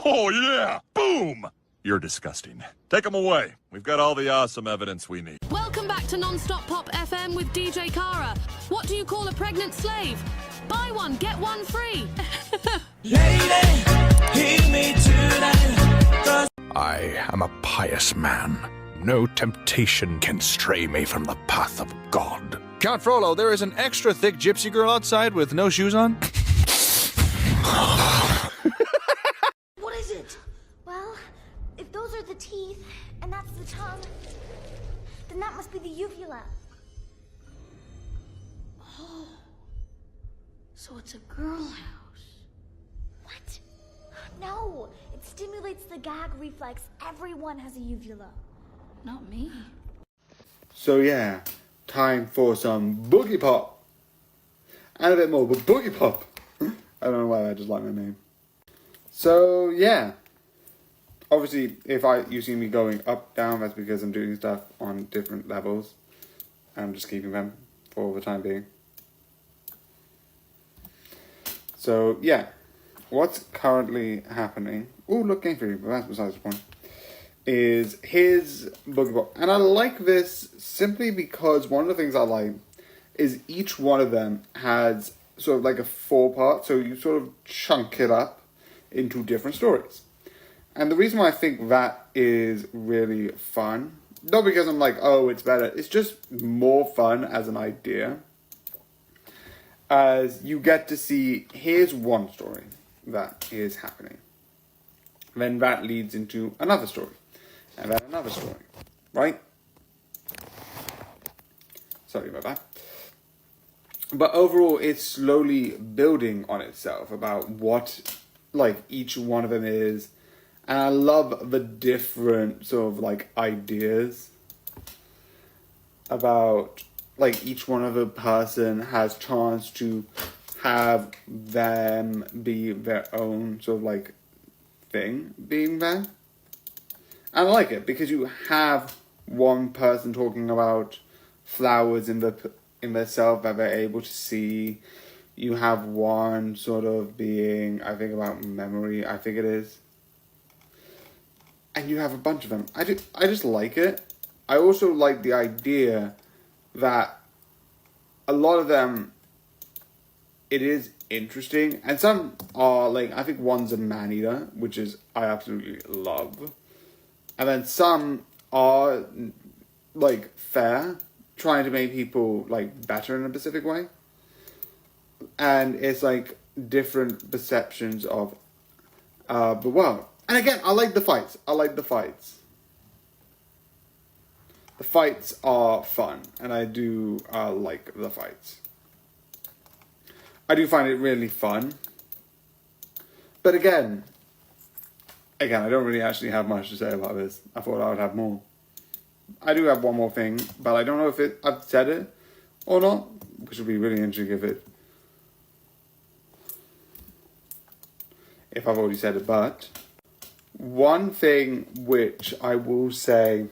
Oh, yeah! Boom! You're disgusting. Take them away. We've got all the awesome evidence we need. Welcome back to Non-Stop Pop FM with DJ Kara. What do you call a pregnant slave? Buy one, get one free. I am a pious man. No temptation can stray me from the path of God. Count Frollo, there is an extra thick gypsy girl outside with no shoes on. What is it? Well, if those are the teeth, and that's the tongue, then that must be the uvula. Oh, so it's a girl house. What? No, it stimulates the gag reflex. Everyone has a uvula. Not me. So yeah, time for some Boogie Pop. And a bit more, but Boogie Pop. I don't know why I just like my name. So yeah, obviously if you see me going up, down, that's because I'm doing stuff on different levels. I'm just keeping them for the time being. So yeah, what's currently happening, oh look, Game Theory, but that's besides the point, is his Boogie Pop. And I like this simply because one of the things I like is each one of them has sort of like a 4-part, so you sort of chunk it up into different stories. And the reason why I think that is really fun, not because I'm like, oh, it's better, it's just more fun as an idea, as you get to see, here's one story that is happening. Then that leads into another story. And then another story. Right? Sorry about that. But overall, it's slowly building on itself about what, like, each one of them is. And I love the different sort of, like, ideas about, like, each one of the person has chance to have them be their own sort of, like, thing being there. And I like it because you have one person talking about flowers in themselves that they're able to see. You have one sort of being, I think, about memory, I think it is. And you have a bunch of them. I just like it. I also like the idea that a lot of them, it is interesting. And some are, like, I think one's a man-eater, which is, I absolutely love. And then some are, like, fair, trying to make people, like, better in a specific way. And it's, like, different perceptions of the world. And again, I like the fights. The fights are fun, and I do like the fights. I do find it really fun. But again, I don't really actually have much to say about this. I thought I would have more. I do have one more thing, but I don't know if I've said it or not, which would be really interesting if I've already said it. But one thing which I will say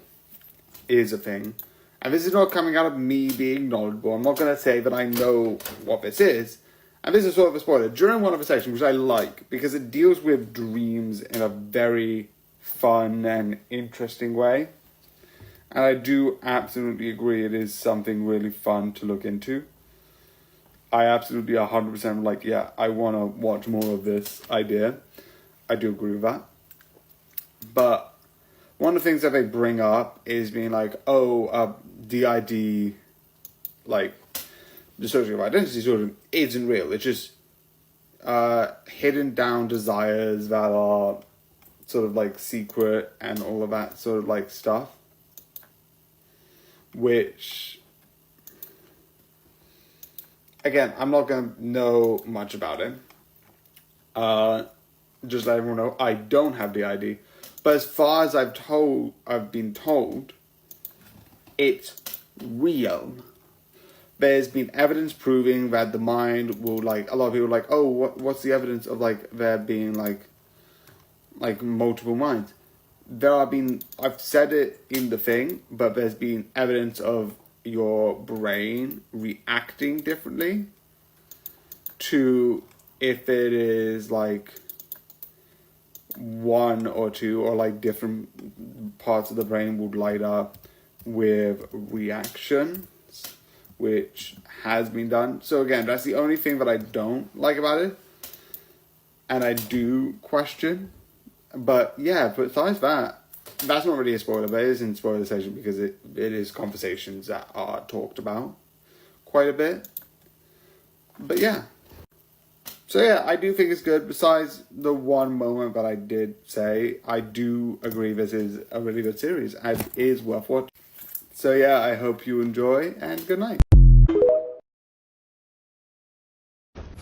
is a thing, and this is not coming out of me being knowledgeable. I'm not going to say that I know what this is. And this is sort of a spoiler. During one of the sections, which I like, because it deals with dreams in a very fun and interesting way. And I do absolutely agree it is something really fun to look into. I absolutely 100% like, yeah, I want to watch more of this idea. I do agree with that. But one of the things that they bring up is being like, oh, DID, like, dissociative identity disorder isn't real. It's just hidden down desires that are sort of like secret and all of that sort of like stuff. Which, again, I'm not going to know much about it. Just let everyone know I don't have the ID. But as far as I've been told, it's real. There's been evidence proving that the mind will, like, a lot of people are like, oh, what's the evidence of, like, there being, like multiple minds? I've said it in the thing, but there's been evidence of your brain reacting differently to if it is, like, one or two, or, like, different parts of the brain would light up with reactions, which has been done. So again, that's the only thing that I don't like about it, and I do question. But yeah, besides that, that's not really a spoiler, but it is in spoiler section because it is conversations that are talked about quite a bit. But yeah. So yeah, I do think it's good. Besides the one moment that I did say, I do agree this is a really good series and it is worth watching. So yeah, I hope you enjoy, and good night.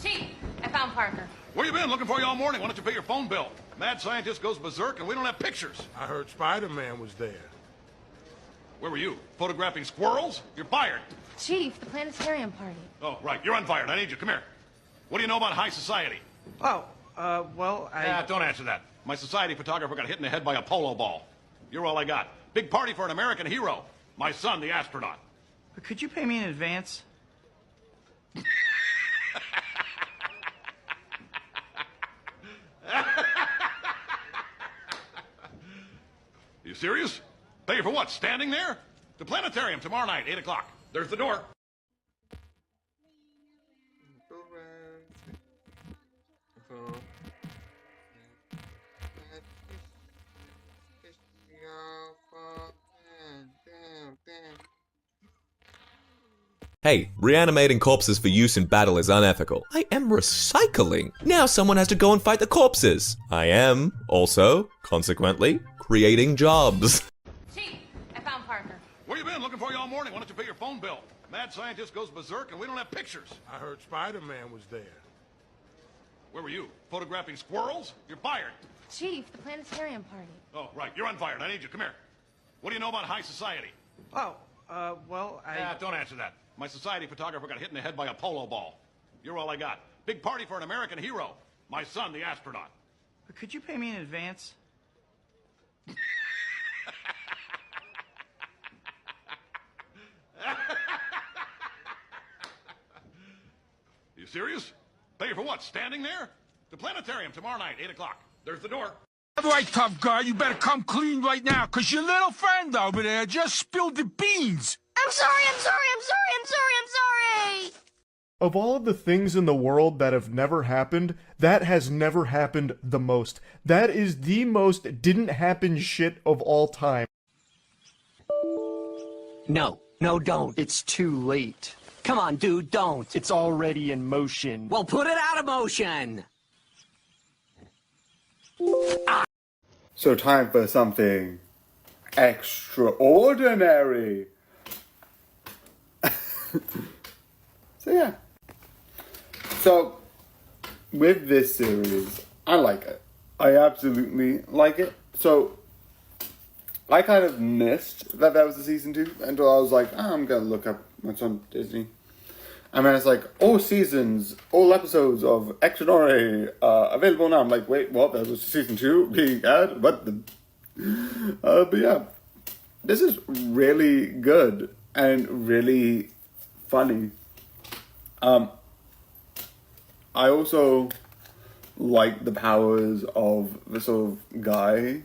Chief, I found Parker. Where you been? Looking for you all morning. Why don't you pay your phone bill? Mad scientist goes berserk and we don't have pictures. I heard Spider-Man was there. Where were you? Photographing squirrels? You're fired. Chief, the planetarium party. Oh, right. You're unfired. I need you. Come here. What do you know about high society? Oh, well, Don't answer that. My society photographer got hit in the head by a polo ball. You're all I got. Big party for an American hero. My son, the astronaut. But could you pay me in advance? You serious? Pay you for what? Standing there? The planetarium tomorrow night, 8 o'clock. There's the door. Hey, reanimating corpses for use in battle is unethical. I am recycling. Now someone has to go and fight the corpses. I am, also, consequently, creating jobs. Chief, I found Parker. Where you been? Looking for you all morning. Why don't you pay your phone bill? Mad scientist goes berserk and we don't have pictures. I heard Spider-Man was there. Where were you? Photographing squirrels? You're fired. Chief, the planetarium party. Oh, right. You're unfired. I need you. Come here. What do you know about high society? Oh, well, Don't answer that. My society photographer got hit in the head by a polo ball. You're all I got. Big party for an American hero. My son, the astronaut. But could you pay me in advance? You serious? Pay you for what? Standing there? The planetarium tomorrow night, 8 o'clock. There's the door. All right, tough guy, you better come clean right now, because your little friend over there just spilled the beans. I'm sorry. Of all of the things in the world that have never happened, that has never happened the most. That is the most didn't happen shit of all time. No, don't. It's too late. Come on, dude, don't. It's already in motion. Well, put it out of motion! So time for something extraordinary. So yeah. So with this series, I like it. I absolutely like it. So I kind of missed that was the season 2 until I was like, I'm gonna look up what's on Disney. And then it's like, all episodes of Extraordinary available now. I'm like, wait, what? That was season 2 being aired? What the? But yeah, this is really good and really funny. I also like the powers of the sort of guy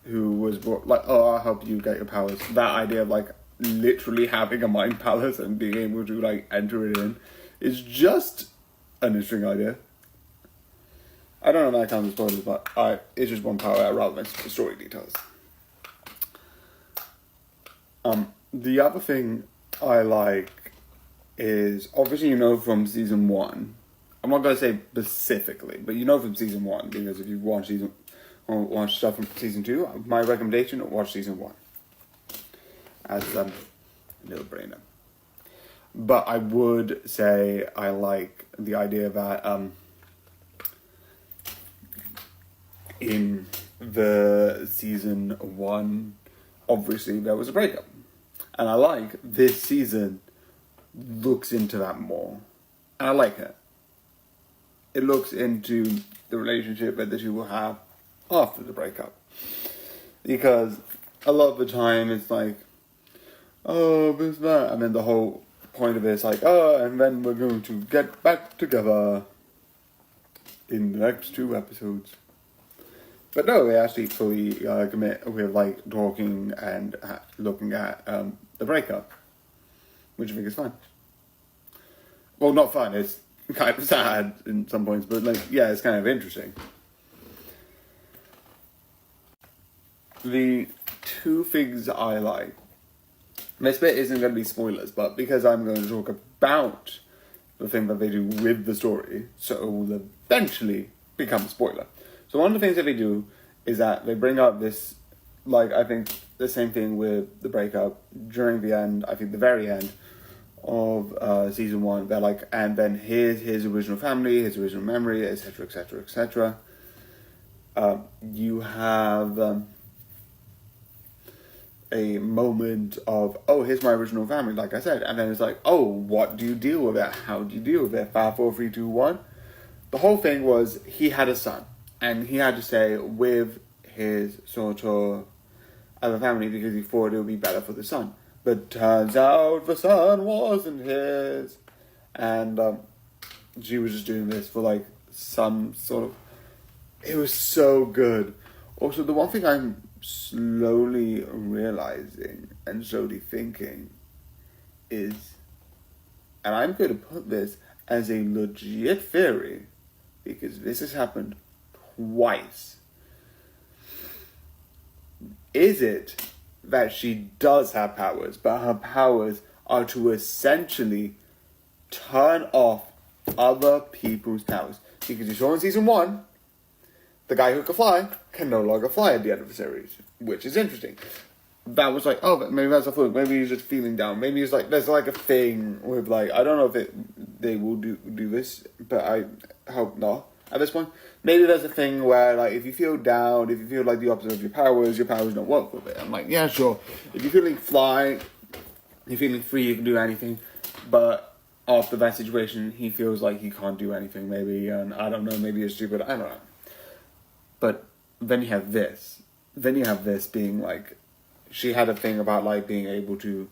who was brought, like, oh, I'll help you get your powers. That idea of, like, literally having a mind palace and being able to, like, enter it in is just an interesting idea. I don't know if that counts as spoilers, but it's just one power rather than story details. The other thing I like is, obviously you know from season 1, I'm not going to say specifically, but you know from season 1, because if you've watched stuff from season 2, my recommendation, watch season 1. As a little brainer. But I would say I like the idea that in the season 1, obviously there was a breakup. And I like this season looks into that more. And I like it. It looks into the relationship that the two will have after the breakup. Because a lot of the time it's like, oh, this, that. And then the whole point of it is like, oh, and then we're going to get back together in the next 2 episodes. But no, they actually fully commit with like talking and looking at the breakup, which I think is fun. Well, not fun, it's kind of sad in some points, but like, yeah, it's kind of interesting. The 2 things I like, this bit isn't going to be spoilers, but because I'm going to talk about the thing that they do with the story, so it will eventually become a spoiler. So one of the things that they do is that they bring up this, like, I think the same thing with the breakup during the end, I think the very end of season 1, they're like, and then here's his original family, his original memory, etc., etc., etc. You have a moment of, oh, here's my original family, like I said, and then it's like, oh, what do you deal with it? How do you deal with it? 5, 4, 3, 2, 1. The whole thing was he had a son, and he had to stay with his sort of other family because he thought it would be better for the son. But turns out the son wasn't his, and she was just doing this for like some sort of. It was so good. Also, the one thing I'm slowly realizing and slowly thinking is, and I'm going to put this as a legit theory, because this has happened twice. Is it that she does have powers, but her powers are to essentially turn off other people's powers? Because you saw in season 1, the guy who could fly can no longer fly at the end of the series, which is interesting. That was like, oh, maybe that's a fluke. Maybe he's just feeling down. Maybe he's like, there's like a thing with like, I don't know if they will do this, but I hope not at this point. Maybe there's a thing where like, if you feel down, if you feel like the opposite of your powers don't work with it. I'm like, yeah, sure. If you're feeling fly, you're feeling free, you can do anything. But after that situation, he feels like he can't do anything. Maybe, and I don't know, maybe it's stupid. I don't know. But then you have this. Then you have this being like, she had a thing about like being able to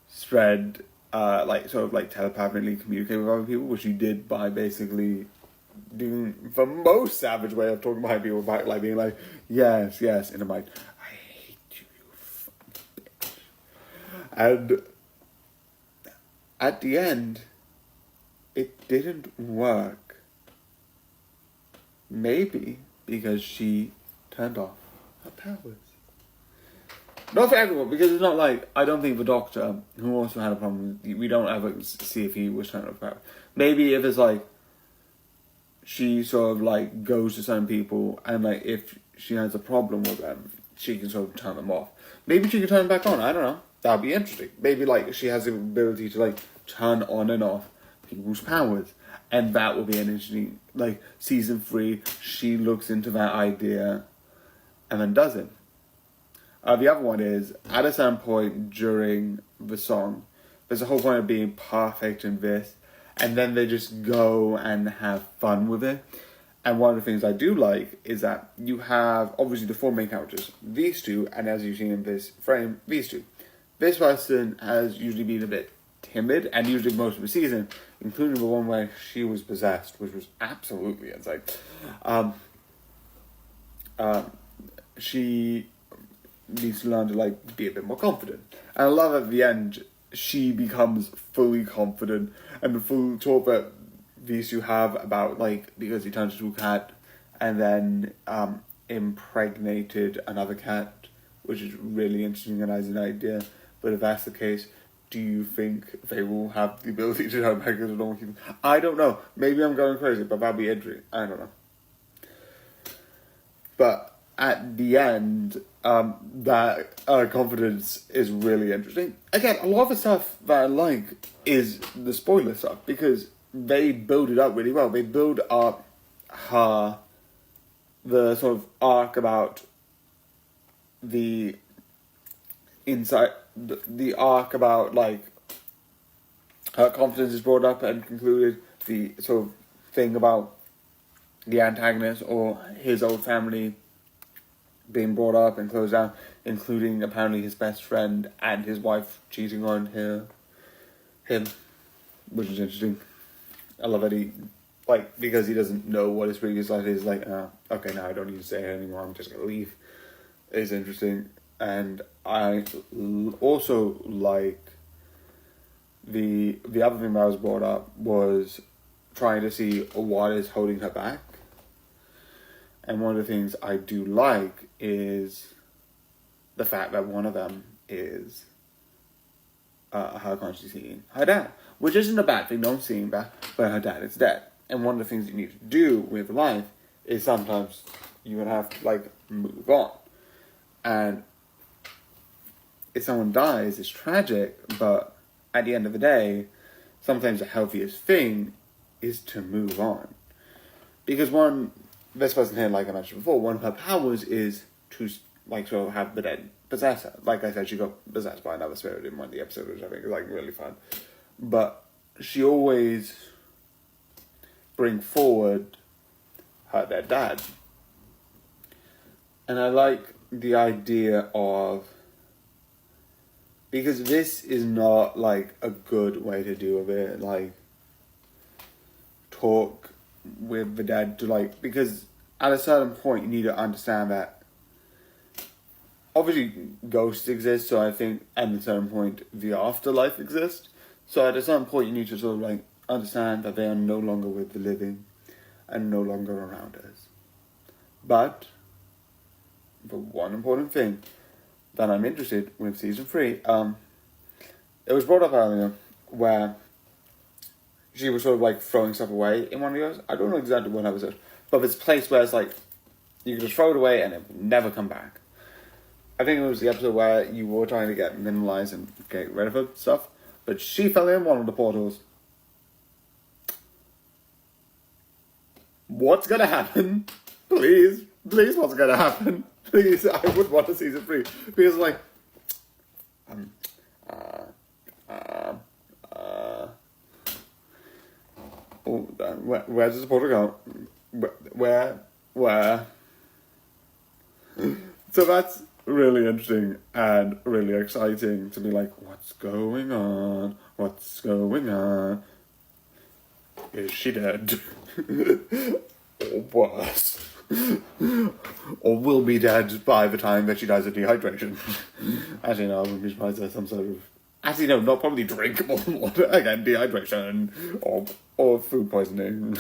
spread, like sort of like telepathically communicate with other people, which she did by basically doing the most savage way of talking behind people, about like being like, yes, yes, in a mic, I hate you, you fucking bitch. And at the end, it didn't work. Maybe because she turned off her powers. Not for everyone, because it's not like, I don't think the Doctor, who also had a problem, we don't ever see if he was turned off powers. Maybe if it's like, she sort of like goes to certain people, and like if she has a problem with them, she can sort of turn them off. Maybe she can turn them back on, I don't know. That'd be interesting. Maybe like she has the ability to like turn on and off people's powers. And that will be an interesting, like, season 3, she looks into that idea and then does it. The other one is, at a certain point during the song, there's a whole point of being perfect in this, and then they just go and have fun with it. And one of the things I do like is that you have, obviously, the 4 main characters, these 2, and as you've seen in this frame, these 2. This person has usually been a bit timid, and usually most of the season, including the one where she was possessed, which was absolutely insane. She needs to learn to like be a bit more confident, and I love at the end she becomes fully confident, and the full talk that these 2 have about like, because he turns into a cat and then impregnated another cat, which is really interesting and as an idea. But if that's the case, do you think they will have the ability to turn back into normal humans? I don't know. Maybe I'm going crazy, but that'd be interesting. I don't know. But at the end, that confidence is really interesting. Again, a lot of the stuff that I like is the spoiler stuff, because they build it up really well. They build up her the sort of arc about the insight, the arc about like her confidence is brought up and concluded, the sort of thing about the antagonist or his old family being brought up and closed down, including apparently his best friend and his wife cheating on him, which is interesting. I love that he, like, because he doesn't know what his previous life is, like, okay, now I don't need to say it anymore, I'm just gonna leave. It's interesting. And I also like the other thing that was brought up was trying to see what is holding her back. And one of the things I do like is the fact that one of them is her consciously seeing her dad, which isn't a bad thing, don't see him back, but her dad is dead. And one of the things you need to do with life is sometimes you're going to have to, like, move on. And if someone dies, it's tragic, but at the end of the day, sometimes the healthiest thing is to move on. Because this person here, like I mentioned before, one of her powers is to, like, sort of have the dead possess her. Like I said, she got possessed by another spirit in one of the episodes, which I think is, like, really fun. But she always bring forward their dad. And I like the idea of, because this is not, like, a good way to deal with it, like, talk with the dad to, like, because at a certain point you need to understand that obviously ghosts exist, so I think at a certain point the afterlife exists, so at a certain point you need to sort of, like, understand that they are no longer with the living and no longer around us. But the one important thing that I'm interested with season 3, it was brought up earlier where she was sort of, like, throwing stuff away in one of the episodes. I don't know exactly what episode, but it's a place where it's like you can just throw it away and it will never come back. I think it was the episode where you were trying to get minimalized and get rid of her stuff, but she fell in one of the portals. What's gonna happen? Please, what's gonna happen? Please, I would want a season 3 because, like, where does the portal go? Where? So that's really interesting and really exciting to be like, what's going on? What's going on? Is she dead? Or worse? Or will be dead by the time that she dies of dehydration? Actually, no, I wouldn't be surprised there's some sort of... Actually, no, not probably drinkable water. Again, dehydration or food poisoning.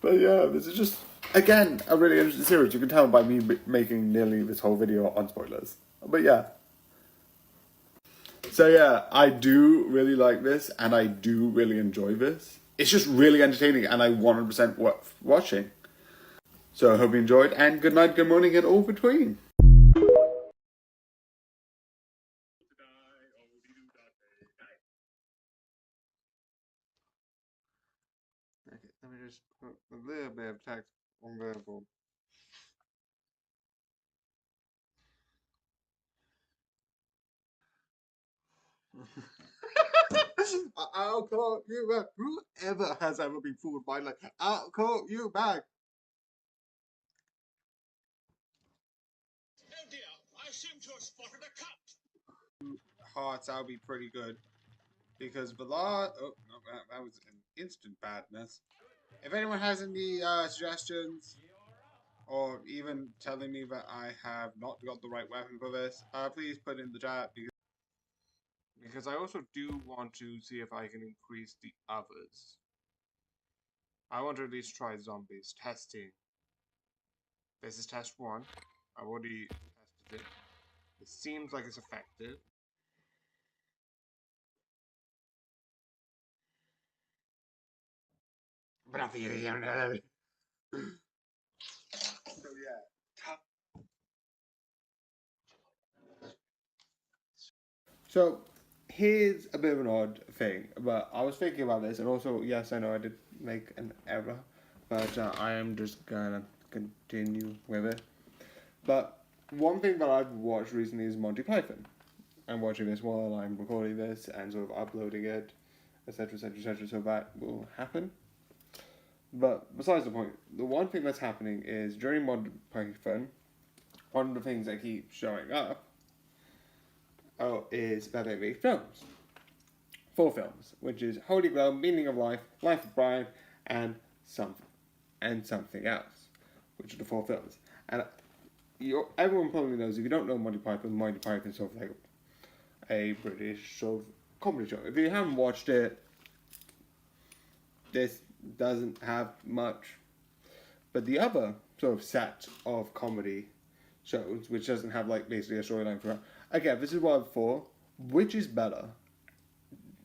But yeah, this is just, again, a really interesting series. You can tell by me making nearly this whole video on spoilers. But yeah. So yeah, I do really like this, and I do really enjoy this. It's just really entertaining, and I 100% worth watching. So I hope you enjoyed, and good night, good morning, and all between. Okay, let me just put a little bit of text on verbal. I'll call you back. Whoever has ever been fooled by, like, I'll call you back. Oh dear, I seem to have spotted a cut. Hearts, I'll be pretty good. Because the law... Oh, no, that was an instant badness. If anyone has any suggestions, or even telling me that I have not got the right weapon for this, please put it in the chat, because I also do want to see if I can increase the others. I want to at least try zombies. Testing. This is test 1. I've already tested it. It seems like it's effective. But I feel so yeah. So here's a bit of an odd thing, but I was thinking about this, and also, yes, I know I did make an error, but I am just gonna continue with it. But one thing that I've watched recently is Monty Python. I'm watching this while I'm recording this and sort of uploading it, etc., etc., etc., so that will happen. But besides the point, the one thing that's happening is during Monty Python, one of the things that keeps showing up is that they make films. 4 films, which is Holy Grail, Meaning of Life, Life of Brian, and something else, which are the 4 films. And everyone probably knows, if you don't know Monty Python is sort of like a British sort of comedy show. If you haven't watched it, this doesn't have much. But the other sort of set of comedy shows, which doesn't have like basically a storyline for it. Again, this is what I'm for. Which is better?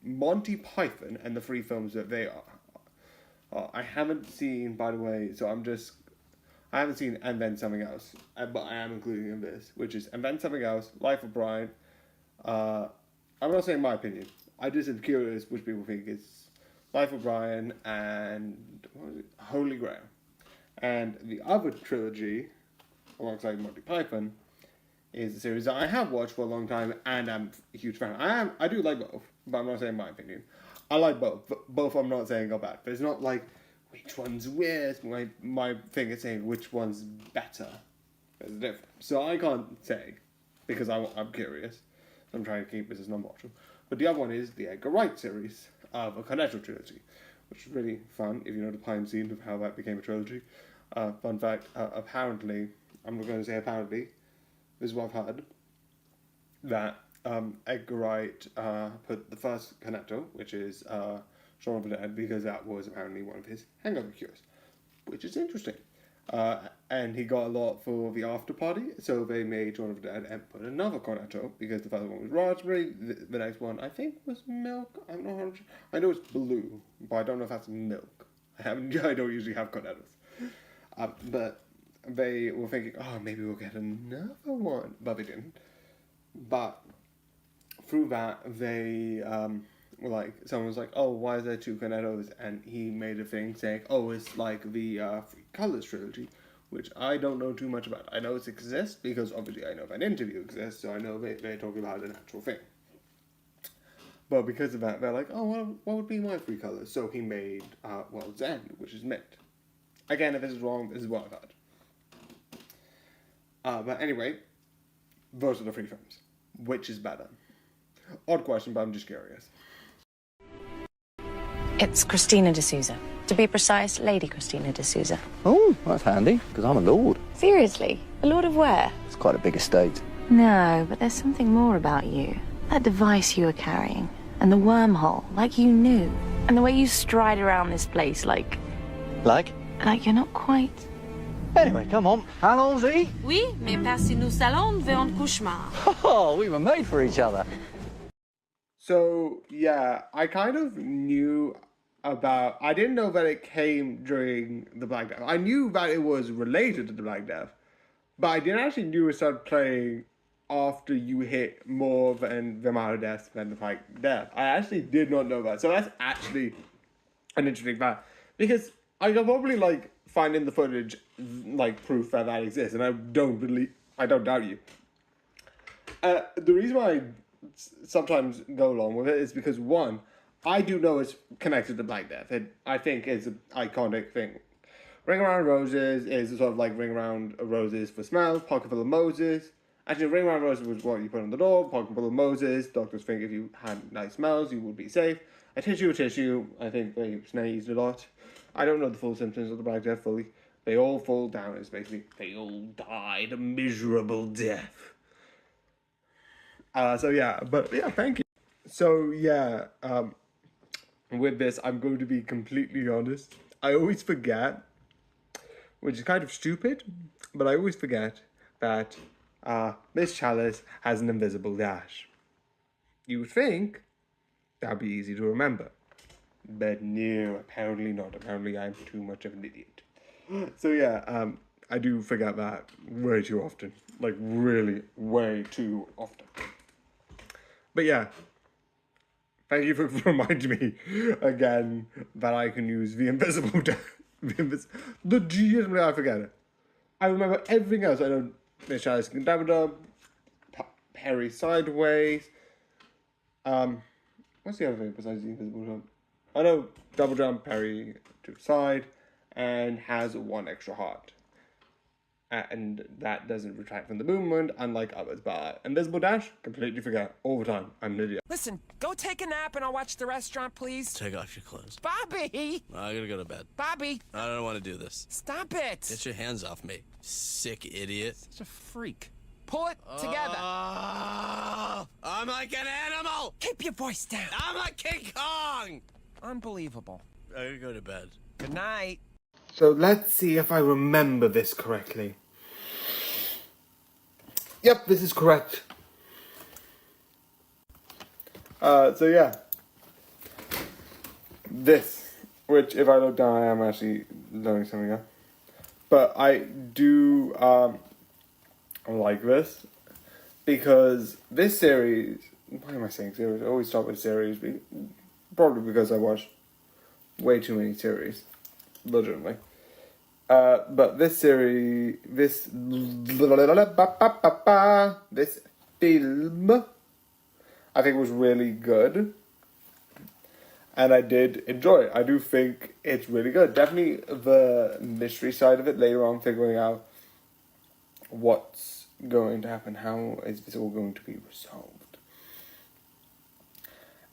Monty Python and the 3 films that they are. I haven't seen, by the way, so I haven't seen And Then Something Else, but I am including in this, which is And Then Something Else, Life of Brian. I'm not saying my opinion. I just am curious which people think is Life of Brian and Holy Grail. And the other trilogy, alongside Monty Python, is a series that I have watched for a long time and I'm a huge fan. I do like both, but I'm not saying my opinion. I like both. Both I'm not saying are bad. But it's not like which one's worse. My thing is saying which one's better. There's a difference. So I can't say because I'm curious. I'm trying to keep this as non-watchable. But the other one is the Edgar Wright series of a Cornetto trilogy, which is really fun if you know the behind the scenes of how that became a trilogy. Fun fact, apparently, I'm not going to say apparently, this is what I've heard, that Edgar Wright put the first Cornetto, which is Shaun of the Dead, because that was apparently one of his hangover cures, which is interesting. And he got a lot for the after party, so they made Shaun of the Dead and put another Cornetto, because the first one was raspberry, the next one I think was milk, I'm not 100%, I know it's blue, but I don't know if that's milk. I don't usually have Cornettos. But they were thinking, oh, maybe we'll get another one, but they didn't. But through that, they were like, someone was like, oh, why is there 2 Cornettos? And he made a thing saying, oh, it's like the Three Colors trilogy, which I don't know too much about. I know it exists because obviously I know that interview exists, so I know they're talking about an actual thing. But because of that, they're like, oh, what would be my 3 colors? So he made, World's End, which is mint. Again, if this is wrong, this is what I've heard. But anyway, those are the 3 films. Which is better? Odd question, but I'm just curious. It's Christina D'Souza. To be precise, Lady Christina D'Souza. Oh, that's handy, because I'm a lord. Seriously? A lord of where? It's quite a big estate. No, but there's something more about you. That device you were carrying, and the wormhole, like you knew. And the way you stride around this place, like... Like? Like you're not quite... Anyway, come on. Allons-y. Oui, mais passez-nous salon devant un cauchemar. Oh, we were made for each other. So, yeah, I kind of knew about... I didn't know that it came during the Black Death. I knew that it was related to the Black Death, but I didn't actually knew it started playing after you hit more than the amount of deaths than the Black Death. I actually did not know that. So that's actually an interesting fact. Because I could probably, like, find in the footage, like, proof that exists, and I don't doubt you. The reason why I sometimes go along with it is because, one, I do know it's connected to Black Death. I think it's an iconic thing. Ring Around Roses is sort of like Ring Around Roses for smells, Pocket Full of Moses. Actually, Ring Around Roses was what you put on the door, Pocket Full of Moses. Doctors think if you had nice smells, you would be safe. A tissue, I think they sneezed a lot. I don't know the full symptoms of the Black Death fully. They all fall down. It's basically, they all died a miserable death. So yeah, thank you. So yeah, with this, I'm going to be completely honest. I always forget, which is kind of stupid, but I always forget that Miss Chalice has an invisible dash. You would think that'd be easy to remember. But no, apparently not. Apparently I'm too much of an idiot. So yeah, I do forget that way too often. Like, really, way too often. But yeah, thank you for reminding me again that I can use the invisible dash. Legitimately, I forget it. I remember everything else. I know Miss Alice and Dabba Perry Sideways. What's the other thing besides the invisible jump? I know Double Jump, Perry to the side, and has one extra heart. And that doesn't retract from the movement, unlike others. But Invisible Dash, completely forget all the time. I'm an idiot. Listen, go take a nap and I'll watch the restaurant, please. Take off your clothes. Bobby! I gotta go to bed. Bobby! I don't want to do this. Stop it! Get your hands off me, sick idiot. Such a freak. Pull it together. I'm like an animal! Keep your voice down. I'm like King Kong! Unbelievable. I gotta go to bed. Good night. So let's see if I remember this correctly. Yep, this is correct. So yeah. This, which if I look down, I am actually learning something else. But I do like this because this series, why am I saying series? I always start with series, probably because I watch way too many series, legitimately. But this series, this film, I think was really good. And I did enjoy it. I do think it's really good. Definitely the mystery side of it later on, figuring out what's going to happen, how is this all going to be resolved.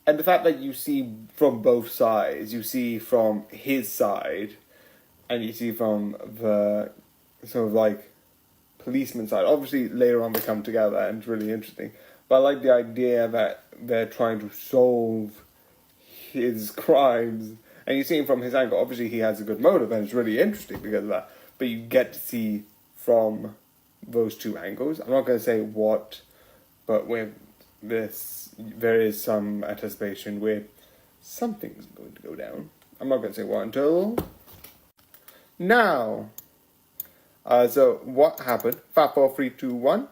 And the fact that you see from both sides, you see from his side, and you see from the sort of like policeman side. Obviously later on they come together and it's really interesting. But I like the idea that they're trying to solve his crimes, and you see him from his angle. Obviously he has a good motive and it's really interesting because of that, but you get to see from those two angles. I'm not going to say what, but with this there is some anticipation where something's going to go down. I'm not going to say what until now. So what happened? 5, 4, 3, 2, 1.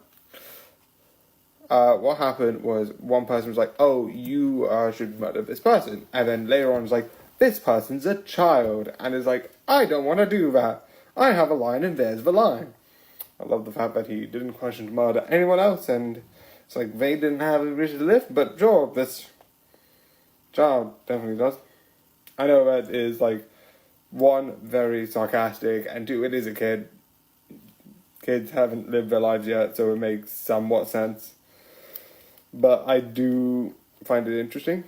What happened was one person was like, oh, you should murder this person. And then later on it's like, this person's a child. And it's like, I don't want to do that. I have a line and there's the line. I love the fact that he didn't question to murder anyone else. And it's like, they didn't have a wish to live. But sure, this child definitely does. I know that is like, one, very sarcastic. And two, it is a kid. Kids haven't lived their lives yet, so it makes somewhat sense. But I do find it interesting.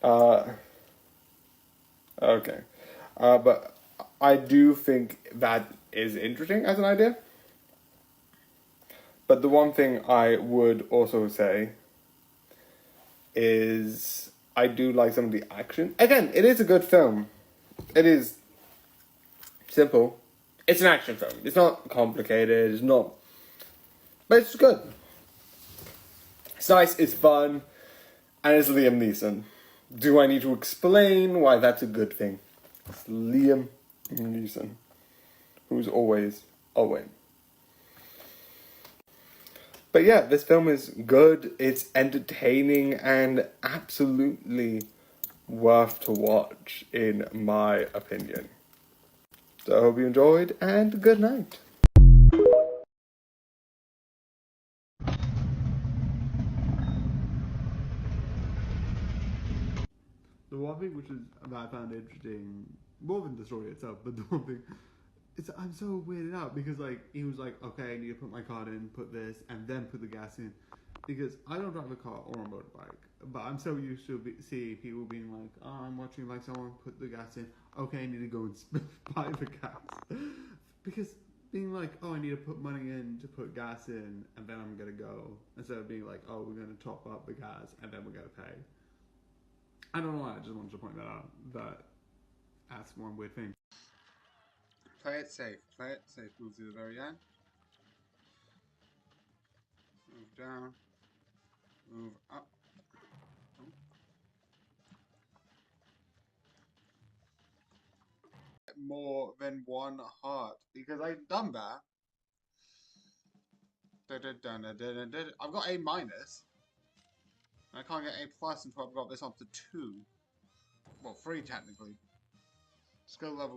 Okay. But I do think that is interesting as an idea. But the one thing I would also say is I do like some of the action. Again, it is a good film. It is simple. It's an action film. It's not complicated. It's not... But it's good. It's nice, it's fun, and it's Liam Neeson. Do I need to explain why that's a good thing? It's Liam Neeson, who's always a win. But yeah, this film is good, it's entertaining, and absolutely worth to watch, in my opinion. So I hope you enjoyed, and good night. The one thing which is that I found interesting, more than the story itself, but the one thing, I'm so weirded out because like he was like, okay, I need to put my card in, put this, and then put the gas in, because I don't drive a car or a motorbike, but I'm so used to see people being like, oh, I'm watching like someone put the gas in, okay, I need to go and buy the gas, because being like, oh, I need to put money in to put gas in, and then I'm gonna go, instead of being like, oh, we're gonna top up the gas and then we're gonna pay. I don't know why, I just wanted to point that out. That's one weird thing. Play it safe. Play it safe. Move to the very end. Move down. Move up. More than one heart. Because I've done that. I've got A-. I can't get A+ until I've got this up to 2. Well, 3 technically. Skill level.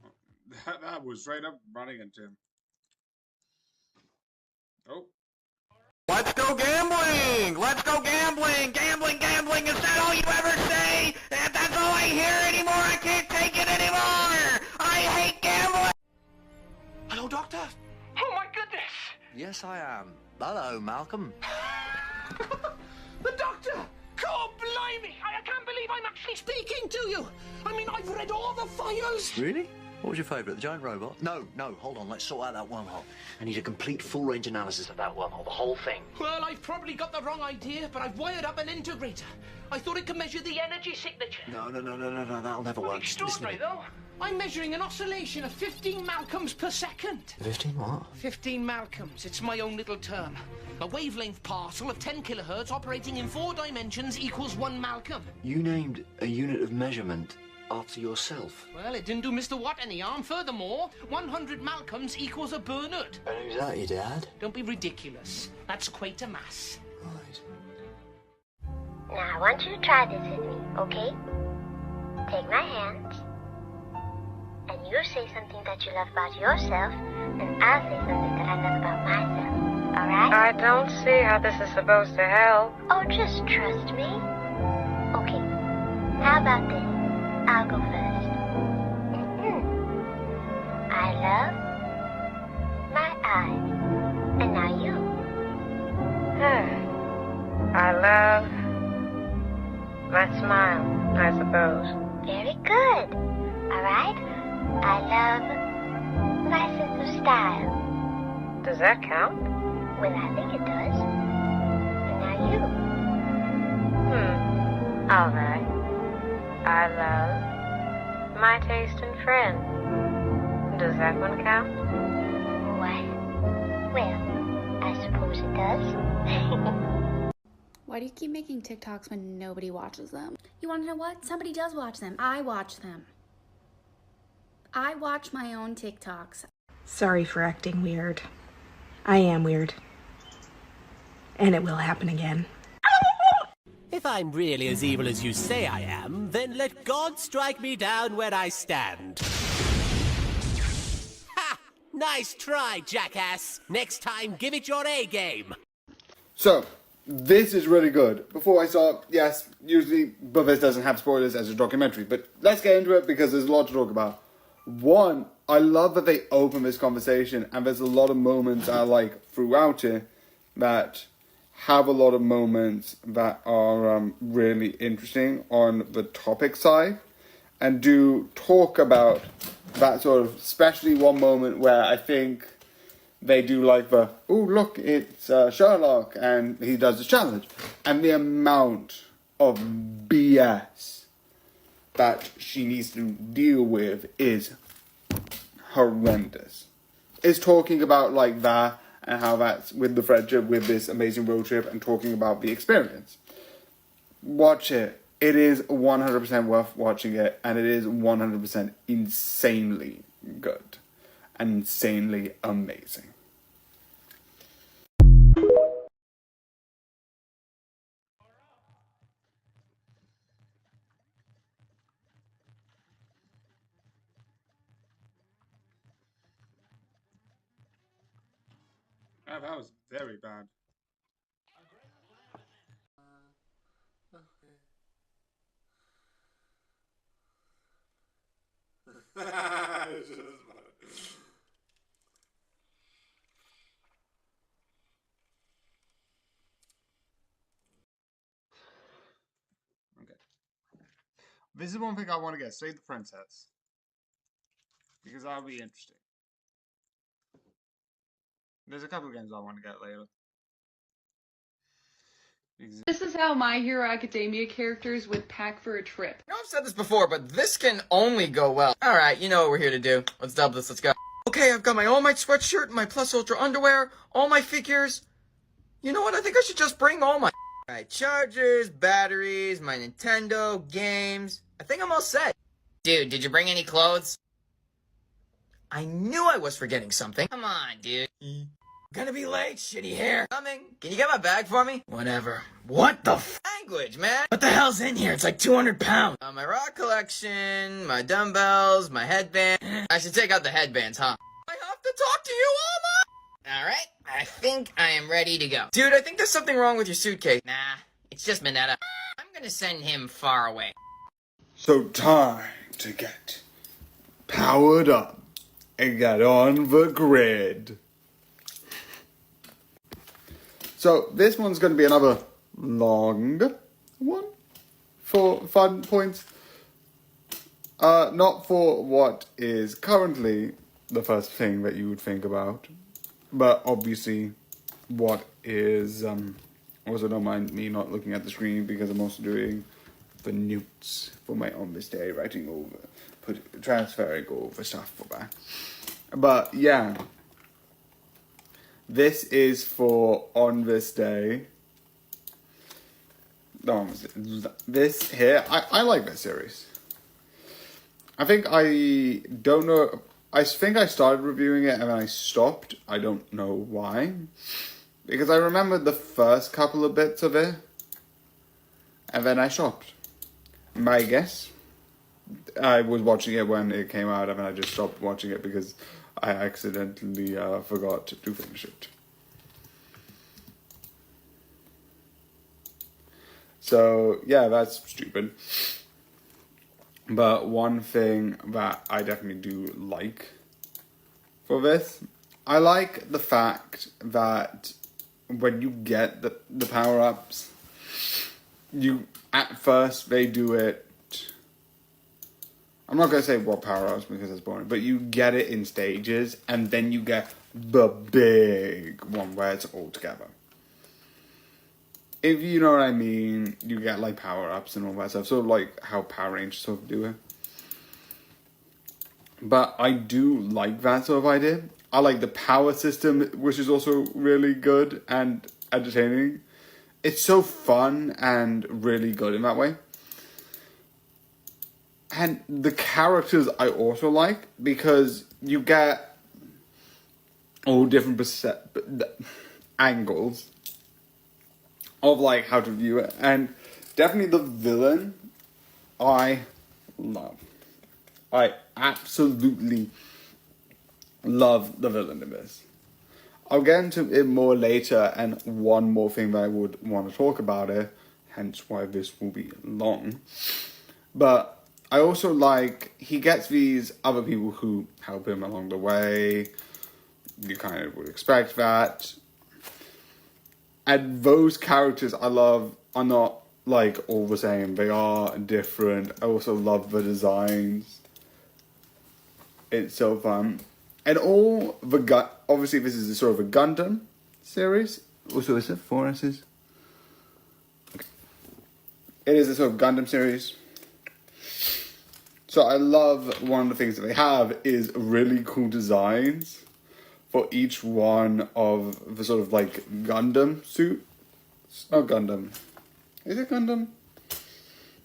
That was straight up running into him. Oh. Let's go gambling! Let's go gambling! Gambling, gambling! Is that all you ever say? That's all I hear anymore! I can't take it anymore! I hate gambling! Hello, Doctor? Oh my goodness! Yes, I am. Hello, Malcolm. The Doctor! God blimey! I can't believe I'm actually speaking to you! I mean, I've read all the files! Really? What was your favourite? The giant robot? No, hold on. Let's sort out that wormhole. I need a complete full-range analysis of that wormhole, the whole thing. Well, I've probably got the wrong idea, but I've wired up an integrator. I thought it could measure the energy signature. No, that'll never work. Just listen to Extraordinary, me. though. I'm measuring an oscillation of 15 Malcolms per second. 15 what? 15 Malcolms. It's my own little term. A wavelength parcel of 10 kilohertz operating in 4 dimensions equals 1 Malcolm. You named a unit of measurement after yourself. Well, it didn't do Mr. Watt any harm. Furthermore, 100 Malcolms equals a Bernard. And who's that, your dad? Don't be ridiculous. That's Quatermass. Right. Now, I want you to try this with me, okay? Take my hand, and you say something that you love about yourself, and I'll say something that I love about myself, alright? I don't see how this is supposed to help. Oh, just trust me. Okay, how about this? I'll go first. I love my eyes. And now you. I love my smile, I suppose. Very good. Alright? I love my sense of style. Does that count? Well, I think it does. And now you. All right. I love my taste in friends. Does that one count? Why? Well, I suppose it does. Why do you keep making TikToks when nobody watches them? You want to know what? Somebody does watch them. I watch them. I watch my own TikToks. Sorry for acting weird. I am weird. And it will happen again. If I'm really as evil as you say I am, then let God strike me down where I stand. Ha! Nice try, jackass. Next time, give it your A game. So, this is really good. Before I start, yes, usually Buffett doesn't have spoilers as a documentary, but let's get into it because there's a lot to talk about. One, I love that they open this conversation, and there's a lot of moments I like throughout it that have a lot of moments that are really interesting on the topic side, and do talk about that sort of, especially one moment where I think they do like the, oh look, it's Sherlock, and he does the challenge, and the amount of BS that she needs to deal with is horrendous. It's talking about like that, and how that's with the friendship, with this amazing road trip, and talking about the experience. Watch it. It is 100% worth watching it, and it is 100% insanely good and insanely amazing. Oh, that was very bad. Okay. This is one thing I want to get. Save the Princess. Because that'll be interesting. There's a couple of games I want to get later. This is how My Hero Academia characters would pack for a trip. I know I've said this before, but this can only go well. Alright, you know what we're here to do. Let's dub this, let's go. Okay, I've got my All Might sweatshirt, my Plus Ultra underwear, all my figures. You know what, I think I should just bring all my Alright, chargers, batteries, my Nintendo, games. I think I'm all set. Dude, did you bring any clothes? I knew I was forgetting something. Come on, dude. Gonna be late, shitty hair. Coming. Can you get my bag for me? Whatever. What the language, man? What the hell's in here? It's like 200 pounds. My rock collection, my dumbbells, my headband. I should take out the headbands, huh? I have to talk to you all night. Alright, I think I am ready to go. Dude, I think there's something wrong with your suitcase. Nah, it's just Minetta. I'm gonna send him far away. So time to get powered up and get on the grid. So this one's going to be another long one for fun points. Not for what is currently the first thing that you would think about, but obviously what is, also don't mind me not looking at the screen because I'm also doing the notes for my on this day, writing over, transferring over stuff for that. But yeah. This is for on this day. No, this here. I like this series. I think I don't know. I think I started reviewing it and then I stopped. I don't know why. Because I remembered the first couple of bits of it. And then I stopped. My guess. I was watching it when it came out and then I just stopped watching it because I accidentally forgot to finish it. So, yeah, that's stupid. But one thing that I definitely do like for this, I like the fact that when you get the power-ups, at first they do it. I'm not going to say what power-ups because that's boring, but you get it in stages, and then you get the big one where it's all together. If you know what I mean, you get like power-ups and all that stuff, sort of like how Power Rangers sort of do it. But I do like that sort of idea. I like the power system, which is also really good and entertaining. It's so fun and really good in that way. And the characters I also like because you get all different angles of like how to view it. And definitely the villain I love. I absolutely love the villain in this. I'll get into it more later, and one more thing that I would want to talk about it, hence why this will be long. But I also like, he gets these other people who help him along the way. You kind of would expect that. And those characters I love are not like all the same. They are different. I also love the designs. It's so fun. And all the obviously this is a sort of a Gundam series. Also, is it 4 S's? Okay. It is a sort of Gundam series. So I love one of the things that they have is really cool designs for each one of the sort of like Gundam suit. Not Gundam. Is it Gundam?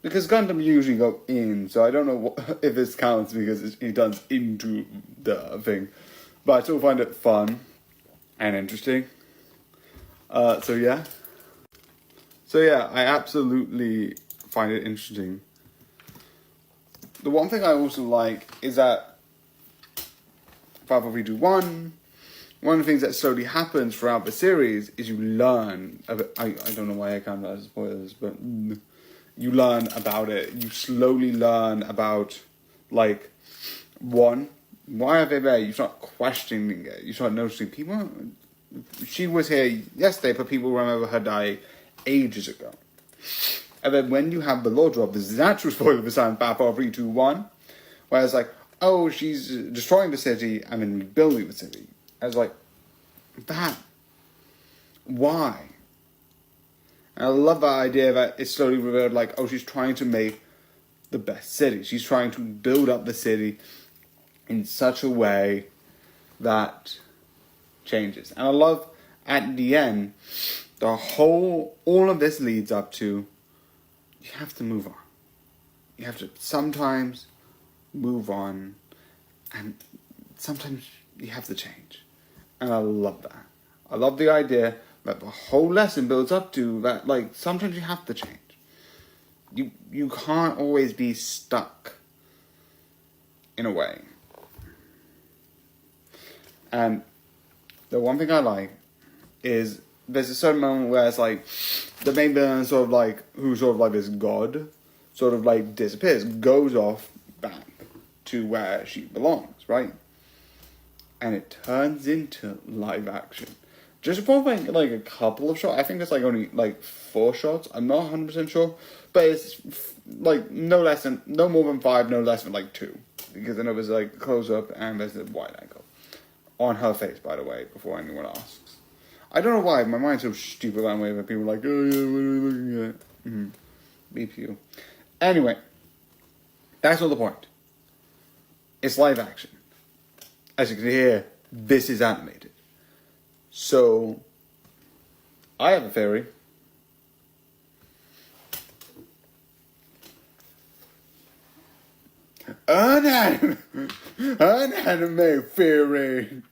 Because Gundam usually go in, so I don't know if this counts because he does into the thing. But I still find it fun and interesting. So yeah, I absolutely find it interesting. The one thing I also like is that 50321, one of the things that slowly happens throughout the series is you learn. I don't know why I can't spoil this, but you learn about it. You slowly learn about, like, one, why are they there? You start questioning it. You start noticing people. She was here yesterday, but people remember her dying ages ago. And then when you have the law drop, this is an actual spoiler for Silent Battle 3, 2, 1, where it's like, oh, she's destroying the city and then rebuilding the city. I was like, that, why? And I love that idea that it's slowly revealed, like, oh, she's trying to make the best city. She's trying to build up the city in such a way that changes. And I love, at the end, all of this leads up to, you have to move on. You have to sometimes move on, and sometimes you have to change. And I love that. I love the idea that the whole lesson builds up to that, like, sometimes you have to change. You can't always be stuck in a way. And the one thing I like is there's a certain moment where it's like the main villain sort of like, who's sort of like this god, sort of like disappears, goes off back to where she belongs, right? And it turns into live action. Just for like a couple of shots. I think it's like only like 4 shots. I'm not 100% sure. But it's like no more than 5, no less than like 2. Because then it was like close up and there's a wide angle. On her face, by the way, before anyone asks. I don't know why, my mind's so stupid that way that people are like, oh yeah, what are we looking at? Beep you. Anyway, that's not the point. It's live action. As you can hear, this is animated. So, I have a theory. An anime theory.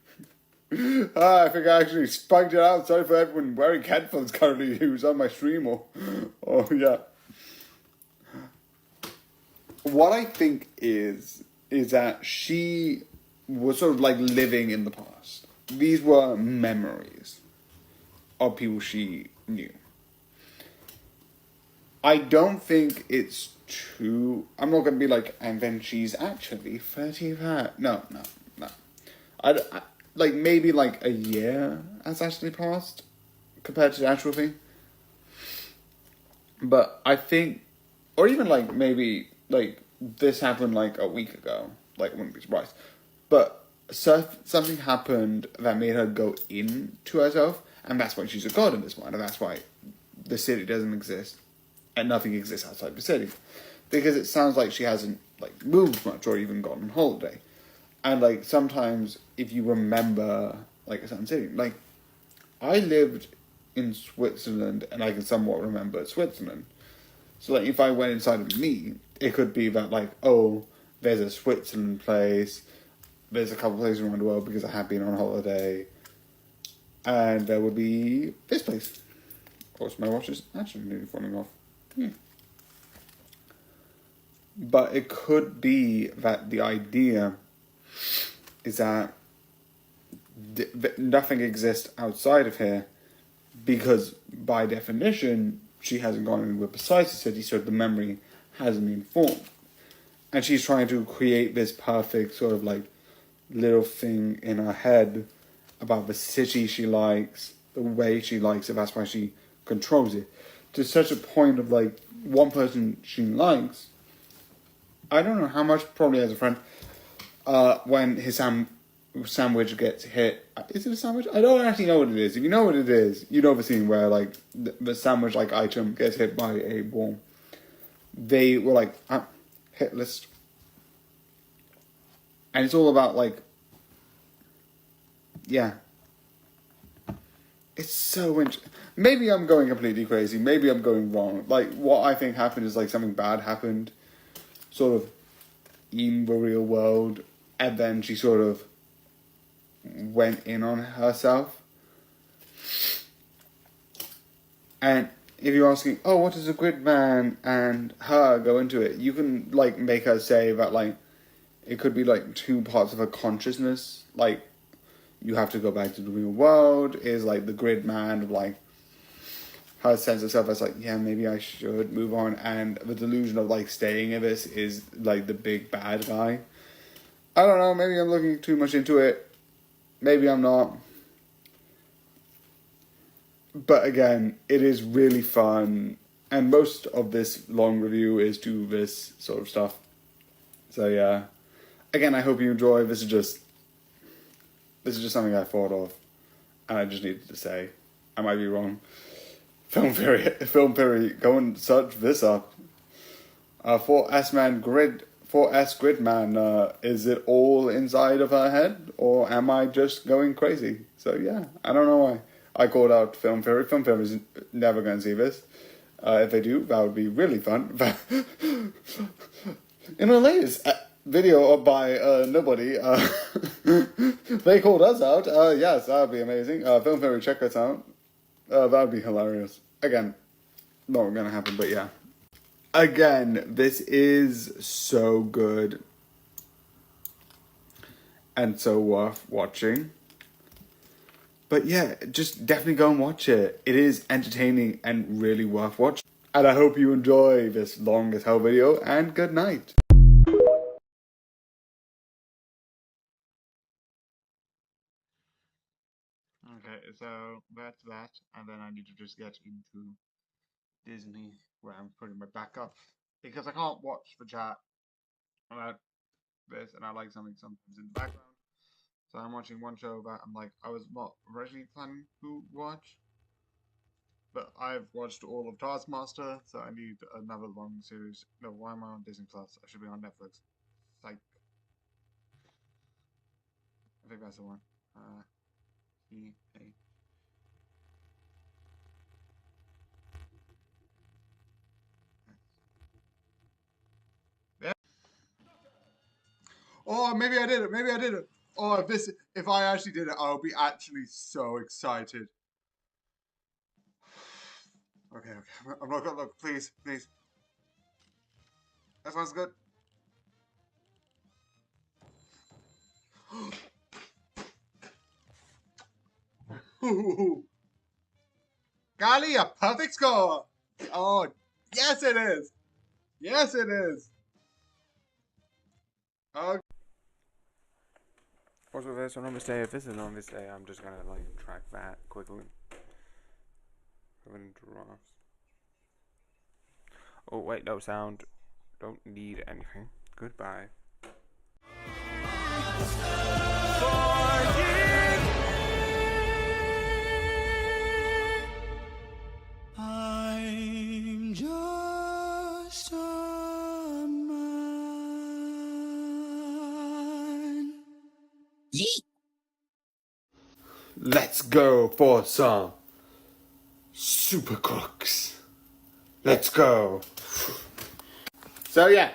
I think I actually spiked it out. Sorry for everyone wearing headphones currently who's on my stream or yeah. What I think is that she was sort of like living in the past. These were memories of people she knew. I don't think it's true. I'm not going to be like, and then she's actually 35. No. I like, maybe like a year has actually passed compared to the actual thing. But I think, or even like maybe like this happened like a week ago. Like, I wouldn't be surprised. But something happened that made her go into herself, and that's why she's a god in this one, and that's why the city doesn't exist, and nothing exists outside the city. Because it sounds like she hasn't like moved much or even gone on holiday. And like sometimes if you remember like a certain city, like I lived in Switzerland and I can somewhat remember Switzerland. So like if I went inside of me, it could be that like, oh, there's a Switzerland place, there's a couple places around the world because I have been on holiday, and there would be this place. Of course, my watch is actually nearly falling off. But it could be that the idea is that nothing exists outside of here, because by definition she hasn't gone anywhere besides the city, so the memory hasn't been formed. And she's trying to create this perfect sort of like little thing in her head about the city she likes, the way she likes it, that's why she controls it. To such a point of like, one person she likes, I don't know how much, probably as a friend, when his sandwich gets hit. Is it a sandwich? I don't actually know what it is. If you know what it is, you know the scene where like the sandwich like item gets hit by a ball. They were like, hit list. And it's all about like, yeah. It's so interesting. Maybe I'm going completely crazy. Maybe I'm going wrong. Like, what I think happened is like something bad happened, sort of in the real world, and then she sort of went in on herself. And if you're asking, oh, what does a grid man and her go into it? You can like make her say that like it could be like 2 parts of her consciousness. Like, you have to go back to the real world is like the grid man of like her sense of self as like, yeah, maybe I should move on, and the delusion of like staying in this is like the big bad guy. I don't know, maybe I'm looking too much into it. Maybe I'm not. But again, it is really fun, and most of this long review is to this sort of stuff. So yeah. Again, I hope you enjoy. This is just something I thought of, and I just needed to say. I might be wrong. Film Theory, go and search this up. 4S Gridman, is it all inside of her head, or am I just going crazy? So yeah, I don't know why. I called out Film Theory. Film Theory is never going to see this. If they do, that would be really fun. In the latest video by nobody, They called us out. Yes, that would be amazing. Film Theory, check us out. That would be hilarious. Again, not gonna happen, but yeah. Again, this is so good. And so worth watching. But yeah, just definitely go and watch it. It is entertaining and really worth watching. And I hope you enjoy this long as hell video, and good night. Okay, so that's that, and then I need to just get into Disney, where I'm putting my back up, because I can't watch the chat about this, and I like something sometimes in the background. So I'm watching one show that I was not originally planning to watch, but I've watched all of Taskmaster, so I need another long series. No, why am I on Disney Plus? I should be on Netflix. Psych. I think that's the one. Yeah. Oh, maybe I did it. Maybe I did it. Oh, if I actually did it, I'll be actually so excited. Okay. I'm not gonna look. Please. That sounds good. Golly, a perfect score! Oh, yes it is! Yes it is! Okay. Also, if there's an on this day, if this is on this day, I'm just gonna track that quickly. Drafts. Oh wait, no sound. Don't need anything. Goodbye. I'm just a man. Yeet. Let's go for some Super Crooks. Let's go. So yeah,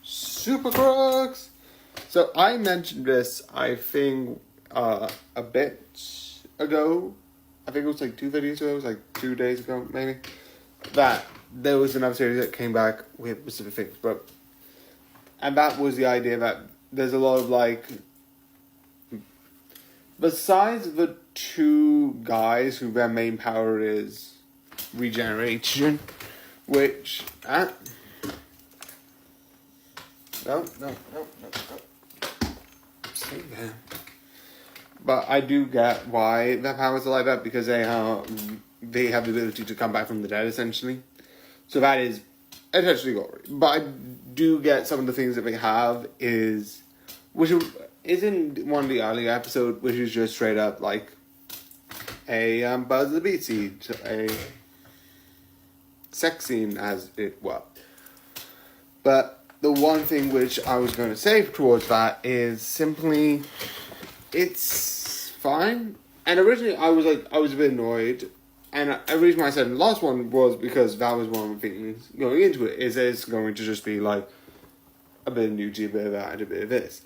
Super Crooks. So I mentioned this, I think, a bit ago. I think it was 2 videos ago. It was 2 days ago, maybe. That there was another series that came back with specific things, and that was the idea that there's a lot of besides the 2 guys who their main power is regeneration, which no. Stay there. But I do get why their powers are like that, because they have the ability to come back from the dead, essentially. So that is essentially glory. But I do get some of the things that they have which is in one of the earlier episodes, which is just straight up a Buzz the Beat Seed, a sex scene, as it were. But the one thing which I was going to say towards that is simply, it's fine. And originally I was a bit annoyed, and the reason why I said the last one was because that was one of the things going into it, is it's going to just be a bit of nudity, a bit of that, and a bit of this.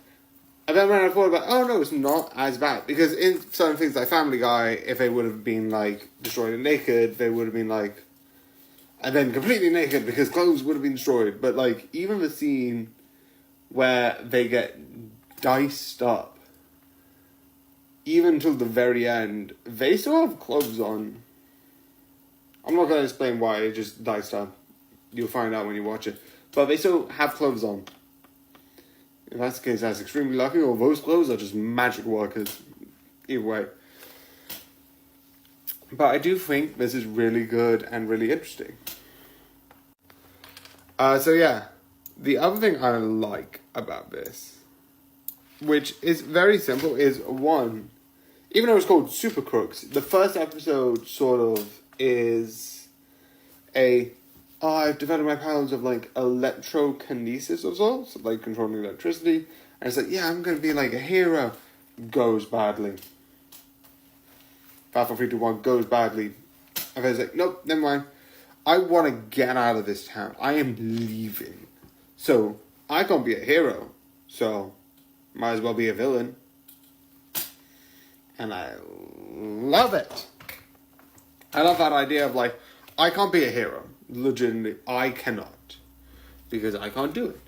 And then when I thought about, oh no, it's not as bad, because in certain things like Family Guy, if they would have been destroyed and naked, they would have been and then completely naked because clothes would have been destroyed. But even the scene where they get diced up, even till the very end, they still have clothes on. I'm not going to explain why it just diced up. You'll find out when you watch it. But they still have clothes on. If that's the case, that's extremely lucky, or those clothes are just magic workers. Either way. But I do think this is really good and really interesting. So yeah, the other thing I like about this, which is very simple, is one, even though it's called Super Crooks, the first episode sort of is I've developed my powers of electrokinesis of sorts, controlling electricity, and it's yeah, I'm gonna be a hero. Goes badly. 5, 4, 3, 2, 1 goes badly. And then it's nope, never mind. I want to get out of this town. I am leaving. So I can't be a hero. So might as well be a villain. And I love it. I love that idea of like, I can't be a hero. Legitimately, I cannot. Because I can't do it.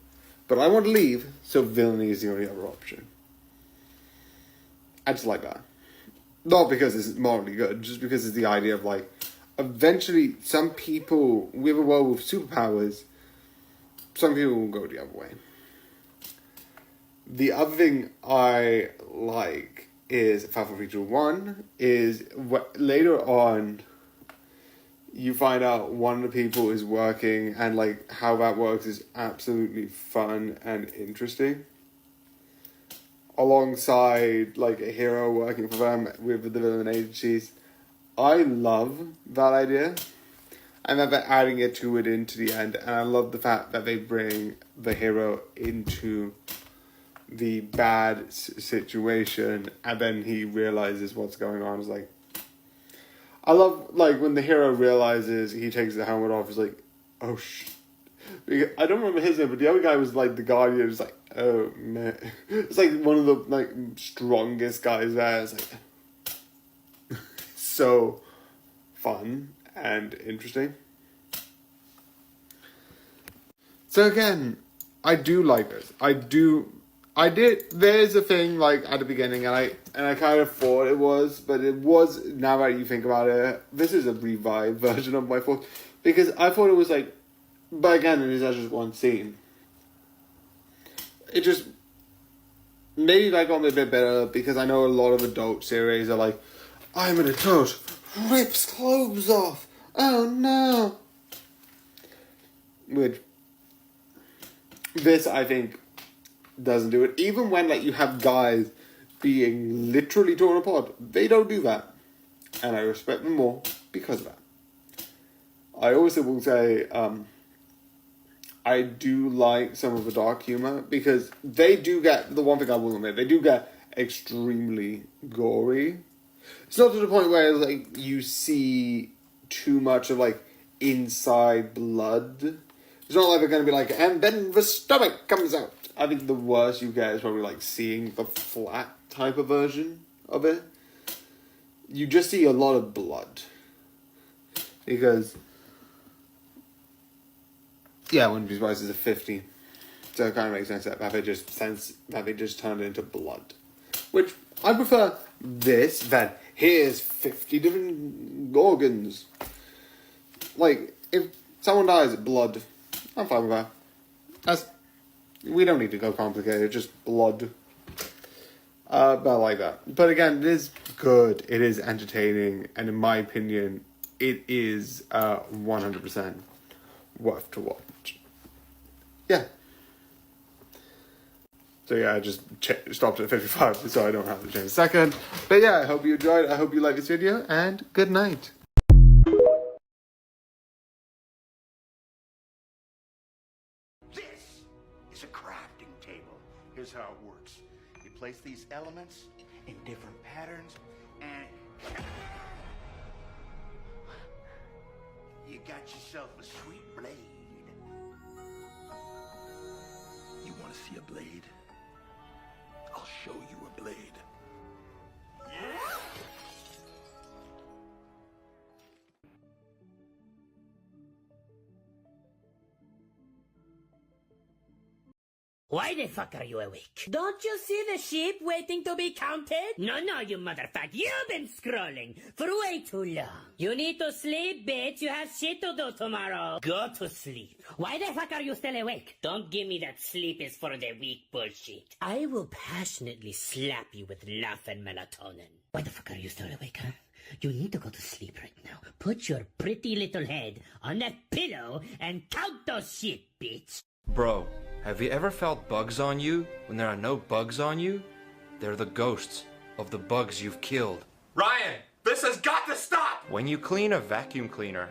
But I want to leave, so villainy is the only other option. I just like that. Not because it's morally good, just because it's the idea of like, eventually some people, we have a world with superpowers, some people will go the other way. The other thing I like is Fatal Fury 1 is later on you find out one of the people is working and like how that works is absolutely fun and interesting. Alongside like a hero working for them with the villain agencies. I love that idea. And that they're adding it into the end. And I love the fact that they bring the hero into the bad situation and then he realizes what's going on. It's like, I love like when the hero realizes he takes the helmet off, he's like, oh I don't remember his name, but the other guy was like the Guardian. It was like, oh man, it's like one of the like strongest guys there. It's like so fun and interesting. So again, I do like this. There's a thing like at the beginning, and I kind of thought it was, but it was. Now that you think about it, this is a revived version of my thought, because I thought it was like, but again, it is just one scene. It just maybe that got me a bit better because I know a lot of adult series are like, I'm an adult, rips clothes off. Oh no. Which this I think doesn't do it. Even when like you have guys being literally torn apart, they don't do that, and I respect them more because of that. I also will say I do like some of the dark humor because they do get, the one thing I will admit, they do get extremely gory. It's not to the point where like you see too much of like inside blood. It's not like they're going to be like, and then the stomach comes out. I think the worst you get is probably like seeing the flat type of version of it. You just see a lot of blood. Because, yeah, One Piece Spice is a 15. So it kind of makes sense that they just turned it into blood. Which, I prefer this than here's 50 different organs. Like, if someone dies of blood, I'm fine with that. We don't need to go complicated, just blood. But I like that. But again, it is good, it is entertaining, and in my opinion, it is 100% worth to watch. Yeah. So yeah, I just stopped at 55, so I don't have to change a second. But yeah, I hope you enjoyed, I hope you liked this video, and good night. It's a crafting table. Here's how it works. You place these elements in different patterns, and you got yourself a sweet blade. You want to see a blade? I'll show you a blade. Why the fuck are you awake? Don't you see the sheep waiting to be counted? No, you motherfucker. You've been scrolling for way too long. You need to sleep, bitch. You have shit to do tomorrow. Go to sleep. Why the fuck are you still awake? Don't give me that sleep is for the weak bullshit. I will passionately slap you with love and melatonin. Why the fuck are you still awake, huh? You need to go to sleep right now. Put your pretty little head on that pillow and count those sheep, bitch. Bro, have you ever felt bugs on you when there are no bugs on you? They're the ghosts of the bugs you've killed. Ryan, this has got to stop! When you clean a vacuum cleaner,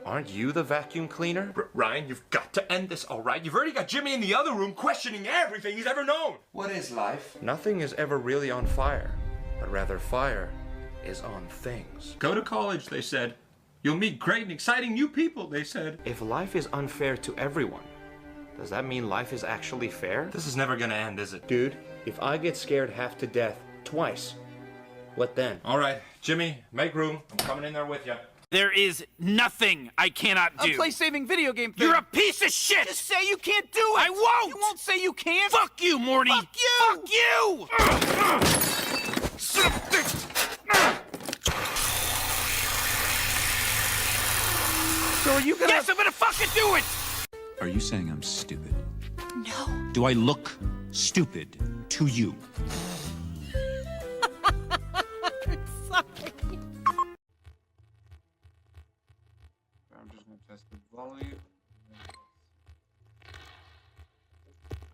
aren't you the vacuum cleaner? Ryan, you've got to end this, alright? You've already got Jimmy in the other room questioning everything he's ever known! What is life? Nothing is ever really on fire, but rather fire is on things. Go to college, they said. You'll meet great and exciting new people, they said. If life is unfair to everyone, does that mean life is actually fair? This is never gonna end, is it? Dude, if I get scared half to death twice, What then? All right, Jimmy, make room. I'm coming in there with you. There is nothing I cannot do. A play-saving video game thing. You're a piece of shit! Just say you can't do it! I won't! You won't say you can't! Fuck you, Morty! Fuck you! Fuck you! Son of a bitch! So are you gonna... Yes, I'm gonna fucking do it! Are you saying I'm stupid? No. Do I look stupid to you? I'm just going to test the volume.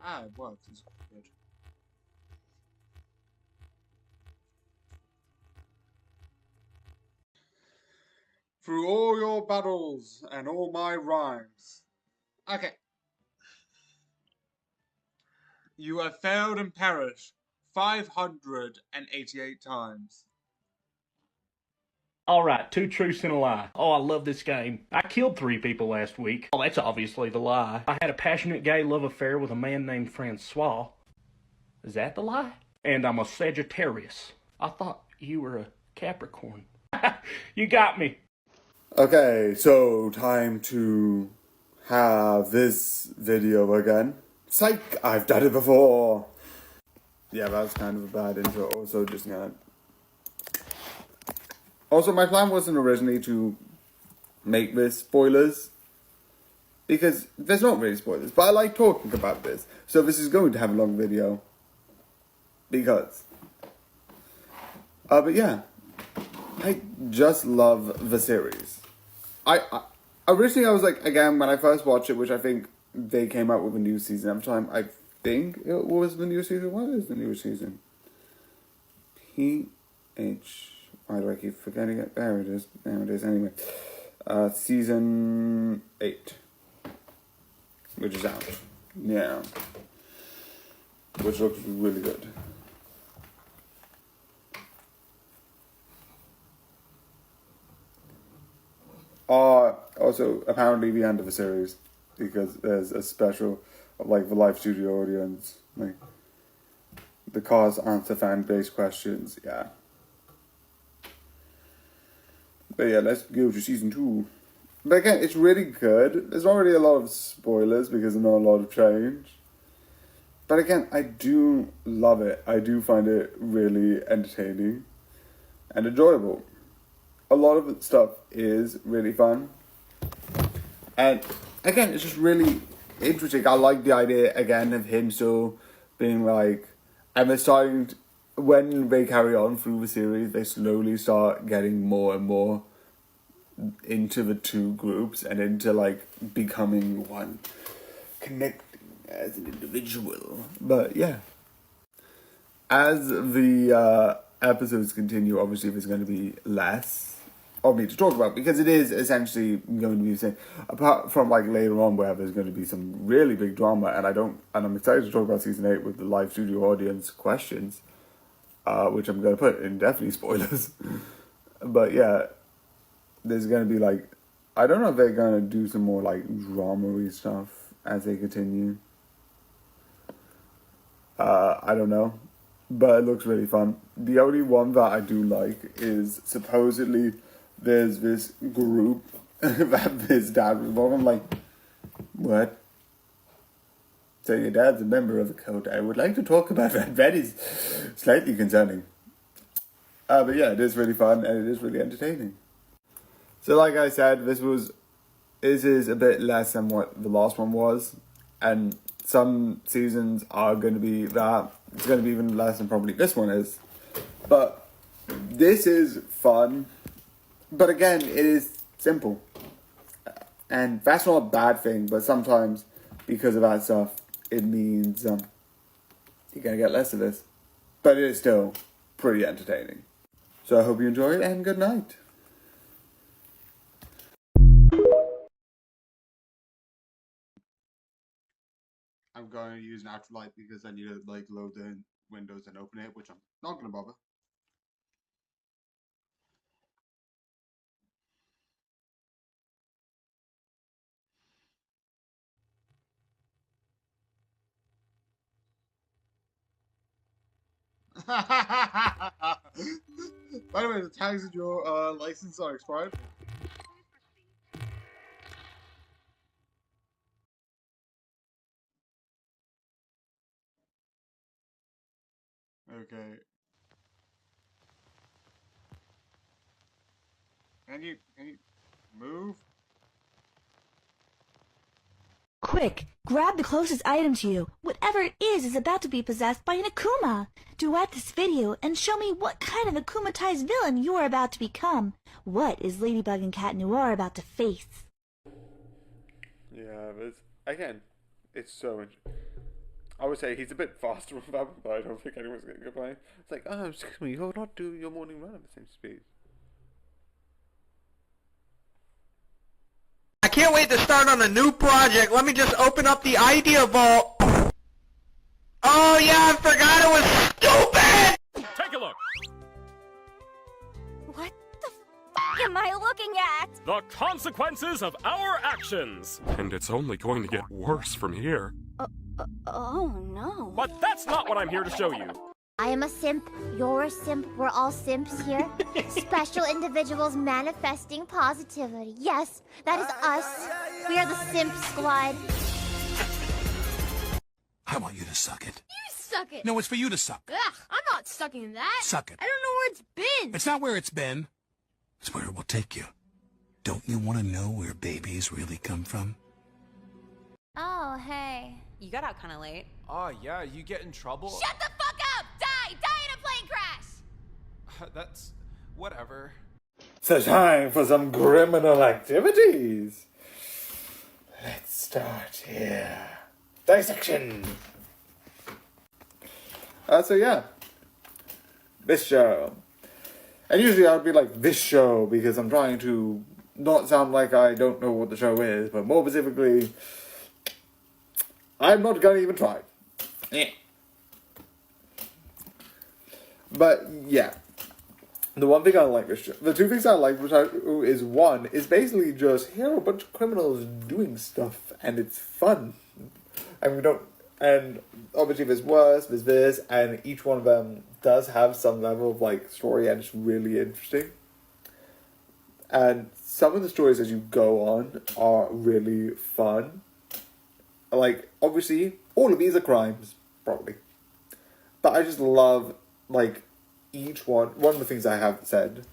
Ah, it works. It's good. Through all your battles and all my rhymes. Okay. You have failed and perished 588 times. Alright, 2 truths and a lie. Oh, I love this game. I killed 3 people last week. Oh, that's obviously the lie. I had a passionate gay love affair with a man named Francois. Is that the lie? And I'm a Sagittarius. I thought you were a Capricorn. You got me. Okay, so time to have this video again. Psych! I've done it before! Yeah, that was kind of a bad intro. Also, just gonna... Also, my plan wasn't originally to make this spoilers, because there's not really spoilers, but I like talking about this. So this is going to have a long video, because... but yeah, I just love the series. Originally I was like, again, when I first watched it, which I think they came out with a new season every time, I think it was the new season. What is the new season? Why do I keep forgetting it? There it is. There it is. Anyway, season 8, which is out. Yeah, which looks really good. Also, apparently the end of the series, because there's a special of like the live studio audience, like the cause answer fan-based questions. Yeah. But yeah, let's go to season 2. But again, it's really good. There's not really a lot of spoilers because there's not a lot of change. But again, I do love it. I do find it really entertaining and enjoyable. A lot of the stuff is really fun. And again, it's just really interesting. I like the idea, again, of him so being like... And they're starting to, when they carry on through the series, they slowly start getting more and more into the two groups and into like becoming one, connecting as an individual. But yeah, as the episodes continue, obviously there's going to be less of me to talk about, because it is essentially going to be the same, apart from like later on where there's going to be some really big drama, and I'm excited to talk about season 8 with the live studio audience questions, which I'm going to put in definitely spoilers. But yeah, there's going to be like, I don't know if they're going to do some more like drama-y stuff as they continue. I don't know, but it looks really fun. The only one that I do like is supposedly there's this group that his dad was involved. I'm like, what? So your dad's a member of the cult. I would like to talk about that. That is slightly concerning. But yeah, it is really fun and it is really entertaining. So like I said, this is a bit less than what the last one was. And some seasons are going to be that. It's going to be even less than probably this one is. But this is fun. But again, it is simple. And that's not a bad thing, but sometimes because of that stuff, it means you're going to get less of this. But it is still pretty entertaining. So I hope you enjoy it, and good night. I'm going to use natural light because I need to like load the windows and open it, which I'm not going to bother. By the way, the tags in your license are expired. Okay. Can you move? Quick, grab the closest item to you. Whatever it is about to be possessed by an Akuma. Duet this video and show me what kind of Akumatized villain you are about to become. What is Ladybug and Cat Noir about to face? Yeah, but again, it's so much. I would say he's a bit faster with that, but I don't think anyone's going to complain. It's like, oh, excuse me, you're not doing your morning run at the same speed. I can't wait to start on a new project. Let me just open up the idea vault. Oh yeah, I forgot it was stupid! Take a look. What the f am I looking at? The consequences of our actions. And it's only going to get worse from here. Oh no. But that's not what I'm here to show you. I am a simp, you're a simp, we're all simps here. Special individuals manifesting positivity. Yes, that is us. We are the simp squad. I want you to suck it. You suck it. No, it's for you to suck. Ugh, I'm not sucking that. Suck it. I don't know where it's been. It's not where it's been. It's where it will take you. Don't you want to know where babies really come from? Oh, hey. You got out kind of late. Oh, yeah, you get in trouble? Shut the fuck up! Die! Die in a plane crash! That's... whatever. So time for some criminal activities. Let's start here. Dissection. So yeah, this show. And usually I would be like, this show, because I'm trying to not sound like I don't know what the show is, but more specifically, I'm not going to even try. But yeah, the one thing I like this show, the two things I like is one, is basically just here are a bunch of criminals doing stuff, and it's fun. And we don't, and obviously there's worse, there's this, and each one of them does have some level of like story, and it's really interesting. And some of the stories as you go on are really fun. Like, obviously, all of these are crimes, probably. But I just love, like, each one. One of the things I have said,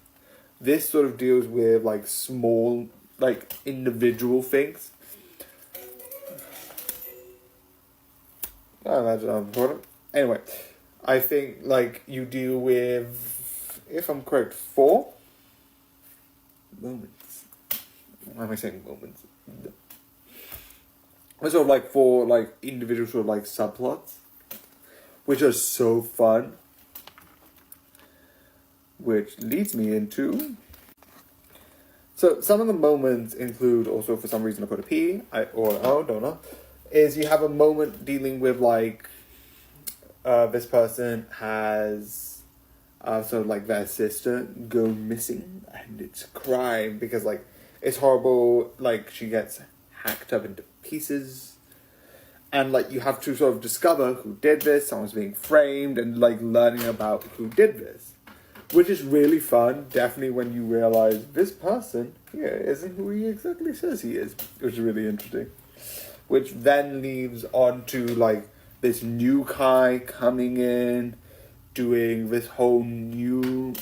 this sort of deals with, like, small, like, individual things. I imagine I'm important. Anyway, I think, like, you deal with, if I'm correct, 4 moments. Why am I saying moments? Sort of like 4 like individual sort of like subplots, which are so fun. Which leads me into. So some of the moments include also, for some reason I put a P, don't know. Is you have a moment dealing with like this person has sort of like their sister go missing, and it's a crime because like it's horrible. Like she gets hacked up into pieces, and like you have to sort of discover who did this, someone's being framed, and like learning about who did this, which is really fun. Definitely when you realize this person here isn't who he exactly says he is, which is really interesting, which then leads on to like this new Kai coming in, doing this whole new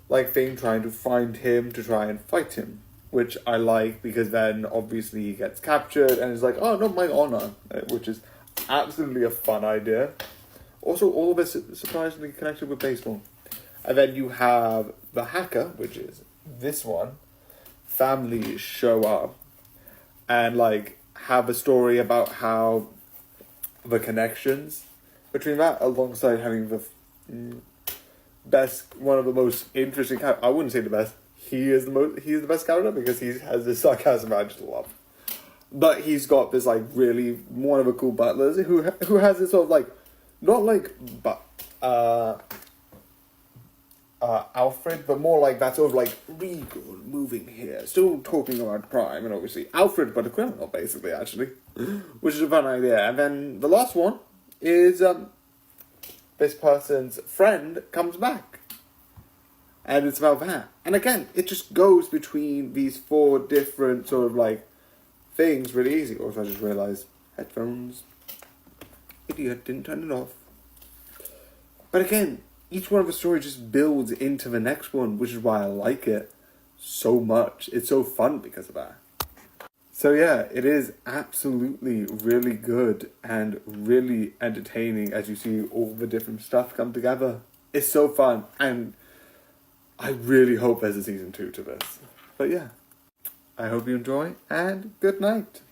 like thing, trying to find him to try and fight him. Which I like, because then obviously he gets captured and is like, oh, not my honor, which is absolutely a fun idea. Also, all of it surprisingly connected with baseball. And then you have the hacker, which is this one. Families show up and like have a story about how the connections between that, alongside having the best, one of the most interesting, I wouldn't say the best, he is the best character because he has this sarcasm I just love. But he's got this like really one of the cool butlers who has this sort of like, not like Alfred, but more like that sort of like regal moving here, still talking about crime, and obviously Alfred but a criminal basically actually, which is a fun idea. And then the last one is this person's friend comes back. And it's about that. And again, it just goes between these 4 different sort of like things really easy. Also, I just realised headphones. Idiot, didn't turn it off. But again, each one of the stories just builds into the next one, which is why I like it so much. It's so fun because of that. So yeah, it is absolutely really good and really entertaining as you see all the different stuff come together. It's so fun, and I really hope there's a season 2 to this. But yeah, I hope you enjoy, and good night.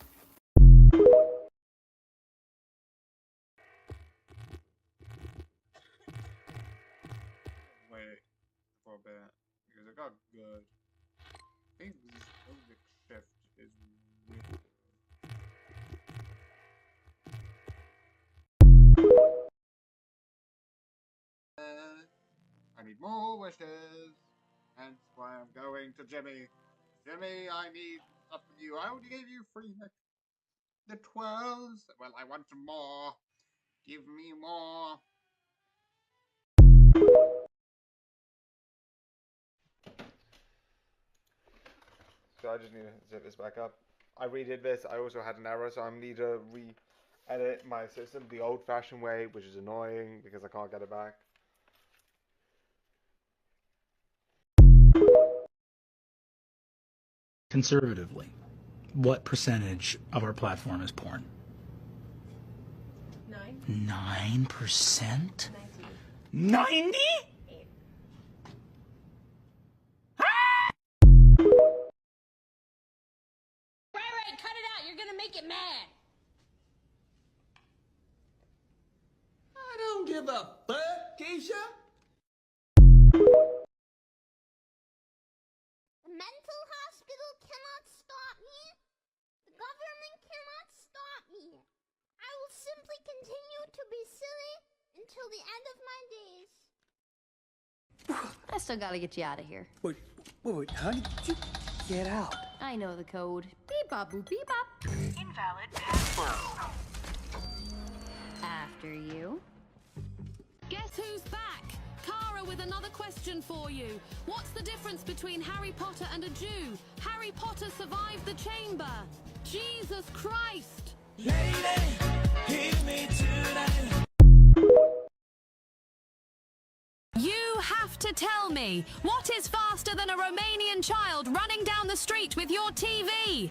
Wait for a bit, because it got good. I think this music shift is really good. I need more wishes, hence why I'm going to Jimmy. Jimmy, I need stuff from you. I already gave you 3 the 12s. Well, I want some more. Give me more. So I just need to zip this back up. I redid this. I also had an error, so I need to re-edit my system the old-fashioned way, which is annoying because I can't get it back. Conservatively, what percentage of our platform is porn? 9%? 90? Right, cut it out. You're gonna make it mad. I don't give a fuck, Keisha. The mental hospital cannot stop me. The government cannot stop me. I will simply continue to be silly until the end of my days. I still gotta get you out of here. Wait, how did you get out? I know the code. Beep bop boop beep bop. Invalid password. After you. Guess who's back? Kara with another question for you. What's the difference between Harry Potter and a Jew? Harry Potter survived the chamber. Jesus Christ! Lady, hear me tonight. You have to tell me, what is faster than a Romanian child running down the street with your TV?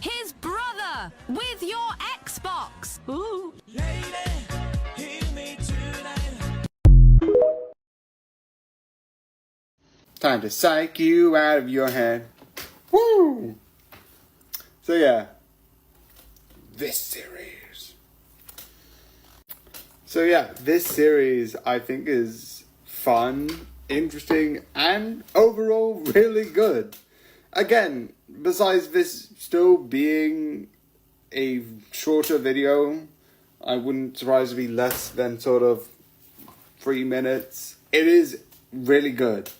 His brother with your Xbox. Ooh. Lady, hear me tonight. Time to psych you out of your head. Woo! So yeah, this series. This series I think is fun, interesting, and overall really good. Again, besides this still being a shorter video, I wouldn't surprise to be less than sort of 3 minutes. It is really good.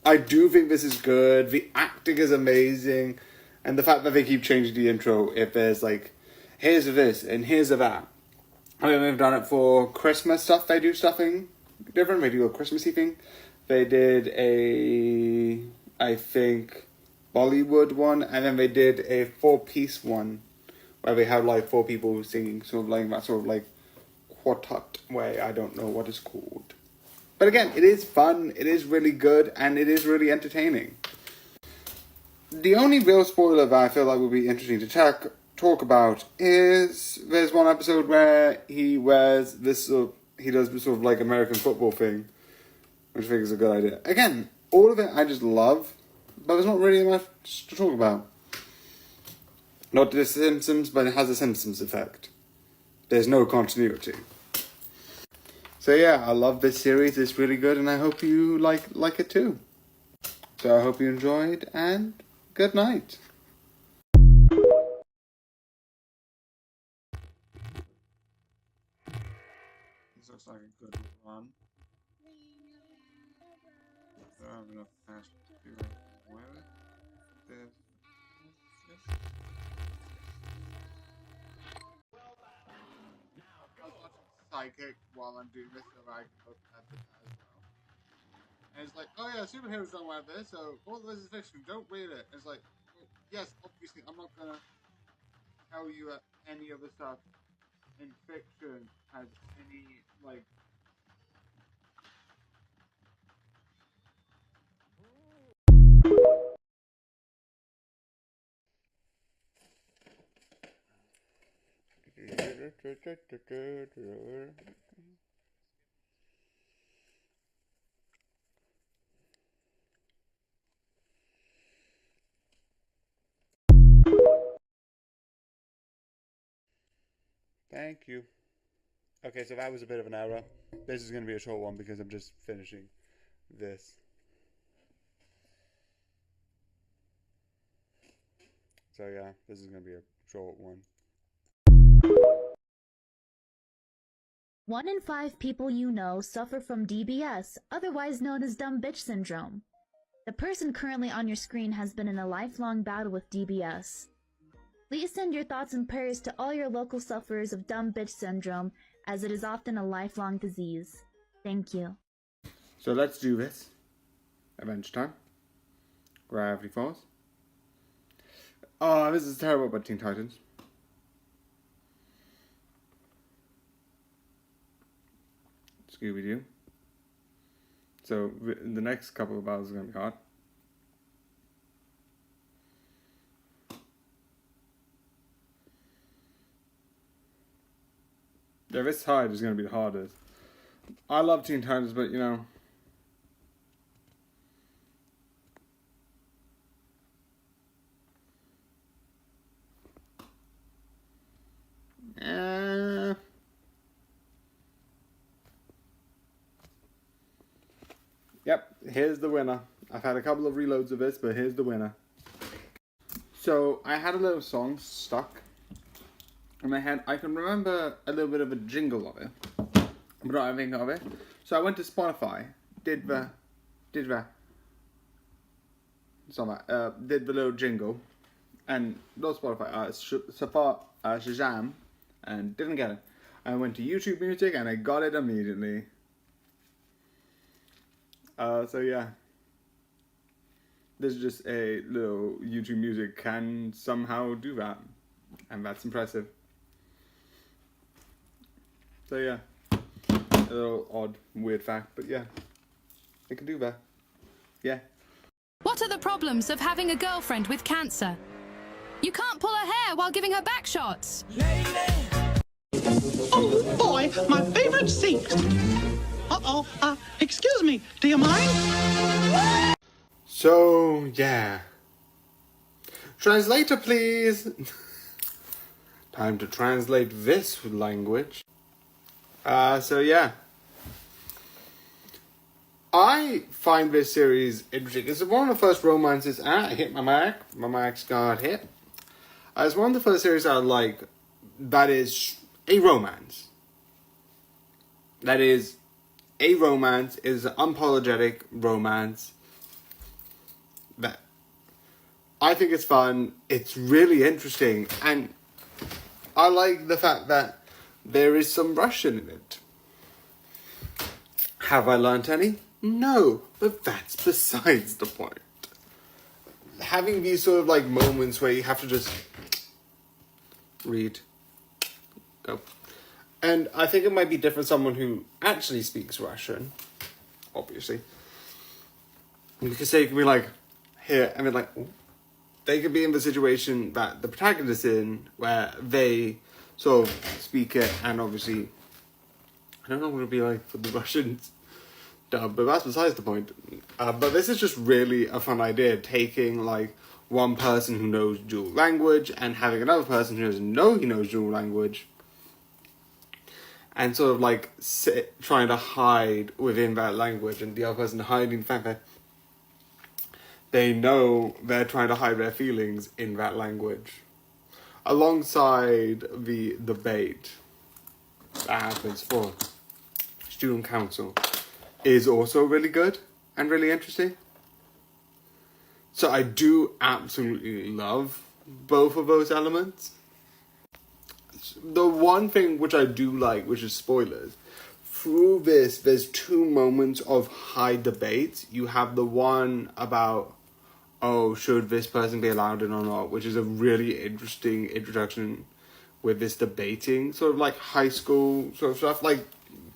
I do think this is good. The acting is amazing. And the fact that they keep changing the intro, if there's like, here's a this and here's a that. I mean, they've done it for Christmas stuff. They do stuffing different. They do a Christmassy thing. They did a, I think, Bollywood one. And then they did a 4-piece one where they have like 4 people singing sort of like that sort of like quartet way. I don't know what it's called. But again, it is fun, it is really good, and it is really entertaining. The only real spoiler that I feel like would be interesting to talk about is there's one episode where he wears this he does this sort of like American football thing, which I think is a good idea. Again, all of it I just love, but there's not really much to talk about. Not The Simpsons, but it has a Simpsons effect. There's no continuity. So yeah, I love this series, it's really good, and I hope you like it too. So I hope you enjoyed, and good night. This looks like a good run. I don't have enough cash to do away with this. Psychic while I'm doing this, so I can look at it as well. And it's like, oh yeah, superheroes don't wear this, so all of this is fiction, don't read it. And it's like, well, yes, obviously, I'm not gonna tell you that any of the stuff in fiction has any, like, Thank you. Okay, so that was a bit of an error. This is going to be a short one because I'm just finishing this. So yeah, this is going to be a short one. 1 in 5 people you know suffer from DBS, otherwise known as dumb bitch syndrome. The person currently on your screen has been in a lifelong battle with DBS. Please send your thoughts and prayers to all your local sufferers of dumb bitch syndrome, as it is often a lifelong disease. Thank you. So let's do this. Adventure time. Gravity Falls. Oh, this is terrible about Teen Titans. Scooby-Doo. So the next couple of battles are going to be hard. Yeah, this side is going to be the hardest. I love Teen Titans, but you know. Yep, here's the winner. I've had a couple of reloads of this, but here's the winner. So, I had a little song stuck in my head. I can remember a little bit of a jingle of it, but not everything of it. So I went to Spotify, did the little jingle, and not Spotify, Shazam, and didn't get it. I went to YouTube Music and I got it immediately. So yeah, this is just a little YouTube Music can somehow do that, and that's impressive. So yeah, a little odd, weird fact, but yeah, it can do that. Yeah. What are the problems of having a girlfriend with cancer? You can't pull her hair while giving her back shots. Oh boy, my favorite seat. Excuse me, do you mind? So yeah. Translator, please. Time to translate this language. So yeah. I find this series interesting. It's one of the first romances. I hit my mark. My mark's got hit. It's one of the first series I like that is a romance. That is a romance, is an unapologetic romance. That I think it's fun. It's really interesting. And I like the fact that there is some Russian in it. Have I learnt any? No, but that's besides the point. Having these sort of like moments where you have to just read, go. And I think it might be different someone who actually speaks Russian, obviously. Because they can be like, here, I mean like, they could be in the situation that the protagonist is in, where they sort of speak it, and obviously, I don't know what it would be like for the Russians dub, but that's besides the point. But this is just really a fun idea, taking like one person who knows dual language and having another person who doesn't know he knows dual language, and sort of like trying to hide within that language, and the other person hiding the fact that they know they're trying to hide their feelings in that language. Alongside the debate that happens for student council is also really good and really interesting. So I do absolutely love both of those elements. The one thing which I do like, which is spoilers, through this, there's two moments of high debate. You have the one about, oh, should this person be allowed in or not, which is a really interesting introduction with this debating, sort of like high school sort of stuff, like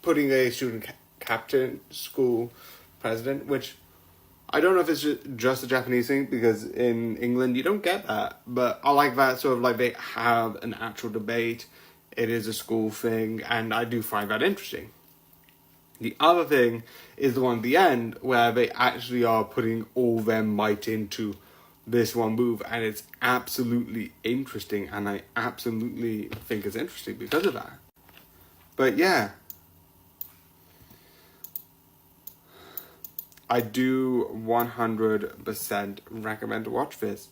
putting a student captain, school president, which I don't know if it's just a Japanese thing, because in England you don't get that, but I like that sort of like they have an actual debate. It is a school thing, and I do find that interesting. The other thing is the one at the end where they actually are putting all their might into this one move, and it's absolutely interesting, and I absolutely think it's interesting because of that. But yeah, I do 100% recommend to watch this.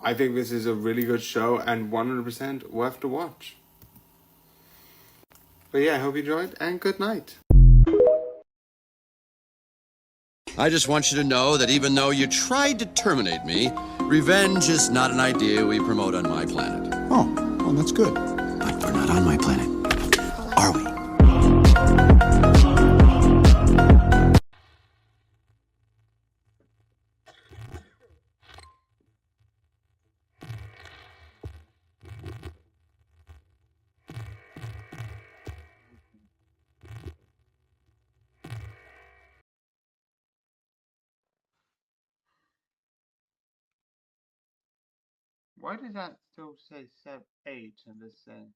I think this is a really good show and 100% worth to watch. But yeah, I hope you enjoyed, and good night. I just want you to know that even though you tried to terminate me, revenge is not an idea we promote on my planet. Oh, well, that's good. But we're not on my planet, are we? Why does that still say 8 in this thing?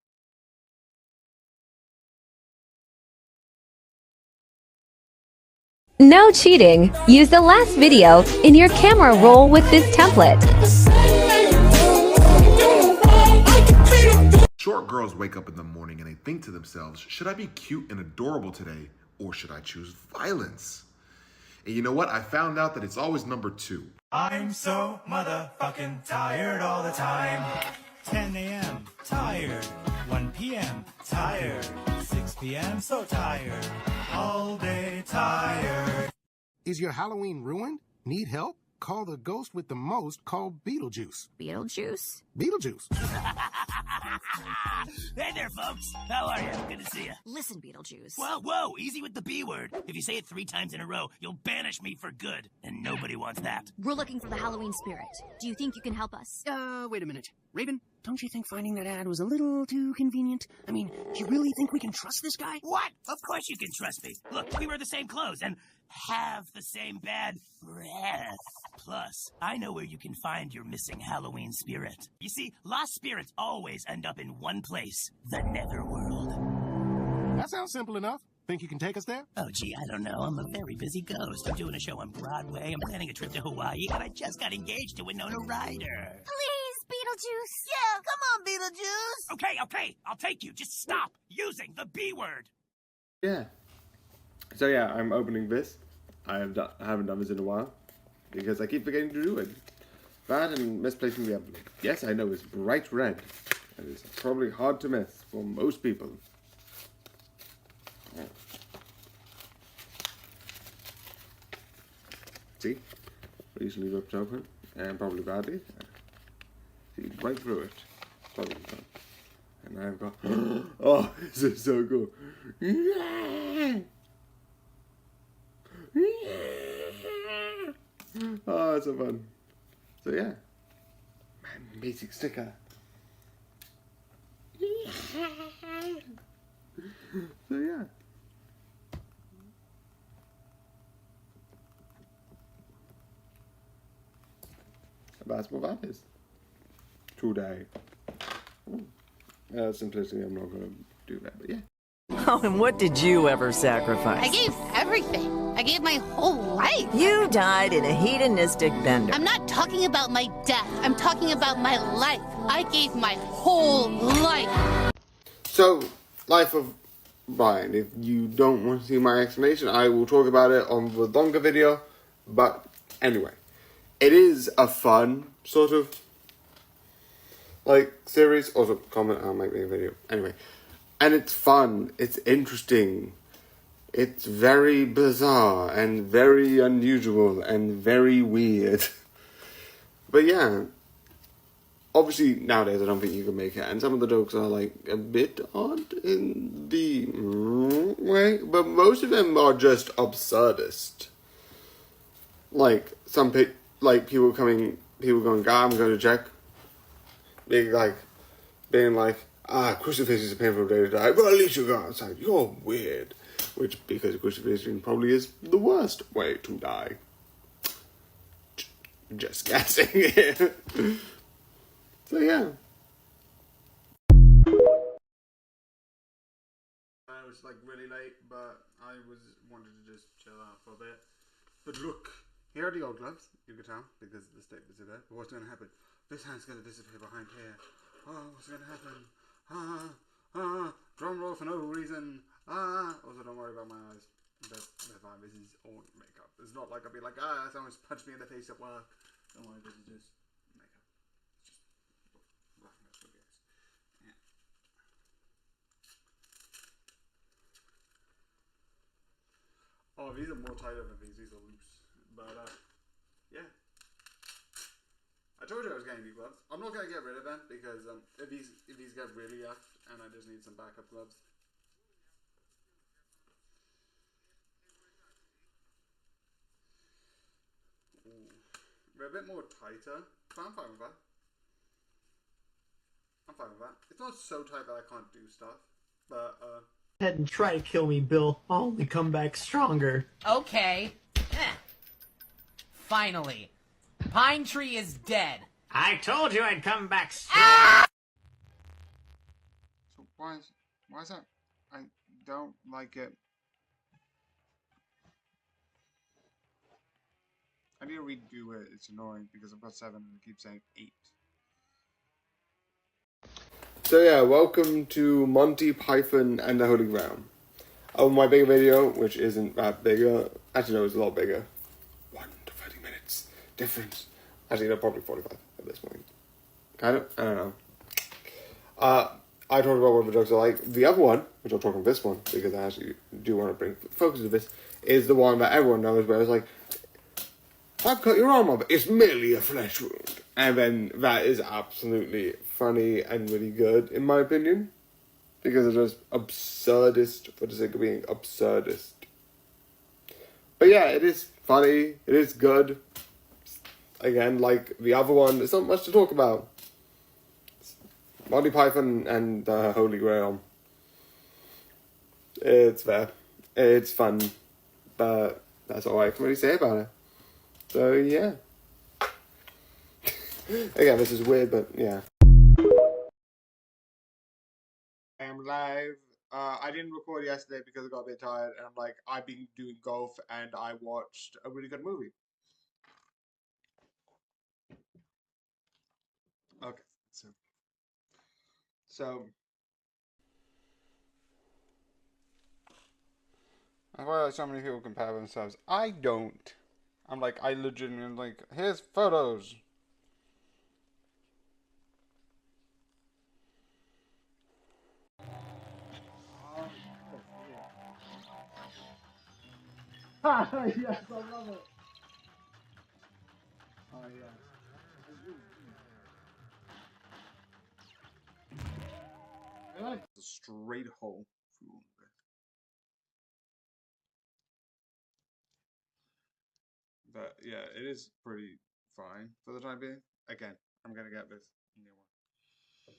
No cheating. Use the last video in your camera roll with this template. Short girls wake up in the morning and they think to themselves, should I be cute and adorable today, or should I choose violence? And you know what? I found out that it's always number 2. I'm so motherfucking tired all the time. 10 a.m. tired. 1 p.m. tired. 6 p.m. so tired. All day tired. Is your Halloween ruined? Need help? Call the ghost with the most called Beetlejuice. Beetlejuice? Beetlejuice. Hey there, folks. How are you? Good to see you. Listen, Beetlejuice. Whoa, easy with the B word. If you say it 3 times in a row, you'll banish me for good. And nobody wants that. We're looking for the Halloween spirit. Do you think you can help us? Wait a minute. Raven, don't you think finding that ad was a little too convenient? I mean, do you really think we can trust this guy? What? Of course you can trust me. Look, we wear the same clothes and have the same bad breath. Plus, I know where you can find your missing Halloween spirit. You see, lost spirits always end up in one place, the Netherworld. That sounds simple enough. Think you can take us there? Oh, gee, I don't know. I'm a very busy ghost. I'm doing a show on Broadway. I'm planning a trip to Hawaii, and I just got engaged to Winona Ryder. Please, Beetlejuice. Yeah, come on, Beetlejuice. Okay. I'll take you. Just stop using the B word. Yeah. So yeah, I'm opening this. I haven't done this in a while, because I keep forgetting to do it. That and misplacing the envelope. Yes, I know, it's bright red. And it's probably hard to miss for most people. Yeah. See? Easily ripped open. And probably badly. See, right through it. Probably not. And I've got... Oh, this is so cool. Yeah! Oh, it's so fun. So yeah, my amazing sticker. So yeah. That's what that is. Today. Simplicity, I'm not going to do that, but yeah. Oh, and what did you ever sacrifice? I gave everything. I gave my whole life. You died in a hedonistic bender. I'm not talking about my death. I'm talking about my life. I gave my whole life. So, Life of Brian. If you don't want to see my explanation, I will talk about it on the longer video. But anyway, it is a fun sort of like series. Also, comment, I'll make me a video. Anyway. And it's fun, it's interesting, it's very bizarre and very unusual and very weird. But yeah, obviously nowadays I don't think you can make it, and some of the jokes are like a bit odd in the way. okay, but most of them are just absurdist. Like people going, God, I'm going to check. Being like, crucifix is a painful day to die, but at least you go outside. You're weird. Which, because crucifixion probably is the worst way to die. Just guessing. So yeah. It was like really late, but I wanted to just chill out for a bit. But look, here are the old gloves. You can tell because the statements are there. But what's going to happen? This hand's going to disappear behind here. Oh, what's going to happen? Drum roll for no reason. Also, don't worry about my eyes. They're fine. This is all makeup. It's not like I'll be like, someone's punched me in the face at work. Don't worry, this is just makeup. It's just laughing at videos. Yeah. Oh, these are more tighter than these. These are loose. But, yeah. I told you I was getting new gloves. I'm not going to get rid of them because if these get really effed and I just need some backup gloves. Ooh. They're a bit more tighter, but I'm fine with that. It's not so tight that I can't do stuff, but Go ahead and try to kill me, Bill. I'll only come back stronger. Okay. Finally. Pine Tree is dead. I told you I'd come back strong. So why is that? I don't like it. I need to redo it. It's annoying because I've got 7 and it keeps saying 8. So yeah, welcome to Monty Python and the Holy Grail. My big video, which isn't that bigger. Actually, no, it's a lot bigger. 1 to 30 minutes difference. Actually, no, probably 45 at this point. Kind of? I don't know. I talked about what the jokes are like. The other one, which I'll talk on this one, because I actually do want to bring focus to this, is the one that everyone knows, where it's like, I've cut your arm off, it's merely a flesh wound. And then that is absolutely funny and really good, in my opinion. Because it's just absurdist for the sake of being absurdist. But yeah, it is funny, it is good. Again, like the other one, there's not much to talk about. Monty Python and the Holy Grail. It's fair. It's fun. But that's all I can really say about it. So, yeah. Again, this is weird, but yeah. I am live. I didn't record yesterday because I got a bit tired, and I've been doing golf, and I watched a really good movie. Okay, so I feel so many people compare themselves. I don't. I'm I legitimately here's photos. Yes, I love it. Oh yeah. I like the straight hole. But yeah, it is pretty fine for the time being. Again, I'm gonna get this new one.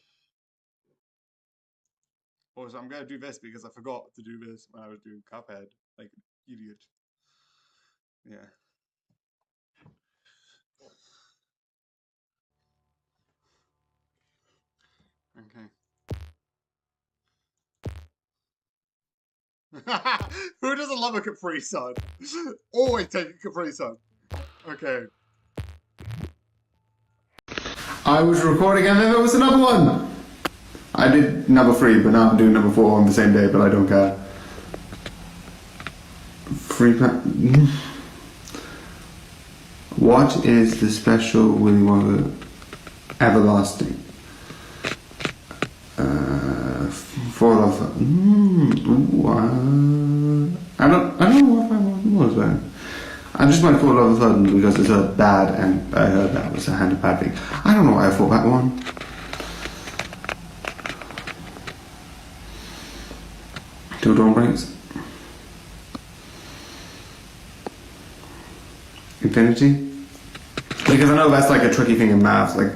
Also, I'm gonna do this because I forgot to do this when I was doing Cuphead, like an idiot. Yeah. Okay. Who doesn't love a Capri Sun? Always take a Capri Sun. Okay. I was recording and then there was another one! I did number 3, but now I'm doing number 4 on the same day, but I don't care. What is the special Willy Wonka Everlasting? For love. I don't know what that was then. I just went for Love of Thunder because it's a bad, and I heard that was a hand of bad thing. I don't know why I thought that one. Two Dawn Breaks. infinity? Because I know that's like a tricky thing in maths, like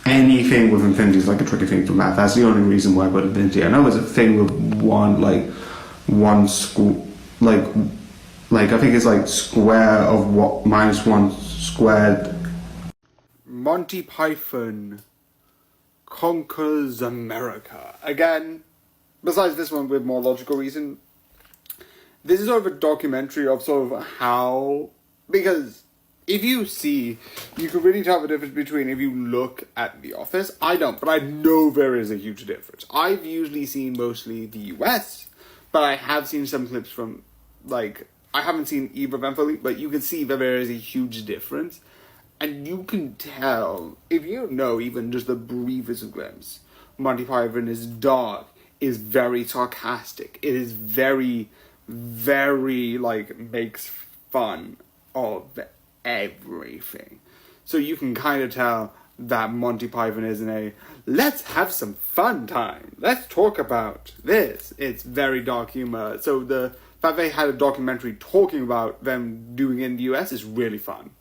anything with infinity is like a tricky thing for math. That's the only reason why I put infinity. I know there's a thing with like I think it's like square of what minus 1 squared. Monty Python Conquers America. Again, besides this one with more logical reason, this is sort of a documentary of sort of how, because if you see, you can really tell the difference between if you look at The Office. I don't, but I know there is a huge difference. I've usually seen mostly the US, but I have seen some clips from, like, I haven't seen either of them fully, but you can see that there is a huge difference. And you can tell, if you know even just the briefest glimpse, Monty Python is dark, is very sarcastic. It is very, very, like, makes fun of everything. So you can kind of tell that Monty Python is in a, let's have some fun time. Let's talk about this. It's very dark humor. So the fact they had a documentary talking about them doing it in the US is really fun.